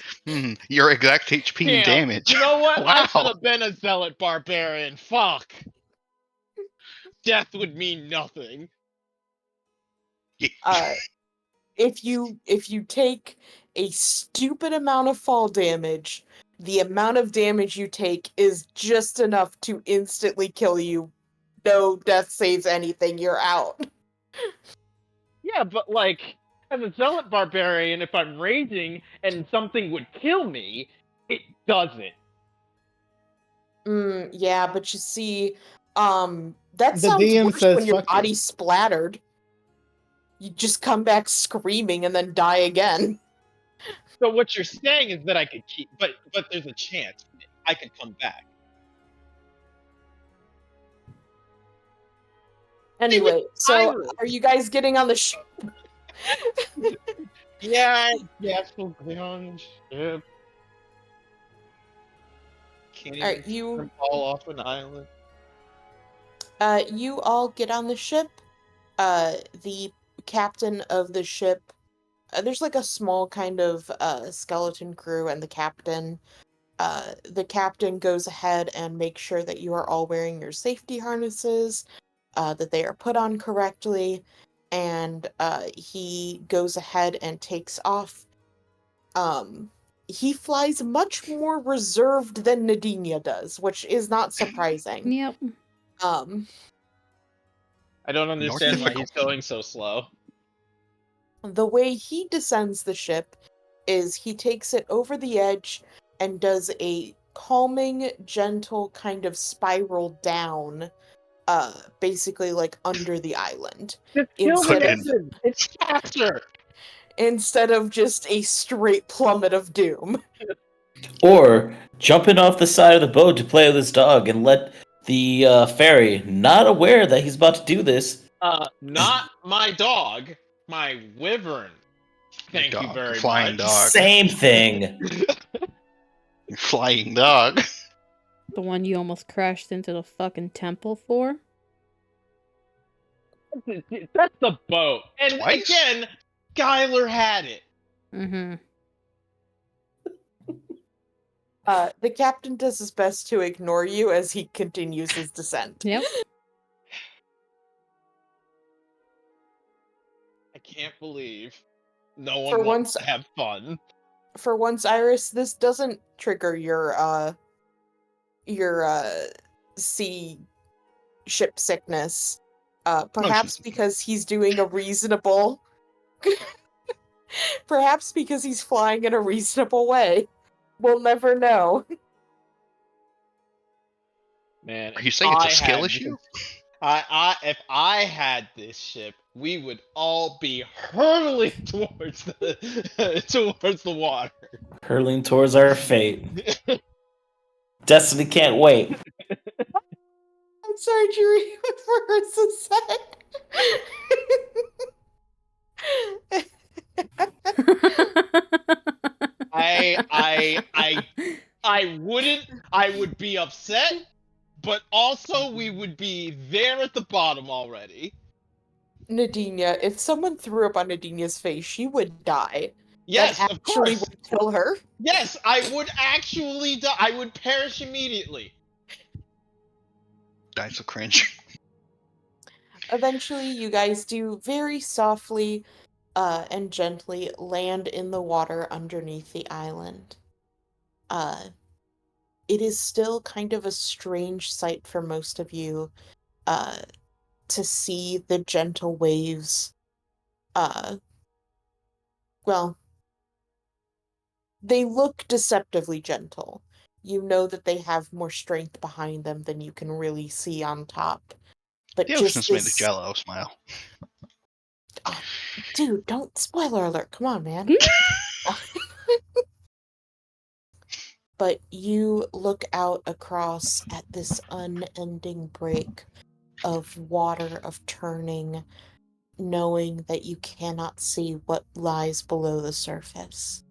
your exact HP and Damn. damage. You know what? I Wow. should have been a zealot barbarian. Fuck. Death would mean nothing. if you take a stupid amount of fall damage, the amount of damage you take is just enough to instantly kill you. No death saves anything, you're out. Yeah, but like, as a zealot barbarian, if I'm raging and something would kill me, it doesn't. Yeah, but you see, that The sounds DM worse says when your fuck you. body's splattered. You just come back screaming and then die again. So what you're saying is that I could keep, but there's a chance I could come back. Anyway, so Iris. are you guys getting on the ship? Yeah, we'll get on the ship. Can't even Alright, you fall off an island. you all get on the ship. The captain of the ship, there's like a small kind of skeleton crew and the captain. The captain goes ahead and makes sure that you are all wearing your safety harnesses, that they are put on correctly, and he goes ahead and takes off. He flies much more reserved than Nadinia does, which is not surprising. Yep. I don't understand why difficult. he's going so slow. The way he descends the ship is he takes it over the edge and does a calming, gentle kind of spiral down, basically like under the island. Just kill Instead the of, engine. It's faster. instead of just a straight plummet of doom. Or jumping off the side of the boat to play with his dog and let the fairy, not aware that he's about to do this. Not my dog, my wyvern. Thank you Dog, very flying much. dog. Same thing. Flying dog. The one you almost crashed into the fucking temple for? That's the boat. And Twice? again, Skylar had it. Mm-hmm. The captain does his best to ignore you as he continues his descent. Yep. I can't believe no For one wants once- to have fun. For once, Iris, this doesn't trigger your sea ship sickness. Perhaps she's- because he's doing a reasonable. Perhaps because he's flying in a reasonable way. We'll never know. Man, Are you saying it's a I skill had- issue? if I had this ship, we would all be hurtling towards the water. Hurling towards our fate. Destiny can't wait. I'm sorry, Jury. For her I would be upset, but also we would be there at the bottom already. Nadinia, if someone threw up on Nadinia's face, she would die. Yes, That of actually course. would kill her. Yes, I would actually die. I would perish immediately. That's so cringe. Eventually, you guys do very softly and gently land in the water underneath the island. It is still kind of a strange sight for most of you to see the gentle waves. Well, they look deceptively gentle. You know that they have more strength behind them than you can really see on top. But The just ocean's made of this... Jello. Smile. Dude, don't spoiler alert. Come on, man. But you look out across at this unending break of water, of turning, knowing that you cannot see what lies below the surface.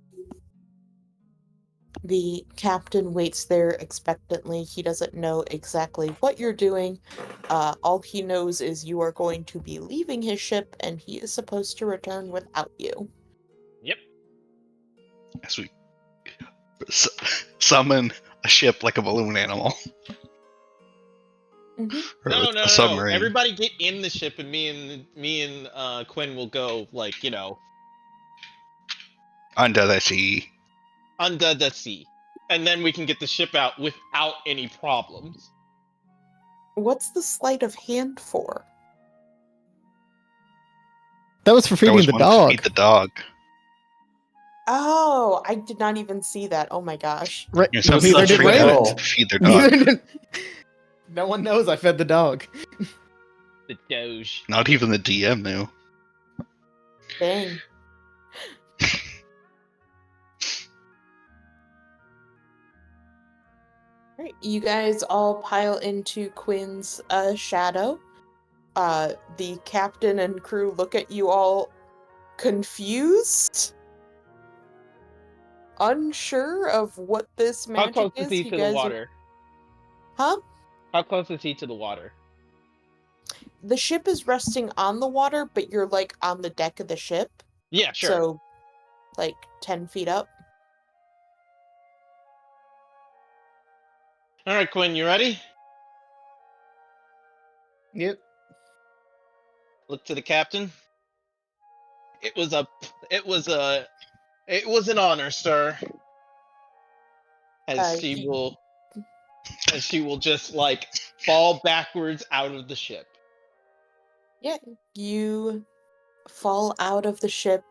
The captain waits there expectantly. He doesn't know exactly what you're doing. All he knows is you are going to be leaving his ship, and he is supposed to return without you. Yep. As we summon a ship like a balloon animal. Or No, a submarine. Everybody get in the ship, and me and Quinn will go, like, you know, Under the sea. under the sea, and then we can get the ship out without any problems. What's the sleight of hand for? That was for There feeding was the one to dog. feed the dog. Oh, I did not even see that. Oh my gosh. Right. Yeah, some That's people such a Neither did treat good Raymond. roll. it to feed their Neither dog. did... No one knows I fed the dog. The Doge. Not even the DM knew. Dang. Right, you guys all pile into Quinn's shadow. The captain and crew look at you all confused, unsure of what this How magic close is. is he You to guys the water? Huh? How close is he to the water? The ship is resting on the water, but you're like on the deck of the ship, Yeah, sure. so like 10 feet up. All right, Quinn, you ready? Yep. Look to the captain. It was an honor, sir. As she will just like fall backwards out of the ship. Yeah, you fall out of the ship.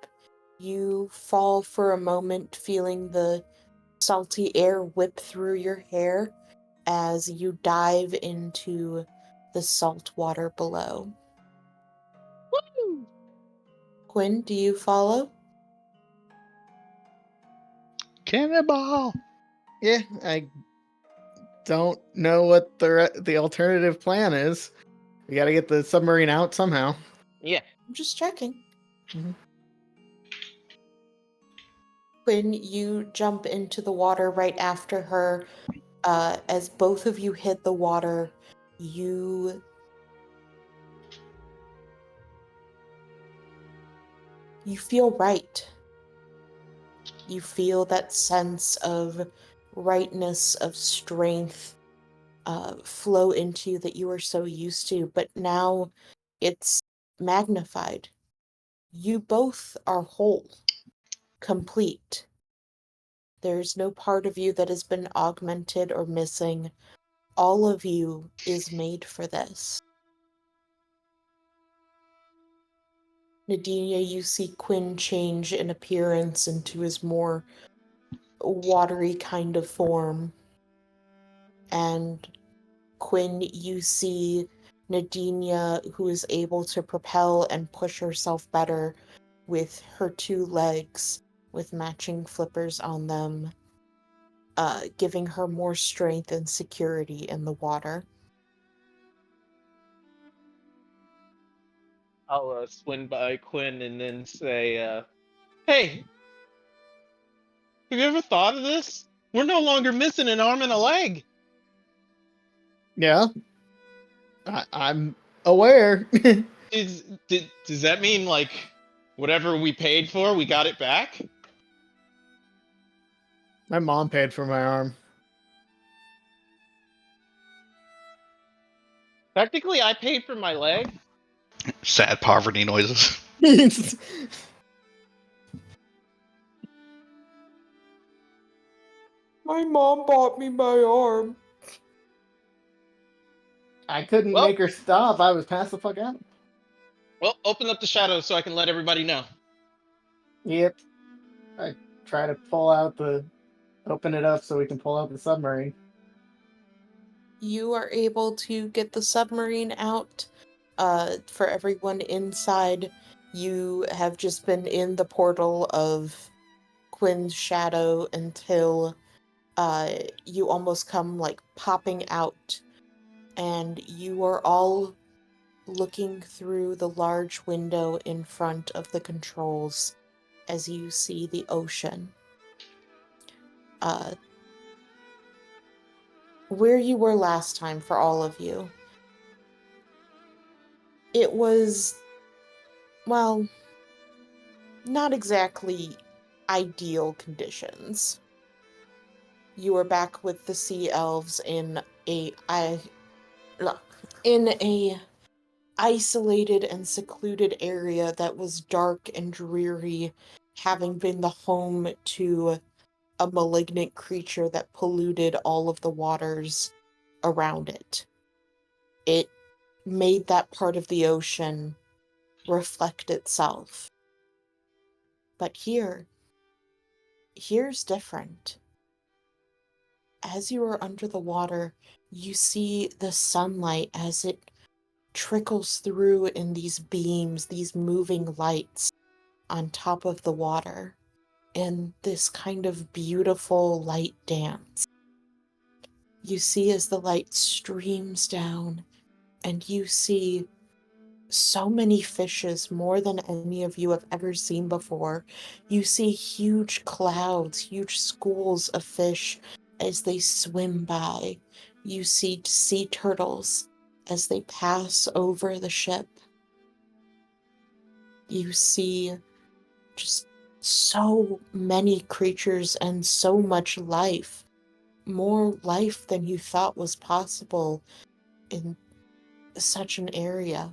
You fall for a moment, feeling the salty air whip through your hair as you dive into the salt water below. Woo! Quinn, do you follow? Cannonball! Yeah, I don't know what the alternative plan is. We got to get the submarine out somehow. Yeah. I'm just checking. Mhm. Quinn, you jump into the water right after her. As both of you hit the water, you feel right. You feel that sense of rightness, of strength flow into you that you are so used to, but now it's magnified. You both are whole, complete. There's no part of you that has been augmented or missing. All of you is made for this. Nadinia, you see Quinn change in appearance into his more watery kind of form. And Quinn, you see Nadinia, who is able to propel and push herself better with her 2 legs, with matching flippers on them, giving her more strength and security in the water. I'll swing by Quinn and then say, "Hey, have you ever thought of this? We're no longer missing an arm and a leg." Yeah, I'm aware. Does that mean like whatever we paid for, we got it back? My mom paid for my arm. Technically, I paid for my leg. Sad poverty noises. My mom bought me my arm. I couldn't Well- make her stop. I was passed the fuck out. Well, open up the shadows so I can let everybody know. Yep. I try to open it up so we can pull out the submarine. You are able to get the submarine out. For everyone inside, you have just been in the portal of Quinn's shadow until you almost come like popping out, and you are all looking through the large window in front of the controls as you see the ocean. Where you were last time for all of you, it was, well, not exactly ideal conditions. You were back with the sea elves in a isolated and secluded area that was dark and dreary, having been the home to a malignant creature that polluted all of the waters around it. It made that part of the ocean reflect itself. But here's different. As you are under the water, you see the sunlight as it trickles through in these beams, these moving lights on top of the water, in this kind of beautiful light dance. You see as the light streams down, and you see so many fishes, more than any of you have ever seen before. You see huge clouds, huge schools of fish as they swim by. You see sea turtles as they pass over the ship. You see just so many creatures and so much life. More life than you thought was possible in such an area.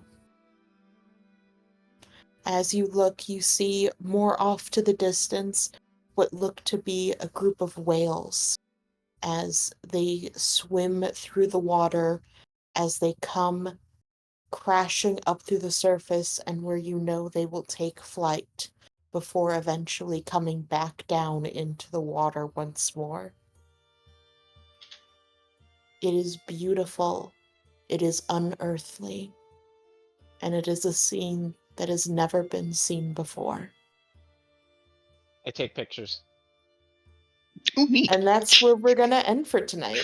As you look, you see more off to the distance what look to be a group of whales as they swim through the water, as they come crashing up through the surface, and where you know they will take flight before eventually coming back down into the water once more. It is beautiful, it is unearthly, and it is a scene that has never been seen before. I take pictures. Ooh, neat. And that's where we're gonna end for tonight.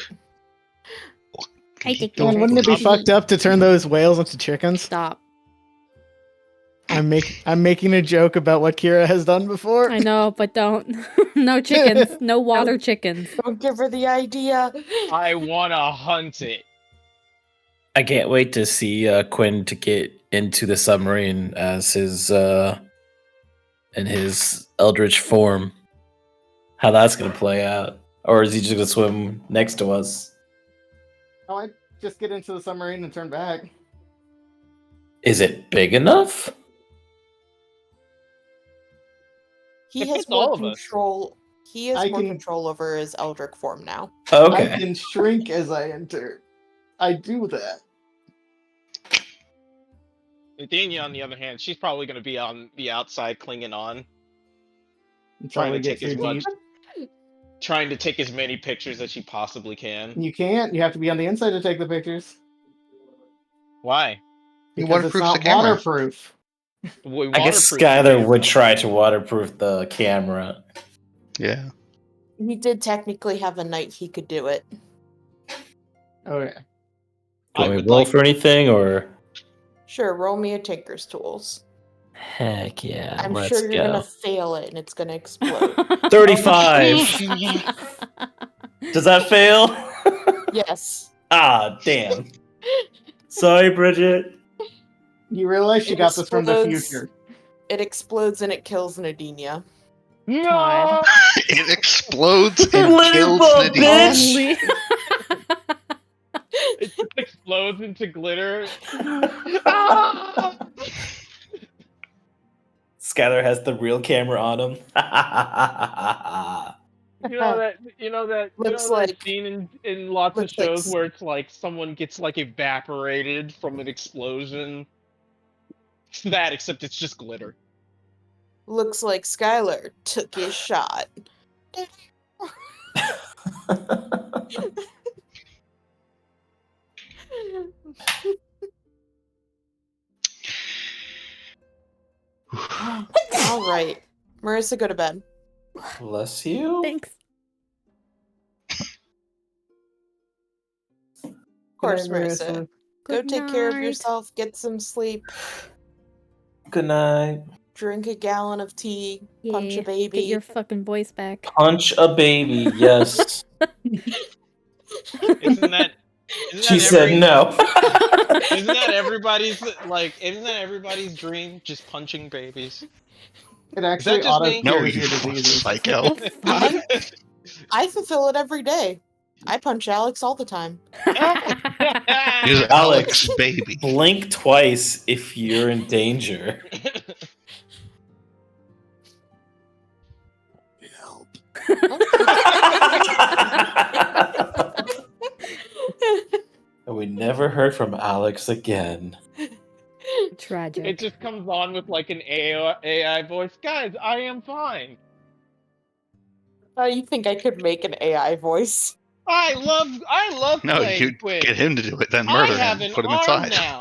I take Man, pictures. wouldn't it be fucked up to turn those whales into chickens? Stop. I'm making a joke about what Kira has done before. I know, but don't. No chickens. No water chickens. Don't give her the idea. I wanna hunt it. I can't wait to see Quinn to get into the submarine as his in his eldritch form. How that's gonna play out, or is he just gonna swim next to us? Oh, I just get into the submarine and turn back. Is it big enough? He It has fits more all of us. control. He has I more can- control over his Eldritch form now. I Okay. can shrink as I enter. I do that. Athenia, on the other hand, she's probably gonna be on the outside clinging on, Until we to get take as too much- deep. trying to take as many pictures as she possibly can. You can't. You have to be on the inside to take the pictures. Why? You Because it's waterproofs the not camera. waterproof. We I guess waterproof Skylar it. would try to waterproof the camera. Yeah. He did technically have a night he could do it. Oh yeah. I Do we would roll like- for anything, or Sure, roll me a Tinker's Tools. heck yeah? I'm let's sure you're go. gonna fail it and it's gonna explode. 35. Does that fail? Yes. Ah, damn. Sorry, Bridget. You realize she It got this from the explodes. future. It explodes and it kills Nadinia. No! It explodes and Limbo, kills Nadine. bitch! Only. It just explodes into glitter. Skylar has the real camera on him. You know that Looks that like- scene in lots of looks like shows s- where it's like someone gets like evaporated from an explosion. It's that, except it's just glitter. Looks like Skylar took his shot. All right. Marissa, go to bed. Bless you. Thanks. Of course, Good night, Marissa. Go Good take care of night. yourself, get some sleep, Good night. drink a gallon of tea, punch Yeah, a baby. Get your fucking voice back. Punch a baby, yes. Isn't that? She said no. Isn't that everybody's dream? Just punching babies. It actually just auto me? No, cures you your diseases. psycho. I fulfill it every day. I punch Alex all the time. He's Alex, baby. Blink twice if you're in danger. And we never heard from Alex again. Tragic. It just comes on with like an AI voice. Guys, I am fine. You think I could make an AI voice? I love No, playing you Quinn. get him to do it, then I murder have him, an put him arm inside. now.